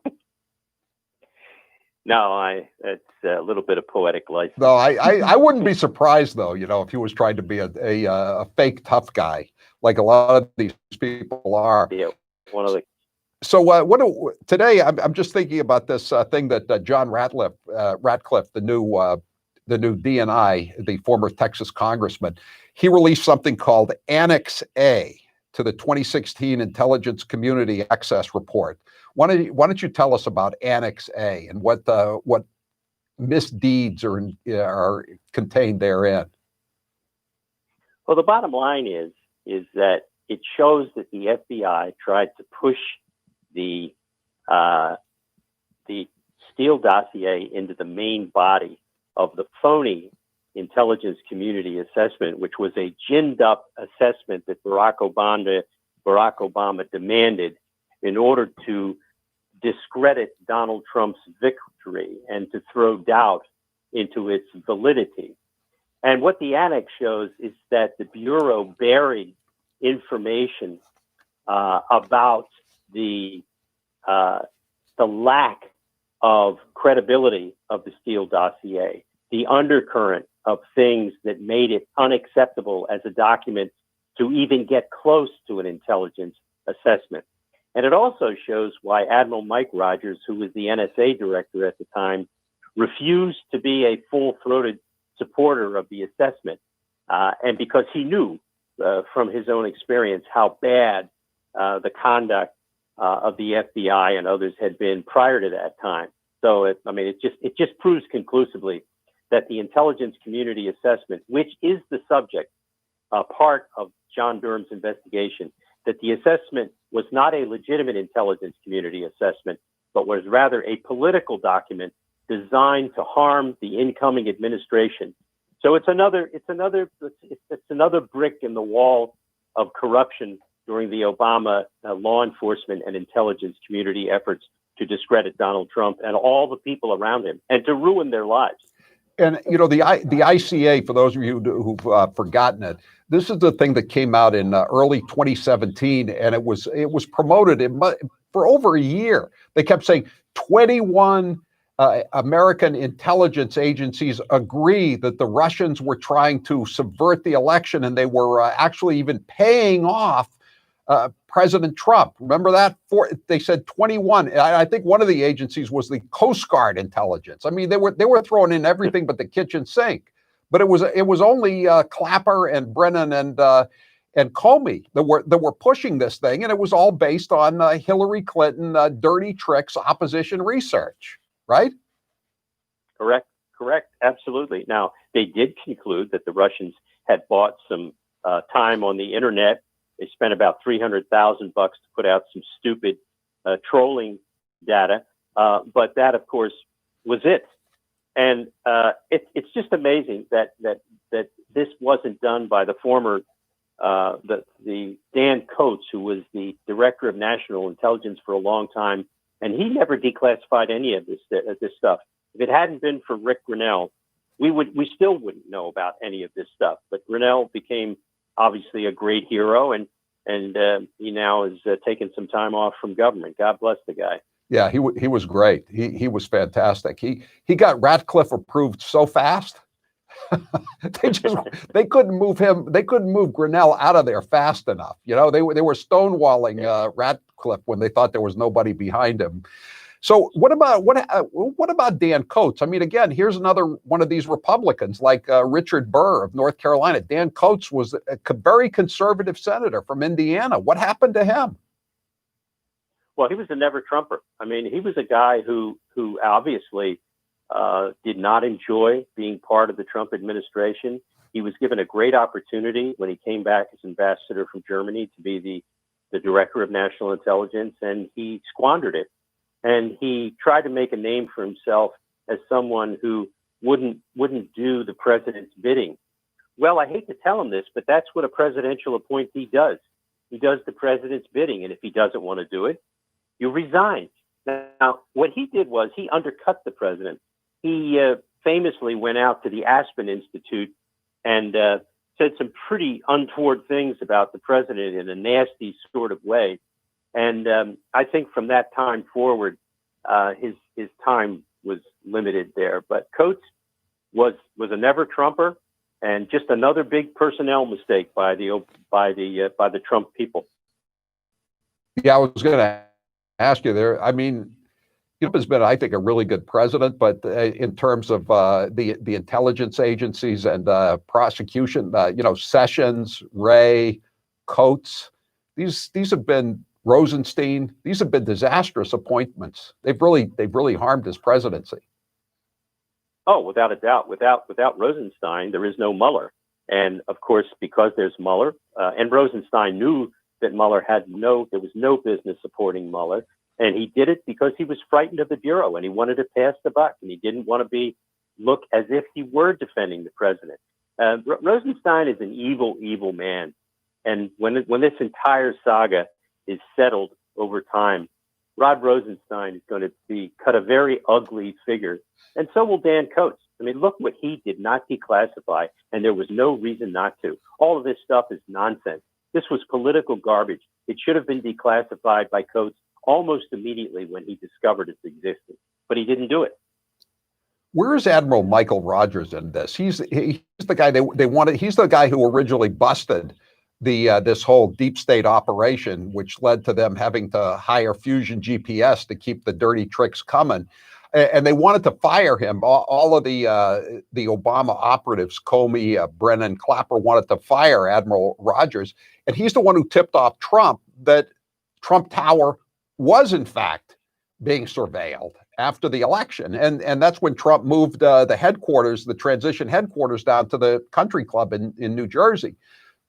Speaker 5: No, it's a little bit of poetic license.
Speaker 6: No, I wouldn't be surprised, though, if he was trying to be a fake tough guy, like a lot of these people are.
Speaker 5: Yeah, one of the.
Speaker 6: So today, I'm just thinking about this thing that John Ratcliffe, the new DNI, the former Texas congressman, he released something called Annex A to the 2016 Intelligence Community Access Report. Why don't you tell us about Annex A and what misdeeds are contained therein?
Speaker 5: Well, the bottom line is that it shows that the FBI tried to push the Steele dossier into the main body of the phony intelligence community assessment, which was a ginned up assessment that Barack Obama demanded in order to discredit Donald Trump's victory and to throw doubt into its validity. And what the annex shows is that the Bureau buried information about the lack of credibility of the Steele dossier, the undercurrent of things that made it unacceptable as a document to even get close to an intelligence assessment. And it also shows why Admiral Mike Rogers, who was the NSA director at the time, refused to be a full-throated supporter of the assessment. And because he knew from his own experience how bad the conduct of the FBI and others had been prior to that time. So, it just proves conclusively that the intelligence community assessment, which is the subject, part of John Durham's investigation, that the assessment was not a legitimate intelligence community assessment, but was rather a political document designed to harm the incoming administration. So it's another brick in the wall of corruption during the Obama law enforcement and intelligence community efforts to discredit Donald Trump and all the people around him and to ruin their lives.
Speaker 6: And, the ICA, for those of you who've forgotten it, this is the thing that came out in early 2017, and it was promoted for over a year. They kept saying 21 American intelligence agencies agree that the Russians were trying to subvert the election, and they were actually even paying off President Trump. Remember that? They said 21. I think one of the agencies was the Coast Guard intelligence. I mean, they were throwing in everything but the kitchen sink. But it was only Clapper and Brennan and Comey that were pushing this thing, and it was all based on Hillary Clinton dirty tricks, opposition research, right?
Speaker 5: Correct, absolutely. Now, they did conclude that the Russians had bought some time on the internet. They spent about $300,000 to put out some stupid trolling data, but that, of course, was it. And it's just amazing that this wasn't done by the former the Dan Coates, who was the director of national intelligence for a long time, and he never declassified any of this stuff. If it hadn't been for Rick Grinnell, we still wouldn't know about any of this stuff. But Grinnell became obviously a great hero, and he now is taking some time off from government. God bless the guy.
Speaker 6: Yeah, he was great. He was fantastic. He got Ratcliffe approved so fast. they couldn't move him. They couldn't move Grinnell out of there fast enough. You know, they were stonewalling Ratcliffe when they thought there was nobody behind him. So what about Dan Coates? I mean, again, here's another one of these Republicans like Richard Burr of North Carolina. Dan Coates was a very conservative senator from Indiana. What happened to him?
Speaker 5: Well, he was a never Trumper. I mean, he was a guy who obviously did not enjoy being part of the Trump administration. He was given a great opportunity when he came back as ambassador from Germany to be the director of national intelligence, and he squandered it. And he tried to make a name for himself as someone who wouldn't do the president's bidding. Well, I hate to tell him this, but that's what a presidential appointee does. He does the president's bidding, and if he doesn't want to do it, you resign. Now, what he did was he undercut the president. He famously went out to the Aspen Institute and said some pretty untoward things about the president in a nasty sort of way. And I think from that time forward, his time was limited there. But Coates was a never Trumper, and just another big personnel mistake by the Trump people.
Speaker 6: Yeah, I was going to ask you there. I mean, Trump has been, I think, a really good president, but in terms of the intelligence agencies and prosecution, Sessions, Wray, Coates, these have been Rosenstein. These have been disastrous appointments. They've really harmed his presidency.
Speaker 5: Oh, without a doubt. Without Rosenstein, there is no Mueller. And of course, because there's Mueller, and Rosenstein knew that Mueller there was no business supporting Mueller. And he did it because he was frightened of the Bureau and he wanted to pass the buck, and he didn't want to look as if he were defending the president. Rosenstein is an evil, evil man. And when this entire saga is settled over time, Rod Rosenstein is going to be cut a very ugly figure. And so will Dan Coates. I mean, look what he did not declassify, and there was no reason not to. All of this stuff is nonsense. This was political garbage. It should have been declassified by Coates almost immediately when he discovered its existence, but he didn't do it.
Speaker 6: Where is Admiral Michael Rogers in this? He's the guy they wanted. He's the guy who originally busted this whole deep state operation, which led to them having to hire Fusion GPS to keep the dirty tricks coming. And they wanted to fire him. All of the Obama operatives, Comey, Brennan, Clapper, wanted to fire Admiral Rogers. And he's the one who tipped off Trump that Trump Tower was, in fact, being surveilled after the election. And that's when Trump moved the headquarters, the transition headquarters, down to the country club in New Jersey.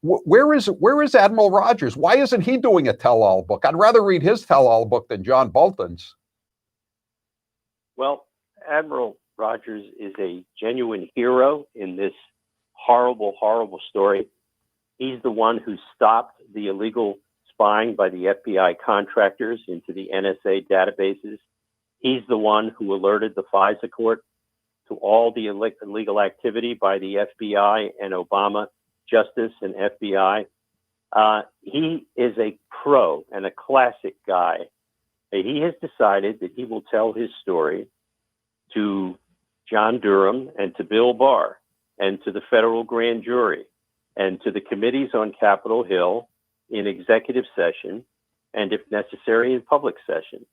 Speaker 6: Where is Admiral Rogers? Why isn't he doing a tell-all book? I'd rather read his tell-all book than John Bolton's.
Speaker 5: Well, Admiral Rogers is a genuine hero in this horrible, horrible story. He's the one who stopped the illegal spying by the FBI contractors into the NSA databases. He's the one who alerted the FISA court to all the illegal activity by the FBI and Obama Justice and FBI. He is a pro and a classic guy. He has decided that he will tell his story to John Durham and to Bill Barr and to the federal grand jury and to the committees on Capitol Hill in executive session and, if necessary, in public session.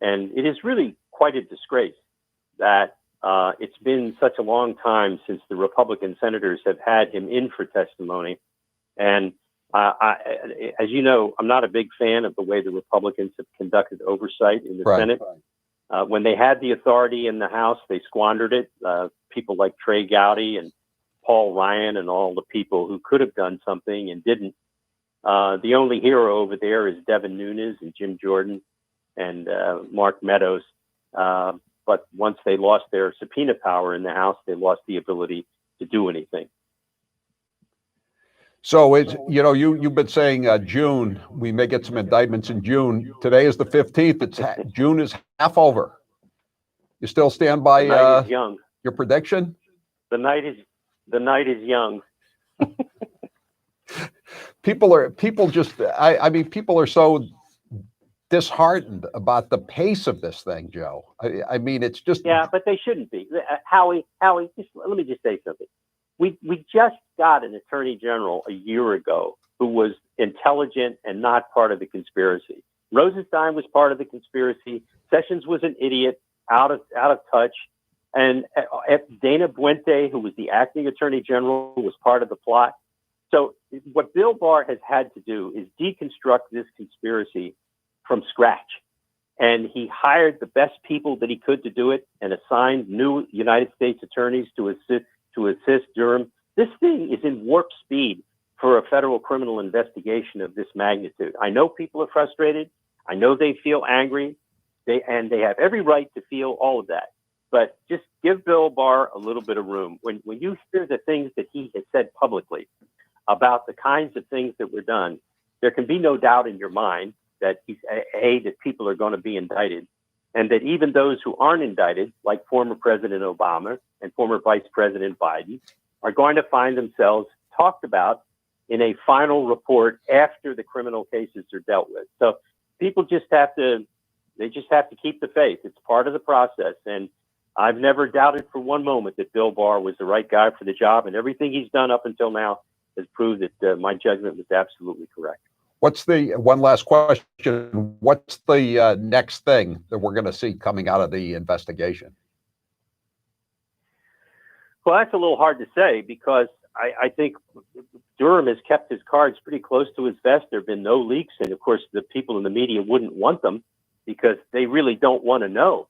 Speaker 5: And it is really quite a disgrace that it's been such a long time since the Republican senators have had him in for testimony. And as you know, I'm not a big fan of the way the Republicans have conducted oversight in the Senate. When they had the authority in the House, they squandered it. People like Trey Gowdy and Paul Ryan and all the people who could have done something and didn't. The only hero over there is Devin Nunes and Jim Jordan and Mark Meadows. But once they lost their subpoena power in the House, they lost the ability to do anything.
Speaker 6: So it's, you know, you've been saying June, we may get some indictments in June. Today is the 15th. June is half over. You still stand by
Speaker 5: The night is young.
Speaker 6: your prediction?
Speaker 5: The night is young.
Speaker 6: People are so disheartened about the pace of this thing, Joe. I mean, it's just.
Speaker 5: Yeah, but they shouldn't be. Howie, let me just say something. We just got an attorney general a year ago who was intelligent and not part of the conspiracy. Rosenstein was part of the conspiracy. Sessions was an idiot, out of touch. And Dana Buente, who was the acting attorney general, was part of the plot. So what Bill Barr has had to do is deconstruct this conspiracy from scratch. And he hired the best people that he could to do it and assigned new United States attorneys to assist Durham. This thing is in warp speed for a federal criminal investigation of this magnitude. I know people are frustrated. I know they feel angry. They have every right to feel all of that. But just give Bill Barr a little bit of room. When you hear the things that he has said publicly about the kinds of things that were done, there can be no doubt in your mind that that people are going to be indicted, and that even those who aren't indicted, like former President Obama and former Vice President Biden, are going to find themselves talked about in a final report after the criminal cases are dealt with. So people just have to keep the faith. It's part of the process. And I've never doubted for one moment that Bill Barr was the right guy for the job, and everything he's done up until now has proved that my judgment was absolutely correct.
Speaker 6: What's the one last question? What's the next thing that we're going to see coming out of the investigation?
Speaker 5: Well, that's a little hard to say because I think Durham has kept his cards pretty close to his vest. There have been no leaks. And of course, the people in the media wouldn't want them because they really don't want to know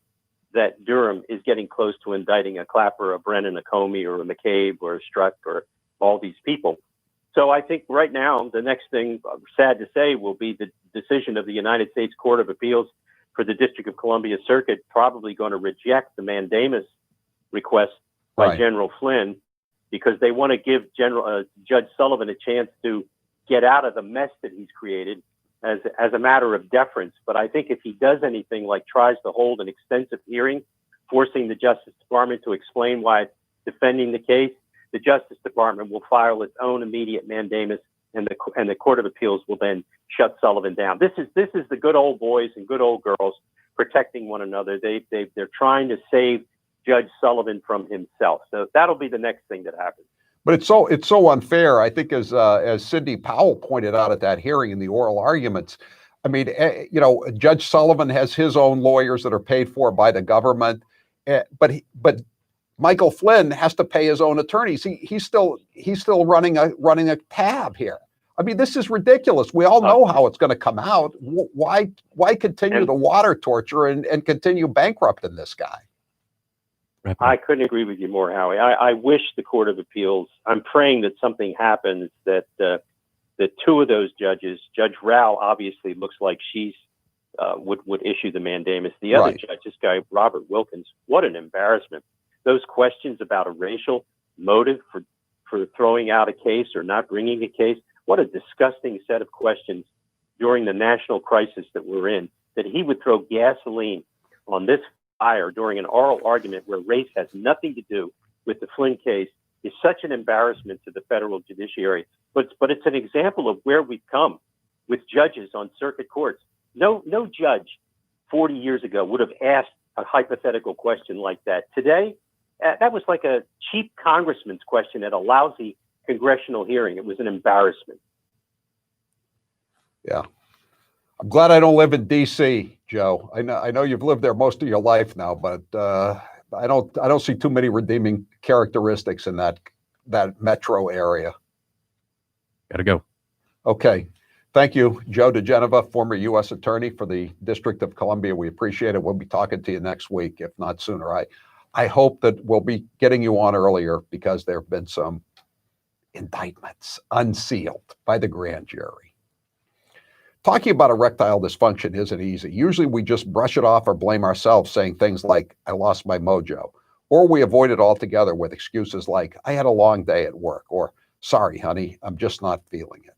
Speaker 5: that Durham is getting close to indicting a Clapper, a Brennan, a Comey, or a McCabe, or a Strzok, or all these people. So I think right now, the next thing, sad to say, will be the decision of the United States Court of Appeals for the District of Columbia Circuit, probably going to reject the mandamus request by General Flynn, because they want to give Judge Sullivan a chance to get out of the mess that he's created as a matter of deference. But I think if he does anything like tries to hold an extensive hearing, forcing the Justice Department to explain why it's defending the case, the Justice Department will file its own immediate mandamus, and the Court of Appeals will then shut Sullivan down. This is the good old boys and good old girls protecting one another. They're trying to save Judge Sullivan from himself. So that'll be the next thing that happens.
Speaker 6: But it's so unfair. I think as Sidney Powell pointed out at that hearing in the oral arguments, I mean, Judge Sullivan has his own lawyers that are paid for by the government, but Michael Flynn has to pay his own attorneys. He's still running a tab here. I mean, this is ridiculous. We all know how it's going to come out. Why continue the water torture and continue bankrupting this guy?
Speaker 5: I couldn't agree with you more, Howie. I wish the Court of Appeals, I'm praying that something happens that two of those judges, Judge Rao obviously looks like she's would issue the mandamus. The other judge, this guy, Robert Wilkins, what an embarrassment. Those questions about a racial motive for throwing out a case or not bringing a case, what a disgusting set of questions during the national crisis that we're in, that he would throw gasoline on this fire during an oral argument where race has nothing to do with the Flynn case is such an embarrassment to the federal judiciary. But it's an example of where we've come with judges on circuit courts. No judge 40 years ago would have asked a hypothetical question like that. Today, that was like a cheap congressman's question at a lousy congressional hearing. It was an embarrassment.
Speaker 6: Yeah. I'm glad I don't live in D.C., Joe. I know you've lived there most of your life now, but I don't see too many redeeming characteristics in that metro area.
Speaker 8: Gotta go.
Speaker 6: Okay. Thank you, Joe DeGeneva, former U.S. Attorney for the District of Columbia. We appreciate it. We'll be talking to you next week, if not sooner. I hope that we'll be getting you on earlier because there have been some indictments unsealed by the grand jury. Talking about erectile dysfunction isn't easy. Usually we just brush it off or blame ourselves, saying things like, I lost my mojo. Or we avoid it altogether with excuses like, I had a long day at work, or Sorry, honey, I'm just not feeling it.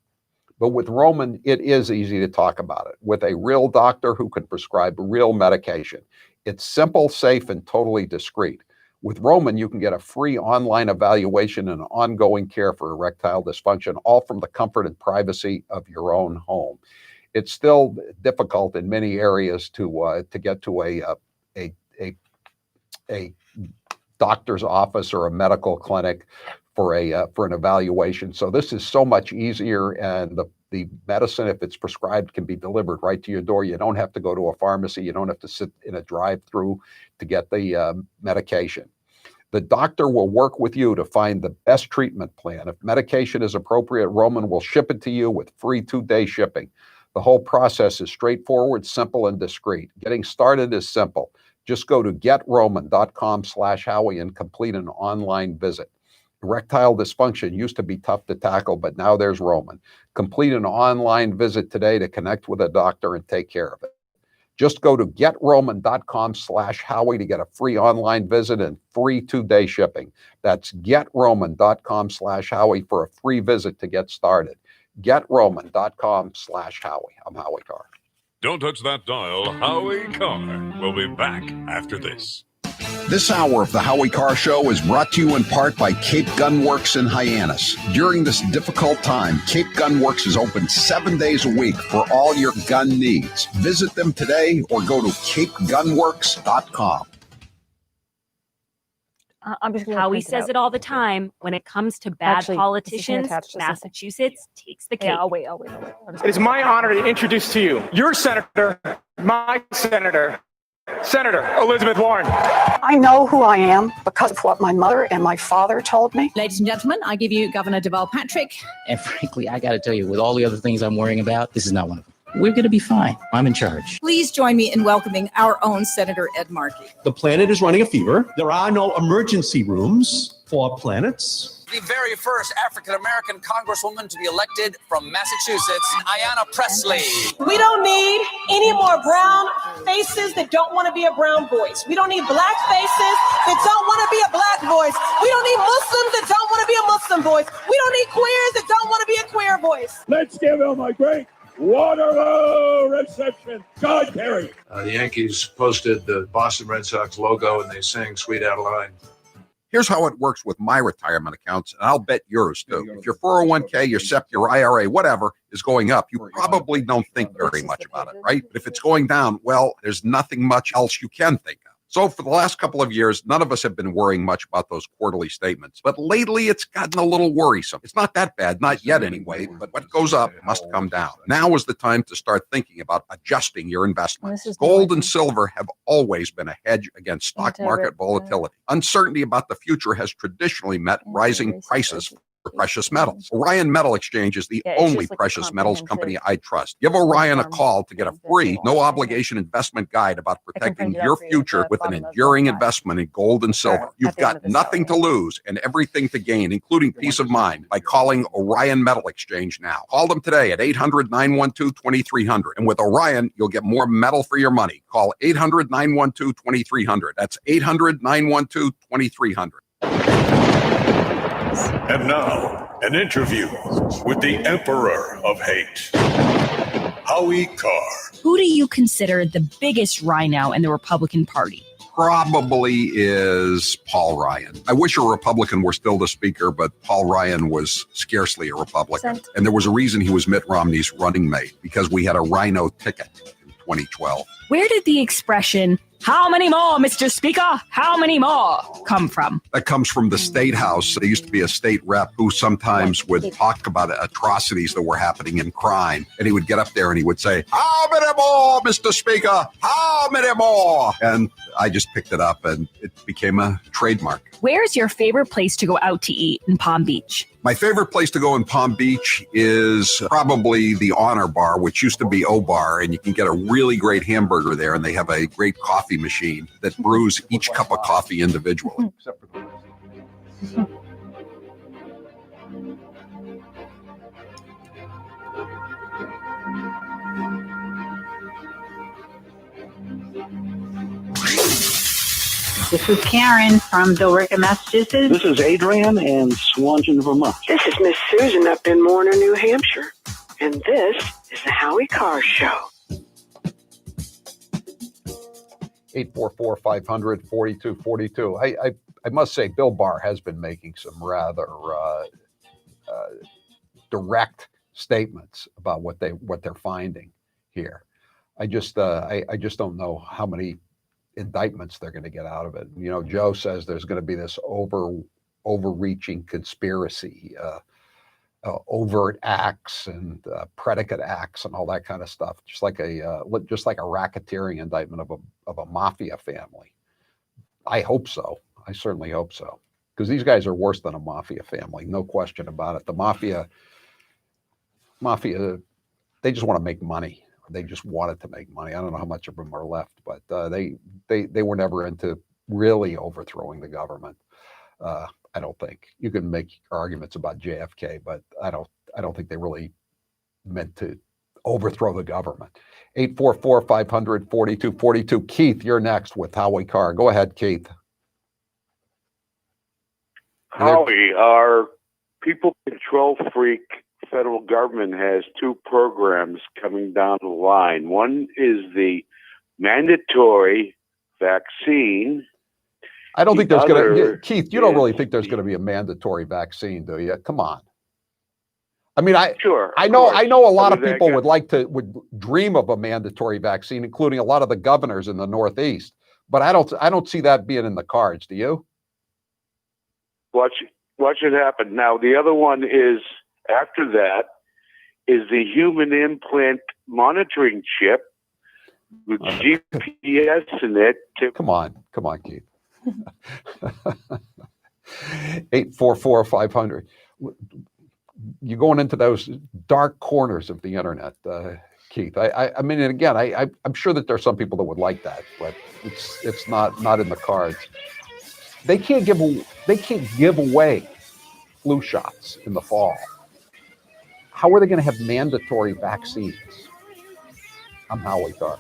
Speaker 6: But with Roman, it is easy to talk about it with a real doctor who can prescribe real medication. It's simple, safe, and totally discreet. With Roman, you can get a free online evaluation and ongoing care for erectile dysfunction, all from the comfort and privacy of your own home. It's still difficult in many areas to get to a doctor's office or a medical clinic for an evaluation. So this is so much easier, and the medicine, if it's prescribed, can be delivered right to your door. You don't have to go to a pharmacy. You don't have to sit in a drive-through to get the medication. The doctor will work with you to find the best treatment plan. If medication is appropriate, Roman will ship it to you with free 2-day shipping. The whole process is straightforward, simple, and discreet. Getting started is simple. Just go to getroman.com/Howie and complete an online visit. Erectile dysfunction used to be tough to tackle, but now there's Roman. Complete an online visit today to connect with a doctor and take care of it. Just go to getroman.com/Howie to get a free online visit and free 2-day shipping. That's getroman.com/Howie for a free visit to get started. Getroman.com/Howie. I'm Howie Carr.
Speaker 4: Don't touch that dial. Howie Carr will be back after this.
Speaker 6: This hour of the Howie Carr Show is brought to you in part by Cape Gun Works in Hyannis. During this difficult time, Cape Gun Works is open 7 days a week for all your gun needs. Visit them today or go to capegunworks.com.
Speaker 7: Howie says it all the time. When it comes to bad politicians, Massachusetts takes the cake.
Speaker 9: Yeah, I'll wait. It is my honor to introduce to you your senator, my senator, Senator Elizabeth Warren.
Speaker 2: I know who I am because of what my mother and my father told me.
Speaker 10: Ladies and gentlemen, I give you Governor Deval Patrick. And frankly, I got to tell you, with all the other things I'm worrying about, this is not one of them. We're going to be fine. I'm in charge.
Speaker 22: Please join me in welcoming our own Senator Ed Markey.
Speaker 23: The planet is running a fever. There are no emergency rooms for planets.
Speaker 24: The very first African-American congresswoman to be elected from Massachusetts, Ayanna Pressley.
Speaker 25: We don't need any more brown faces that don't want to be a brown voice. We don't need black faces that don't want to be a black voice. We don't need Muslims that don't want to be a Muslim voice. We don't need queers that don't want to be a queer voice.
Speaker 19: Let's give him a great Waterloo reception. John Kerry.
Speaker 27: The Yankees posted the Boston Red Sox logo and they sang Sweet Adeline.
Speaker 6: Here's how it works with my retirement accounts, and I'll bet yours too. If your 401k, your SEP, your IRA, whatever is going up, you probably don't think very much about it, right? But if it's going down, well, there's nothing much else you can think of. So for the last couple of years, none of us have been worrying much about those quarterly statements. But lately, it's gotten a little worrisome. It's not that bad, not yet anyway, but what goes up must come down. Now is the time to start thinking about adjusting your investments. Gold and silver have always been a hedge against stock market volatility. Uncertainty about the future has traditionally met rising prices for precious metals. Orion Metal Exchange is the only precious metals company I trust. Give Orion a call to get a free, no obligation investment guide about protecting your future with an enduring investment in gold and silver. You've got nothing to lose and everything to gain, including peace of mind, by calling Orion Metal Exchange now. Call them today at 800-912-2300. And with Orion, you'll get more metal for your money. Call 800-912-2300. That's 800-912-2300.
Speaker 19: And now, an interview with the Emperor of Hate, Howie Carr.
Speaker 1: Who do you consider the biggest rhino in the Republican Party?
Speaker 6: Probably is Paul Ryan. I wish a Republican were still the speaker, but Paul Ryan was scarcely a Republican. And there was a reason he was Mitt Romney's running mate, because we had a rhino ticket in 2012.
Speaker 1: Where did the expression, "How many more, Mr. Speaker? How many more?" come from?
Speaker 6: That comes from the State House. There used to be a state rep who sometimes would talk about atrocities that were happening in crime. And he would get up there and he would say, "How many more, Mr. Speaker? How many more?" And I just picked it up and it became a trademark.
Speaker 1: Where's your favorite place to go out to eat in Palm Beach?
Speaker 6: My favorite place to go in Palm Beach is probably the Honor Bar, which used to be O-Bar, and you can get a really great hamburger there, and they have a great coffee machine that brews each cup of coffee individually.
Speaker 11: This is Karen from Billerica, Massachusetts.
Speaker 12: This is Adrian in Swanton, Vermont.
Speaker 14: This is Miss Susan up in Warner, New Hampshire. And this is the Howie Carr Show.
Speaker 6: 844-500-4242. I must say, Bill Barr has been making some rather direct statements about what they're finding here. I just don't know how many indictments they're going to get out of it. You know, Joe says there's going to be this overreaching conspiracy, overt acts and predicate acts and all that kind of stuff, just like a racketeering indictment of a mafia family. I hope so. I certainly hope so, because these guys are worse than a mafia family, no question about it. The mafia, they just want to make money. They just wanted to make money. I don't know how much of them are left, but they were never into really overthrowing the government. I don't think. You can make arguments about JFK, but I don't think they really meant to overthrow the government. 844-500-4242. Keith, you're next with Howie Carr. Go ahead, Keith.
Speaker 15: Howie, our people control freak federal government has two programs coming down the line. One is the mandatory vaccine.
Speaker 6: I don't think there's going to, Keith, you don't really think there's going to be a mandatory vaccine, do you? Come on. I mean, I know a lot of people would dream of a mandatory vaccine, including a lot of the governors in the Northeast, but I don't see that being in the cards. Do you?
Speaker 15: What should happen now? The other one is, after that, is the human implant monitoring chip with GPS in it.
Speaker 6: Come on, Keith. 844-500. You're going into those dark corners of the internet, Keith. I mean, and again, I'm sure that there are some people that would like that, but it's not in the cards. They can't give away flu shots in the fall. How are they going to have mandatory vaccines? I'm Howie Carr.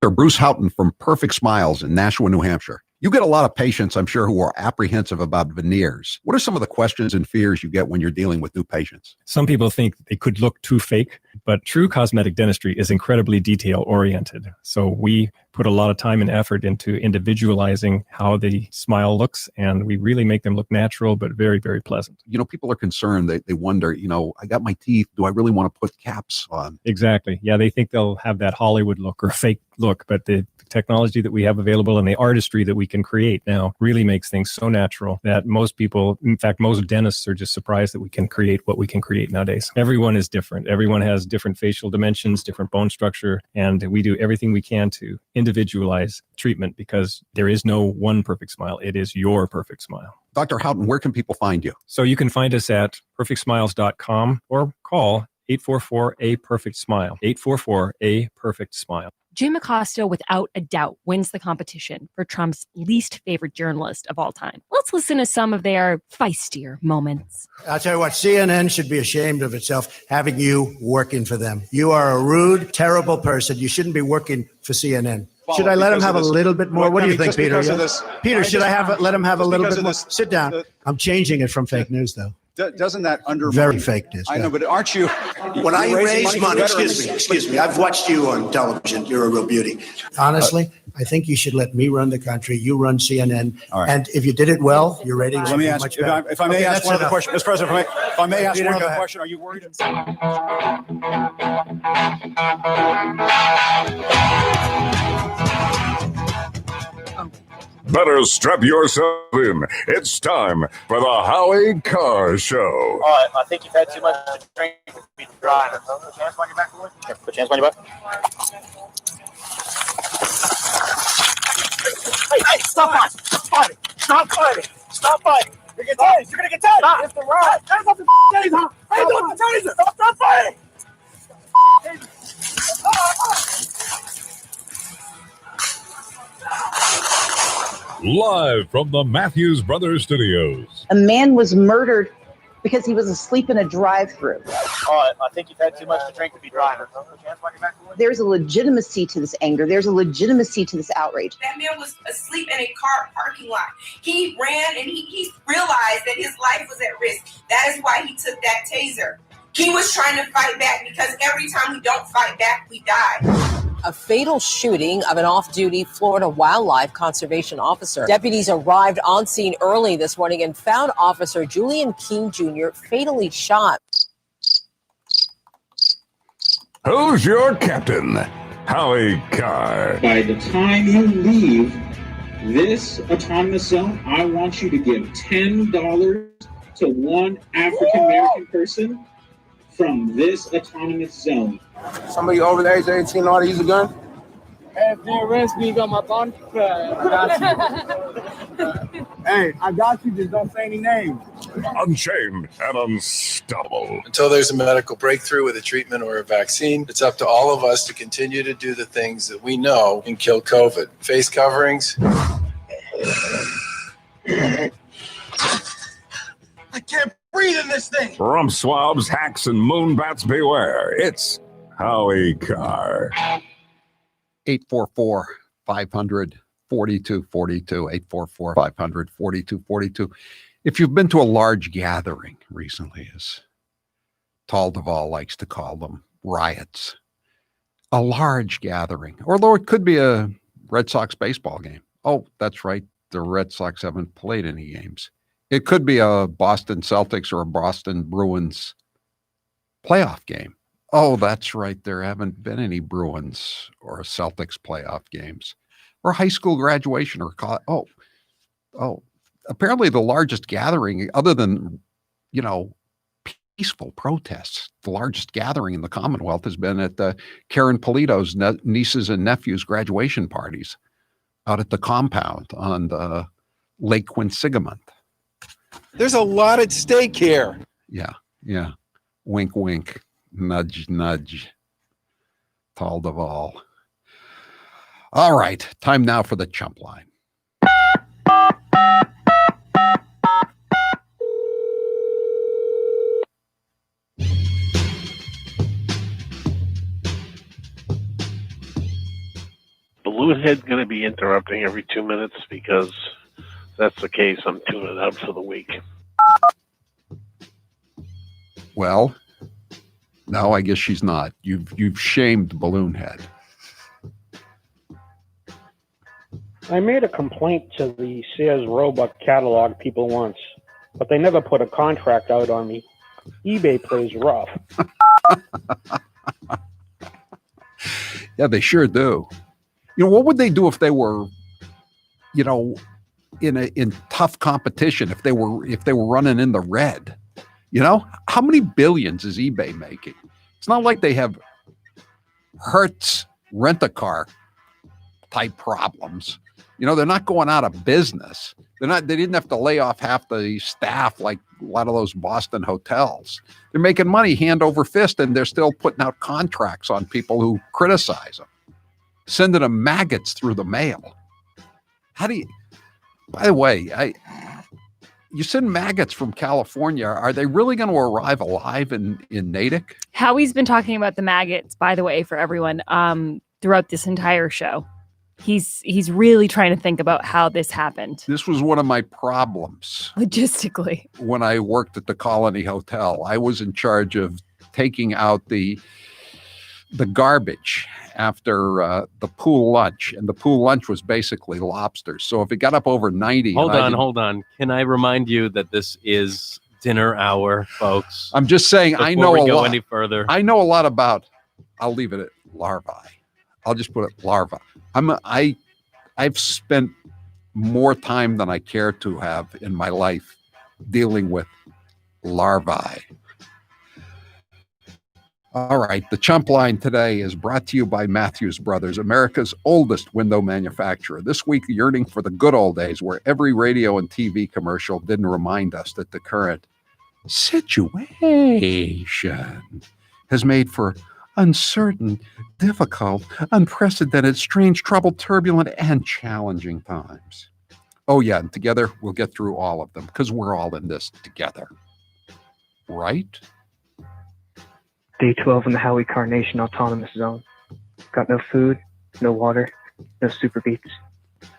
Speaker 6: Dr. Bruce Houghton from Perfect Smiles in Nashua, New Hampshire. You get a lot of patients, I'm sure, who are apprehensive about veneers. What are some of the questions and fears you get when you're dealing with new patients?
Speaker 3: Some people think they could look too fake, but true cosmetic dentistry is incredibly detail-oriented. So we put a lot of time and effort into individualizing how the smile looks, and we really make them look natural, but very, very pleasant.
Speaker 6: You know, people are concerned. They wonder, I got my teeth. Do I really want to put caps on?
Speaker 3: Exactly. Yeah, they think they'll have that Hollywood look or fake look, but the technology that we have available and the artistry that we can create now really makes things so natural that most people, in fact, most dentists are just surprised that we can create what we can create nowadays. Everyone is different. Everyone has different facial dimensions, different bone structure, and we do everything we can to individualize treatment because there is no one perfect smile. It is your perfect smile.
Speaker 6: Dr. Houghton, where can people find you?
Speaker 3: So you can find us at perfectsmiles.com or call 844-A-PERFECT-SMILE, 844-A-PERFECT-SMILE.
Speaker 7: Jim Acosta, without a doubt, wins the competition for Trump's least favorite journalist of all time. Let's listen to some of their feistier moments.
Speaker 13: I'll tell you what, CNN should be ashamed of itself having you working for them. You are a rude, terrible person. You shouldn't be working for CNN. Should I let him have a little bit more? What do you think, Peter? Peter, should I let him have a little bit more? Sit down. I'm changing it from fake news, though.
Speaker 16: Doesn't that undermine?
Speaker 13: Very fake news.
Speaker 16: I know, but aren't you?
Speaker 13: When I raise money, excuse me, I've watched you on television. You're a real beauty. Honestly, I think you should let me run the country. You run CNN.
Speaker 16: All right.
Speaker 13: And if you did it well, your ratings would be much better.
Speaker 16: If I may ask one other question, Mr. President, if I may ask
Speaker 13: Peter,
Speaker 16: one
Speaker 13: go
Speaker 16: other
Speaker 13: ahead.
Speaker 16: question, are you worried?
Speaker 4: Better strap yourself in. It's time for the Howie Carr Show.
Speaker 9: All right, I think you've had too much to drink to be dry. Put your hands on your back, boy. Yeah, put your hands on your back. Hey, stop fighting. Stop fighting. Stop fighting. Stop fighting. You're going to get tased. You're going to get tased. Stop. It's the right. Hands off the taser. Hands off the taser. Stop fighting.
Speaker 4: Live from the Matthews Brothers Studios.
Speaker 11: A man was murdered because he was asleep in a drive-thru.
Speaker 9: All right, I think you've had too much to drink to be driving. Put your hands on your back, boy.
Speaker 11: There's a legitimacy to this anger. There's a legitimacy to this outrage.
Speaker 17: That man was asleep in a car parking lot. He ran and he realized that his life was at risk. That is why he took that taser. He was trying to fight back because every time we don't fight back, we die.
Speaker 18: A fatal shooting of an off-duty Florida wildlife conservation officer. Deputies arrived on scene early this morning and found Officer Julian King Jr. fatally shot.
Speaker 4: Who's your captain? Howie Carr.
Speaker 20: By the time you leave this autonomous zone, I want you to give $10 to one African-American person from this autonomous zone.
Speaker 9: Somebody over the age of 18 ought to use a gun?
Speaker 26: If they arrest me, got my phone.
Speaker 9: Hey, I got you. Just don't say any names.
Speaker 4: Unchained and unstoppable.
Speaker 28: Until there's a medical breakthrough with a treatment or a vaccine, it's up to all of us to continue to do the things that we know can kill COVID. Face coverings.
Speaker 9: I can't breathe in this thing.
Speaker 4: Rump swabs, hacks, and moonbats beware. It's Howie Carr.
Speaker 6: 844-500-4242, 844-500-4242. If you've been to a large gathering recently, as Tal Duvall likes to call them, riots, a large gathering, or though it could be a Red Sox baseball game. Oh, that's right. The Red Sox haven't played any games. It could be a Boston Celtics or a Boston Bruins playoff game. Oh, that's right. There haven't been any Bruins or Celtics playoff games, or high school graduation or college. Oh, apparently the largest gathering, other than, peaceful protests, the largest gathering in the Commonwealth has been at Karen Polito's nieces and nephews' graduation parties out at the compound on the Lake Quinsigamond.
Speaker 28: There's a lot at stake here.
Speaker 6: Yeah. Wink, wink. Nudge, nudge. Tal Duvall. All right. Time now for the chump line.
Speaker 2: Balloonhead going to be interrupting every 2 minutes? Because if that's the case, I'm tuning out for the week.
Speaker 6: Well, no, I guess she's not. You've shamed Balloonhead.
Speaker 5: I made a complaint to the Sears Roebuck catalog people once, but they never put a contract out on me. eBay plays rough.
Speaker 6: Yeah, they sure do. What would they do if they were, in tough competition, if they were running in the red? How many billions is eBay making? It's not like they have Hertz rent-a-car type problems. They're not going out of business. They didn't have to lay off half the staff like a lot of those Boston hotels. They're making money hand over fist, and they're still putting out contracts on people who criticize them, sending them maggots through the mail. By the way, you send maggots from California. Are they really going to arrive alive in Natick?
Speaker 7: Howie's been talking about the maggots, by the way, for everyone, throughout this entire show. He's really trying to think about how this happened.
Speaker 6: This was one of my problems.
Speaker 7: Logistically.
Speaker 6: When I worked at the Colony Hotel, I was in charge of taking out the garbage after the pool lunch. And the pool lunch was basically lobsters. So if it got up over 90...
Speaker 8: Hold on. Can I remind you that this is dinner hour, folks?
Speaker 6: I'm just saying, I know a lot.
Speaker 8: Before we go any further.
Speaker 6: I know a lot about, I'll leave it at larvae. I'll just put it larva. I've spent more time than I care to have in my life dealing with larvae. All right, the Chump Line today is brought to you by Matthews Brothers, America's oldest window manufacturer. This week, yearning for the good old days where every radio and TV commercial didn't remind us that the current situation has made for uncertain, difficult, unprecedented, strange, troubled, turbulent, and challenging times. Oh yeah, and together we'll get through all of them because we're all in this together. Right?
Speaker 10: Day 12 in the Howie Carr Nation Autonomous Zone. Got no food, no water, no super beats.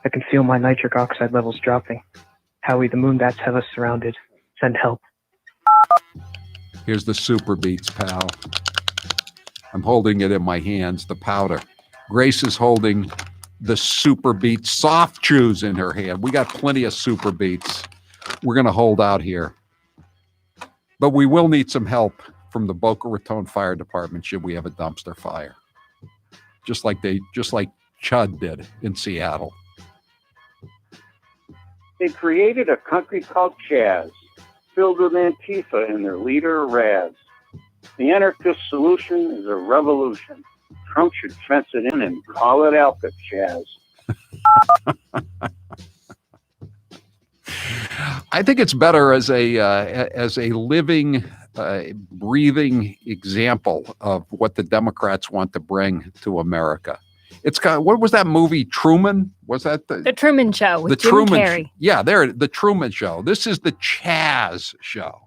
Speaker 10: I can feel my nitric oxide levels dropping. Howie, the moon bats have us surrounded. Send help.
Speaker 6: Here's the super beats, pal. I'm holding it in my hands, the powder. Grace is holding the Super Beats soft chews in her hand. We got plenty of Super Beats. We're going to hold out here. But we will need some help from the Boca Raton Fire Department should we have a dumpster fire. Just like Chud did in Seattle.
Speaker 21: They created a country called Chaz, filled with Antifa and their leader, Raz. The anarchist solution is a revolution. Trump should fence it in and call it Alka, Chaz.
Speaker 6: I think it's better as a living, breathing example of what the Democrats want to bring to America. It's got, what was that movie, Truman? Was that
Speaker 7: the Truman Show with Jim Carrey?
Speaker 6: Yeah, the Truman Show. This is the Chaz Show,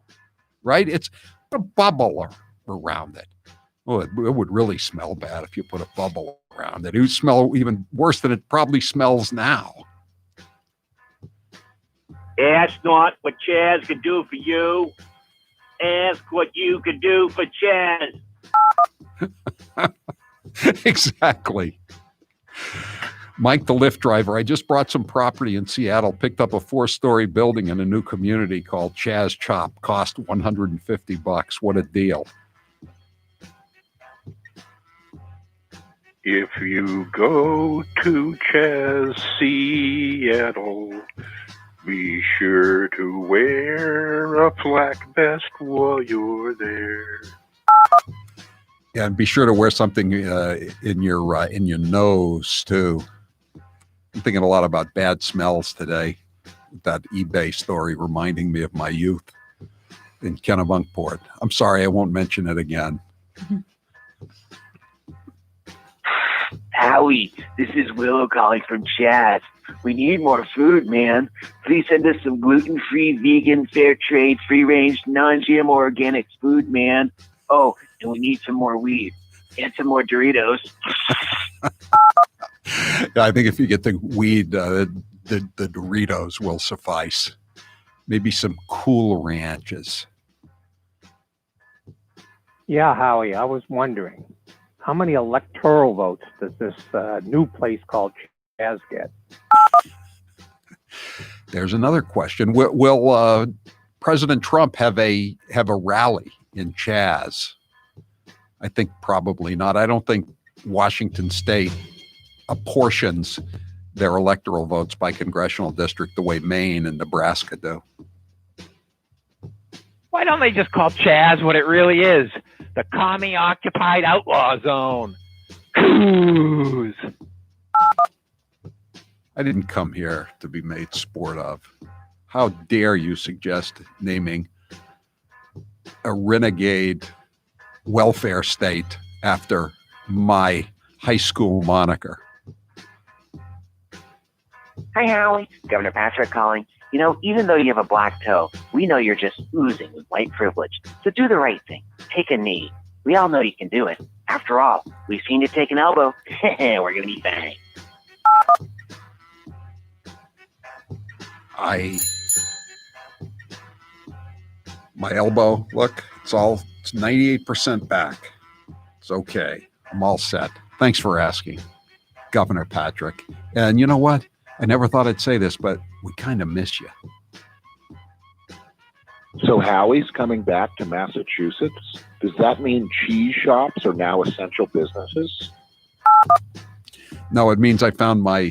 Speaker 6: right? It's a bubble around it. Well, it would really smell bad if you put a bubble around it. It would smell even worse than it probably smells now.
Speaker 9: Ask not what Chaz could do for you. Ask what you could do for Chaz.
Speaker 6: Exactly. Mike, the Lyft driver, I just brought some property in Seattle, picked up a 4-story building in a new community called Chaz Chop, cost $150. What a deal.
Speaker 2: If you go to Chaz Seattle, be sure to wear a black vest while you're there.
Speaker 6: Yeah, and be sure to wear something in your nose too. I'm thinking a lot about bad smells today. That eBay story reminding me of my youth in Kennebunkport. I'm sorry, I won't mention it again.
Speaker 9: Howie, this is Willow calling from Chaz. We need more food, man. Please send us some gluten-free, vegan, fair trade, free-range, non-GMO organic food, man. Oh, and we need some more weed and some more Doritos.
Speaker 6: I think if you get the weed, the Doritos will suffice. Maybe some Cool Ranches.
Speaker 1: Yeah, Howie, I was wondering, how many electoral votes does this new place called Chaz get?
Speaker 6: There's another question. Will President Trump have a rally in Chaz? I think probably not. I don't think Washington State apportions their electoral votes by congressional district the way Maine and Nebraska do.
Speaker 12: Why don't they just call Chaz what it really is? The commie-occupied outlaw zone. Coos.
Speaker 6: I didn't come here to be made sport of. How dare you suggest naming a renegade welfare state after my high school moniker?
Speaker 9: Hi, Howie. Governor Patrick calling. You know, even though you have a black toe, we know you're just oozing with white privilege. So do the right thing. Take a knee. We all know you can do it. After all, we've seen you take an elbow. We're going to be bang.
Speaker 6: My elbow, look, it's 98% back. It's okay. I'm all set. Thanks for asking, Governor Patrick. And you know what? I never thought I'd say this, but we kind of miss you.
Speaker 19: So Howie's coming back to Massachusetts. Does that mean cheese shops are now essential businesses?
Speaker 6: No, it means I found my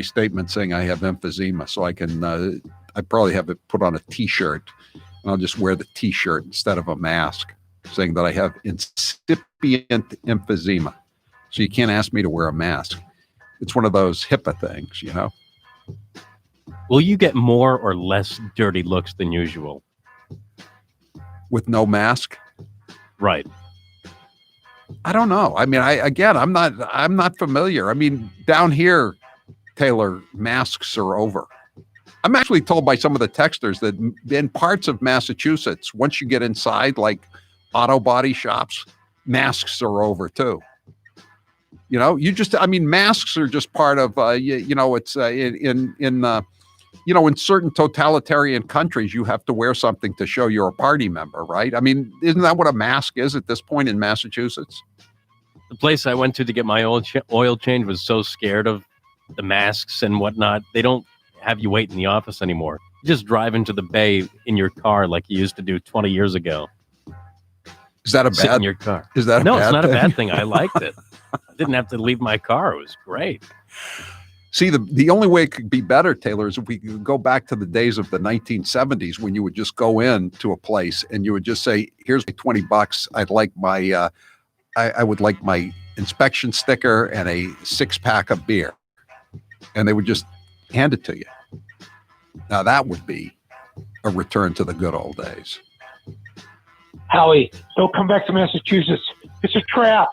Speaker 6: statement saying I have emphysema, so I can. I probably have it put on a T-shirt, and I'll just wear the T-shirt instead of a mask, saying that I have incipient emphysema. So you can't ask me to wear a mask. It's one of those HIPAA things, you know.
Speaker 8: Will you get more or less dirty looks than usual?
Speaker 6: With no mask?
Speaker 8: Right.
Speaker 6: I don't know. I mean, I'm not familiar. I mean, down here, Taylor, masks are over. I'm actually told by some of the texters that in parts of Massachusetts, once you get inside, like auto body shops, masks are over too. You know, masks are just part of, it's in certain totalitarian countries, you have to wear something to show you're a party member, right? I mean, isn't that what a mask is at this point in Massachusetts?
Speaker 8: The place I went to get my oil change was so scared of the masks and whatnot. They don't have you wait in the office anymore. You just drive into the bay in your car like you used to do 20 years ago.
Speaker 6: Is that
Speaker 8: Sit in your car?
Speaker 6: Is that
Speaker 8: no?
Speaker 6: It's
Speaker 8: Not
Speaker 6: thing?
Speaker 8: a bad thing. I liked it. I didn't have to leave my car. It was great.
Speaker 6: See, the only way it could be better, Taylor, is if we could go back to the days of the 1970s when you would just go in to a place and you would just say, "Here's my $20. I'd like my, I would like my inspection sticker and a 6-pack of beer," and they would just hand it to you. Now that would be a return to the good old days.
Speaker 5: Howie, don't come back to Massachusetts. It's a trap.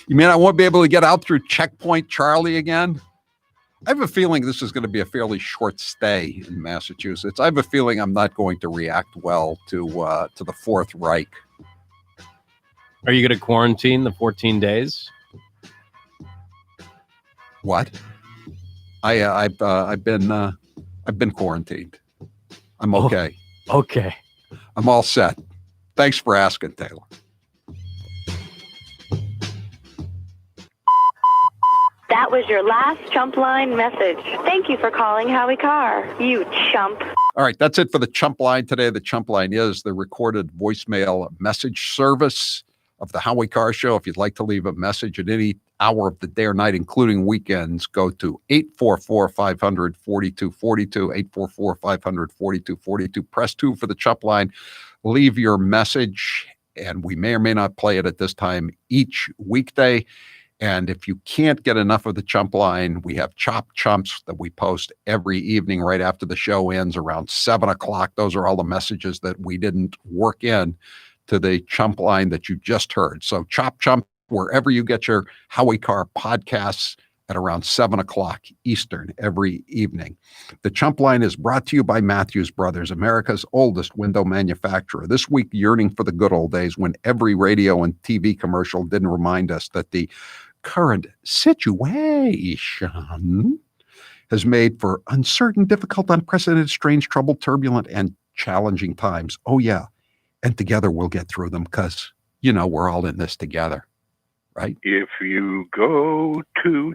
Speaker 6: You mean I won't be able to get out through Checkpoint Charlie again? I have a feeling this is going to be a fairly short stay in Massachusetts. I have a feeling I'm not going to react well to the Fourth Reich.
Speaker 8: Are you going to quarantine the 14 days?
Speaker 6: What? I've been quarantined. I'm okay.
Speaker 8: Okay.
Speaker 6: I'm all set. Thanks for asking, Taylor.
Speaker 22: That was your last chump line message. Thank you for calling Howie Carr, you chump.
Speaker 6: All right, that's it for the chump line today. The chump line is the recorded voicemail message service of the Howie Carr Show. If you'd like to leave a message at any hour of the day or night, including weekends, go to 844-500-4242, 844-500-4242. Press 2 for the chump line. Leave your message, and we may or may not play it at this time each weekday. And if you can't get enough of the chump line, we have Chop Chumps that we post every evening right after the show ends around 7 o'clock. Those are all the messages that we didn't work in to the chump line that you just heard. So Chop Chump, wherever you get your Howie Carr podcasts. at around 7 o'clock Eastern every evening. The Chump Line is brought to you by Matthews Brothers, America's oldest window manufacturer. This week, yearning for the good old days when every radio and TV commercial didn't remind us that the current situation has made for uncertain, difficult, unprecedented, strange, troubled, turbulent, and challenging times. Oh, yeah. And together we'll get through them because, we're all in this together, right?
Speaker 2: If you go to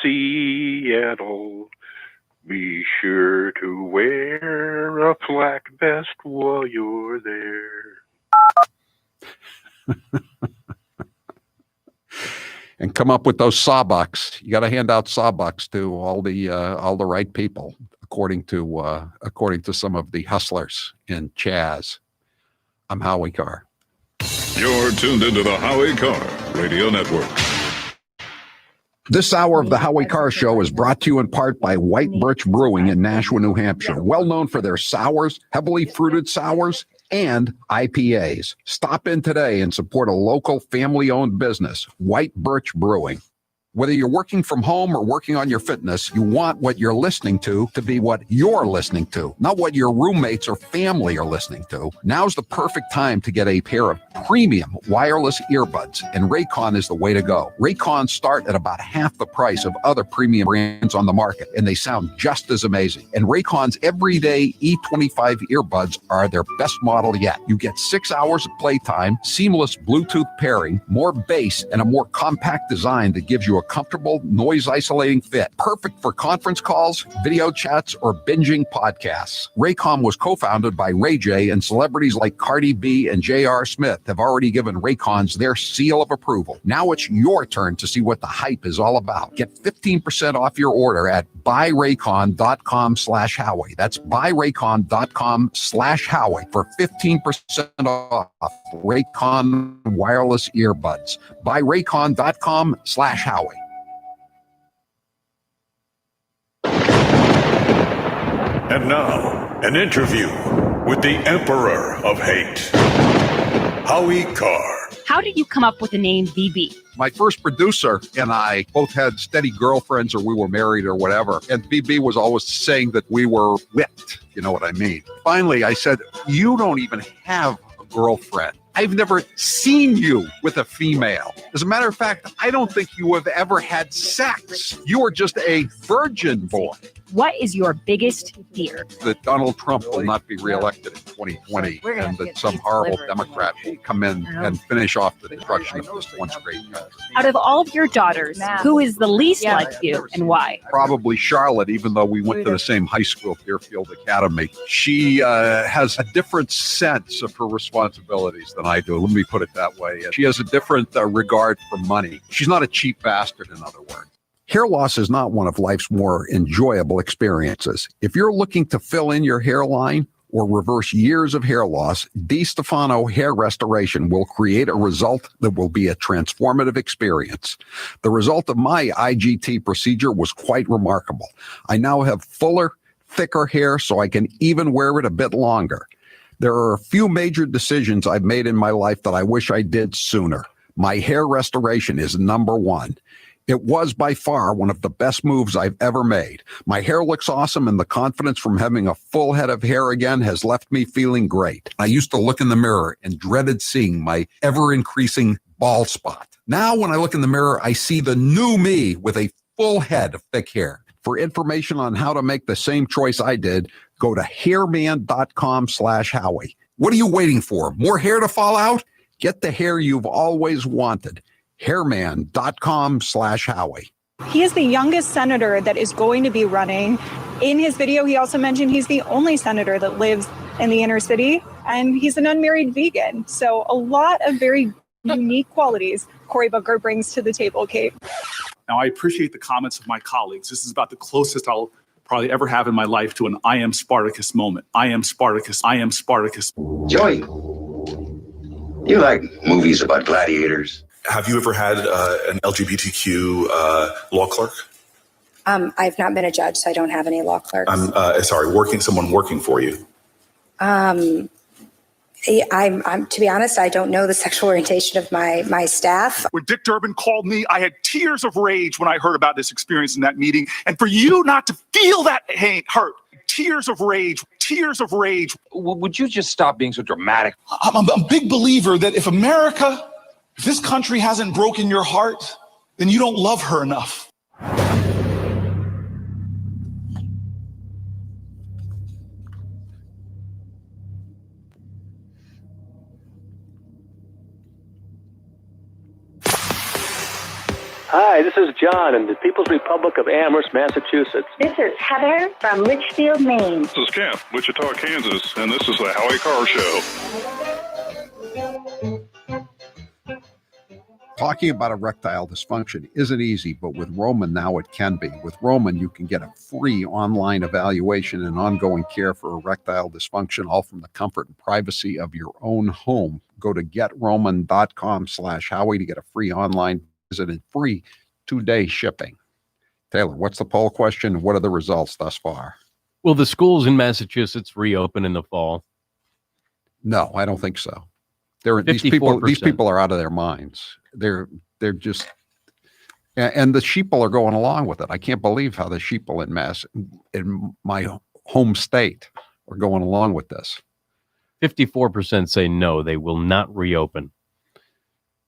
Speaker 2: Seattle, be sure to wear a black vest while you're there.
Speaker 6: And come up with those sawbucks. You got to hand out sawbucks to all the right people, according to some of the hustlers in Chaz. I'm Howie Carr.
Speaker 4: You're tuned into the Howie Carr Radio Network.
Speaker 6: This hour of the Howie Carr Show is brought to you in part by White Birch Brewing in Nashua, New Hampshire, well known for their sours, heavily fruited sours, and IPAs. Stop in today and support a local family-owned business, White Birch Brewing. Whether you're working from home or working on your fitness, you want what you're listening to be what you're listening to, not what your roommates or family are listening to. Now's the perfect time to get a pair of premium wireless earbuds, and Raycon is the way to go. Raycons start at about half the price of other premium brands on the market, and they sound just as amazing. And Raycon's everyday E25 earbuds are their best model yet. You get 6 hours of playtime, seamless Bluetooth pairing, more bass, and a more compact design that gives you a comfortable, noise-isolating fit. Perfect for conference calls, video chats, or binging podcasts. Raycon was co-founded by Ray J, and celebrities like Cardi B and J.R. Smith have already given Raycons their seal of approval. Now it's your turn to see what the hype is all about. Get 15% off your order at buyraycon.com/Howie. That's buyraycon.com/Howie for 15% off Raycon wireless earbuds. Buyraycon.com/Howie.
Speaker 4: And now, an interview with the Emperor of Hate, Howie Carr.
Speaker 3: How did you come up with the name BB?
Speaker 6: My first producer and I both had steady girlfriends, or we were married or whatever. And BB was always saying that we were whipped. You know what I mean? Finally, I said, you don't even have a girlfriend. I've never seen you with a female. As a matter of fact, I don't think you have ever had sex. You are just a virgin boy.
Speaker 3: What is your biggest fear?
Speaker 6: That Donald Trump will not be reelected in 2020, and that some horrible Democrat will come in and finish off the destruction of this once great country.
Speaker 3: Out of all of your daughters, who is the least like you and why?
Speaker 6: Probably Charlotte, even though we went to the same high school, Deerfield Academy. She has a different sense of her responsibilities than I do. Let me put it that way. She has a different regard for money. She's not a cheap bastard, in other words. Hair loss is not one of life's more enjoyable experiences. If you're looking to fill in your hairline or reverse years of hair loss, DiStefano Hair Restoration will create a result that will be a transformative experience. The result of my IGT procedure was quite remarkable. I now have fuller, thicker hair, so I can even wear it a bit longer. There are a few major decisions I've made in my life that I wish I did sooner. My hair restoration is number one. It was by far one of the best moves I've ever made. My hair looks awesome, and the confidence from having a full head of hair again has left me feeling great. I used to look in the mirror and dreaded seeing my ever-increasing bald spot. Now when I look in the mirror, I see the new me with a full head of thick hair. For information on how to make the same choice I did, go to hairman.com/Howie. What are you waiting for? More hair to fall out? Get the hair you've always wanted. Hairman.com/Howie.
Speaker 13: He is the youngest senator that is going to be running. In his video, he also mentioned he's the only senator that lives in the inner city, and he's an unmarried vegan. So a lot of very unique qualities Cory Booker brings to the table, Kate.
Speaker 14: Now, I appreciate the comments of my colleagues. This is about the closest I'll probably ever have in my life to an I am Spartacus moment. I am Spartacus. I am Spartacus.
Speaker 15: Joey, you like movies about gladiators?
Speaker 23: Have you ever had an LGBTQ law clerk?
Speaker 24: I've not been a judge, so I don't have any law clerks.
Speaker 23: I'm sorry, someone working for you.
Speaker 24: I'm to be honest, I don't know the sexual orientation of my staff.
Speaker 14: When Dick Durbin called me, I had tears of rage when I heard about this experience in that meeting. And for you not to feel that hurt, tears of rage.
Speaker 11: Would you just stop being so dramatic?
Speaker 14: I'm a big believer that if this country hasn't broken your heart, then you don't love her enough.
Speaker 16: Hi, this is John in the People's Republic of Amherst, Massachusetts.
Speaker 22: This is Heather from Litchfield, Maine.
Speaker 2: This is Kent, Wichita, Kansas, and this is the Howie Carr Show.
Speaker 6: Talking about erectile dysfunction isn't easy, but with Roman now it can be. With Roman, you can get a free online evaluation and ongoing care for erectile dysfunction, all from the comfort and privacy of your own home. Go to getroman.com/Howie to get a free online visit and free 2-day shipping. Taylor, what's the poll question? What are the results thus far?
Speaker 8: Will the schools in Massachusetts reopen in the fall?
Speaker 6: No, I don't think so. These people are out of their minds. They're just, and the sheeple are going along with it. I can't believe how the sheeple in my home state are going along with this.
Speaker 8: 54% say no, they will not reopen.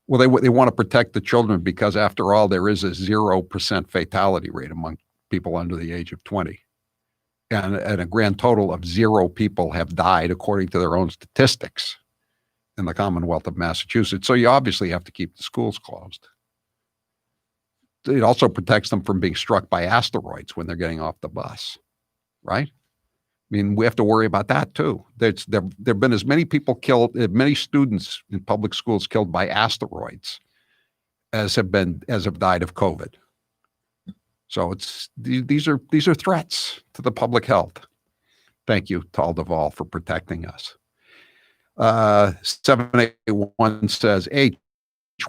Speaker 6: Well, they want to protect the children because, after all, there is a 0% fatality rate among people under the age of 20. And a grand total of 0 people have died, according to their own statistics, in the Commonwealth of Massachusetts. So you obviously have to keep the schools closed. It also protects them from being struck by asteroids when they're getting off the bus, right? I mean, we have to worry about that too. There have been as many people killed, many students in public schools killed by asteroids as have died of COVID. So these are threats to the public health. Thank you, Tal Duvall, for protecting us. 781 says, H,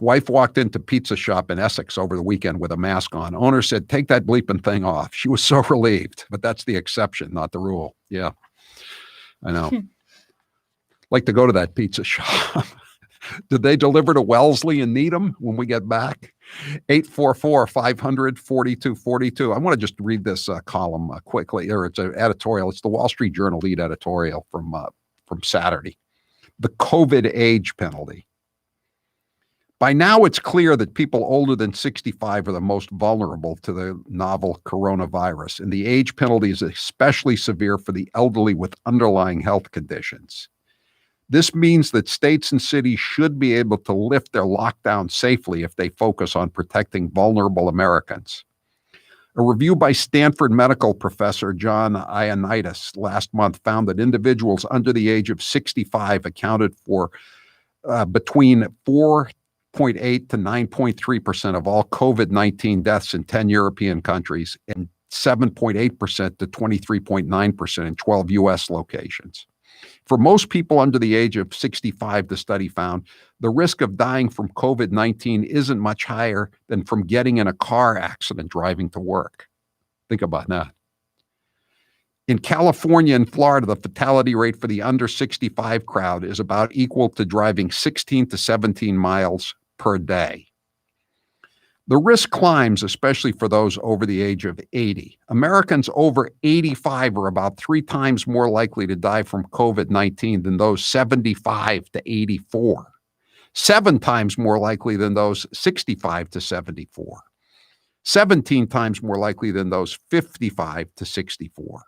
Speaker 6: wife walked into pizza shop in Essex over the weekend with a mask on. Owner said, take that bleeping thing off. She was so relieved, but that's the exception, not the rule. Yeah, I know. Like to go to that pizza shop. Did they deliver to Wellesley and Needham when we get back? 844-500-4242. I want to just read this column quickly, or it's an editorial. It's the Wall Street Journal lead editorial from Saturday. The COVID age penalty. By now, it's clear that people older than 65 are the most vulnerable to the novel coronavirus, and the age penalty is especially severe for the elderly with underlying health conditions. This means that states and cities should be able to lift their lockdown safely if they focus on protecting vulnerable Americans. A review by Stanford medical professor John Ioannidis last month found that individuals under the age of 65 accounted for between 4.8 to 9.3% of all COVID-19 deaths in 10 European countries and 7.8% to 23.9% in 12 U.S. locations. For most people under the age of 65, the study found, the risk of dying from COVID-19 isn't much higher than from getting in a car accident driving to work. Think about that. In California and Florida, the fatality rate for the under 65 crowd is about equal to driving 16 to 17 miles per day. The risk climbs, especially for those over the age of 80. Americans over 85 are about 3 times more likely to die from COVID-19 than those 75 to 84. 7 times more likely than those 65 to 74. 17 times more likely than those 55 to 64.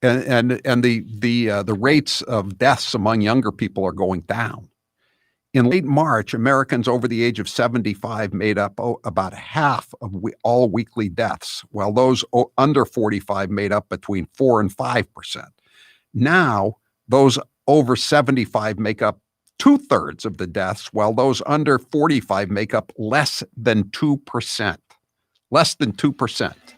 Speaker 6: And the rates of deaths among younger people are going down. In late March, Americans over the age of 75 made up about half of all weekly deaths, while those under 45 made up between 4 and 5%. Now, those over 75 make up 2/3 of the deaths, while those under 45 make up less than 2%. Less than 2%.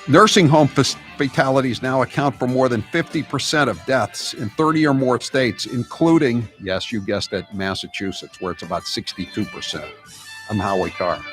Speaker 6: Nursing home fatalities now account for more than 50% of deaths in 30 or more states, including, yes, you guessed it, Massachusetts, where it's about 62%. I'm Howie Carr.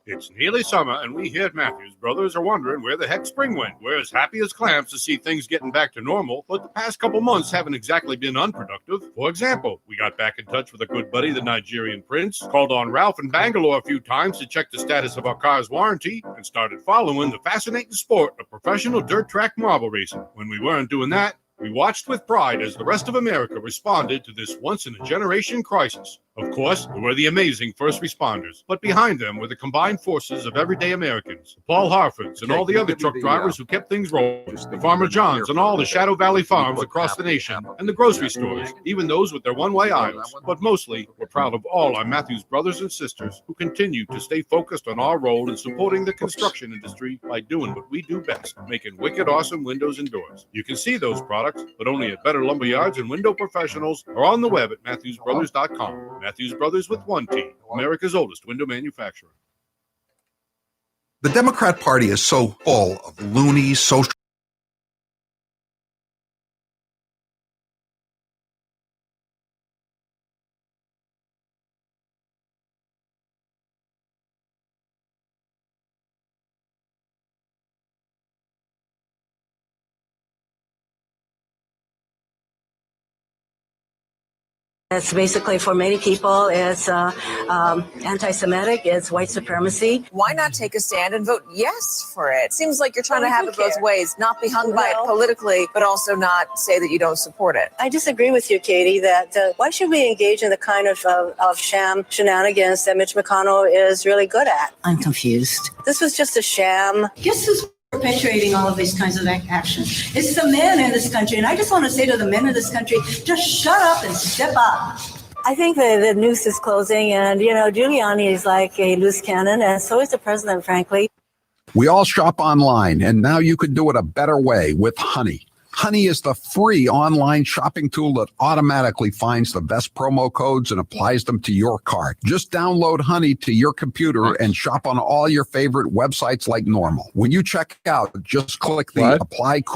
Speaker 23: It's
Speaker 10: It's nearly summer, and we here at Matthews Brothers are wondering where the heck spring went. We're as happy as clams to see things getting back to normal, but the past couple months haven't exactly been unproductive. For example, we got back in touch with a good buddy, the Nigerian Prince, called on Ralph in Bangalore a few times to check the status of our car's warranty, and started following the fascinating sport of professional dirt track marble racing. When we weren't doing that, we watched with pride as the rest of America responded to this once-in-a-generation crisis. Of course, there were the amazing first responders, but behind them were the combined forces of everyday Americans, the Paul Harfords and all the other truck drivers who kept things rolling, the Farmer Johns and all the Shadow Valley farms across the nation, and the grocery stores, even those with their one-way aisles. But mostly, we're proud of all our Matthews brothers and sisters who continue to stay focused on our role in supporting the construction industry by doing what we do best, making wicked awesome windows and doors. You can see those products, but only at Better Lumber Yards and Window Professionals, or on the web at MatthewsBrothers.com. Matthews Brothers with one T, America's oldest window manufacturer.
Speaker 17: The Democrat Party is so full of loony social.
Speaker 18: It's basically, for many people, it's anti-Semitic, it's white supremacy.
Speaker 20: Why not take a stand and vote yes for it? Seems like you're trying to have it both ways, not be hung by it politically, but also not say that you don't support it.
Speaker 18: I disagree with you, Katie, that why should we engage in the kind of sham shenanigans that Mitch McConnell is really good at? I'm confused. This was just a sham. Guess who's perpetuating all of these kinds of actions? It's the men in this country. And I just want to say to the men in this country, just shut up and step up. I think the noose is closing, and, Giuliani is like a loose cannon, and so is the president, frankly.
Speaker 6: We all shop online, and now you can do it a better way with Honey. Honey is the free online shopping tool that automatically finds the best promo codes and applies them to your cart. Just download Honey to your computer and shop on all your favorite websites like normal. When you check out, just click the apply coupon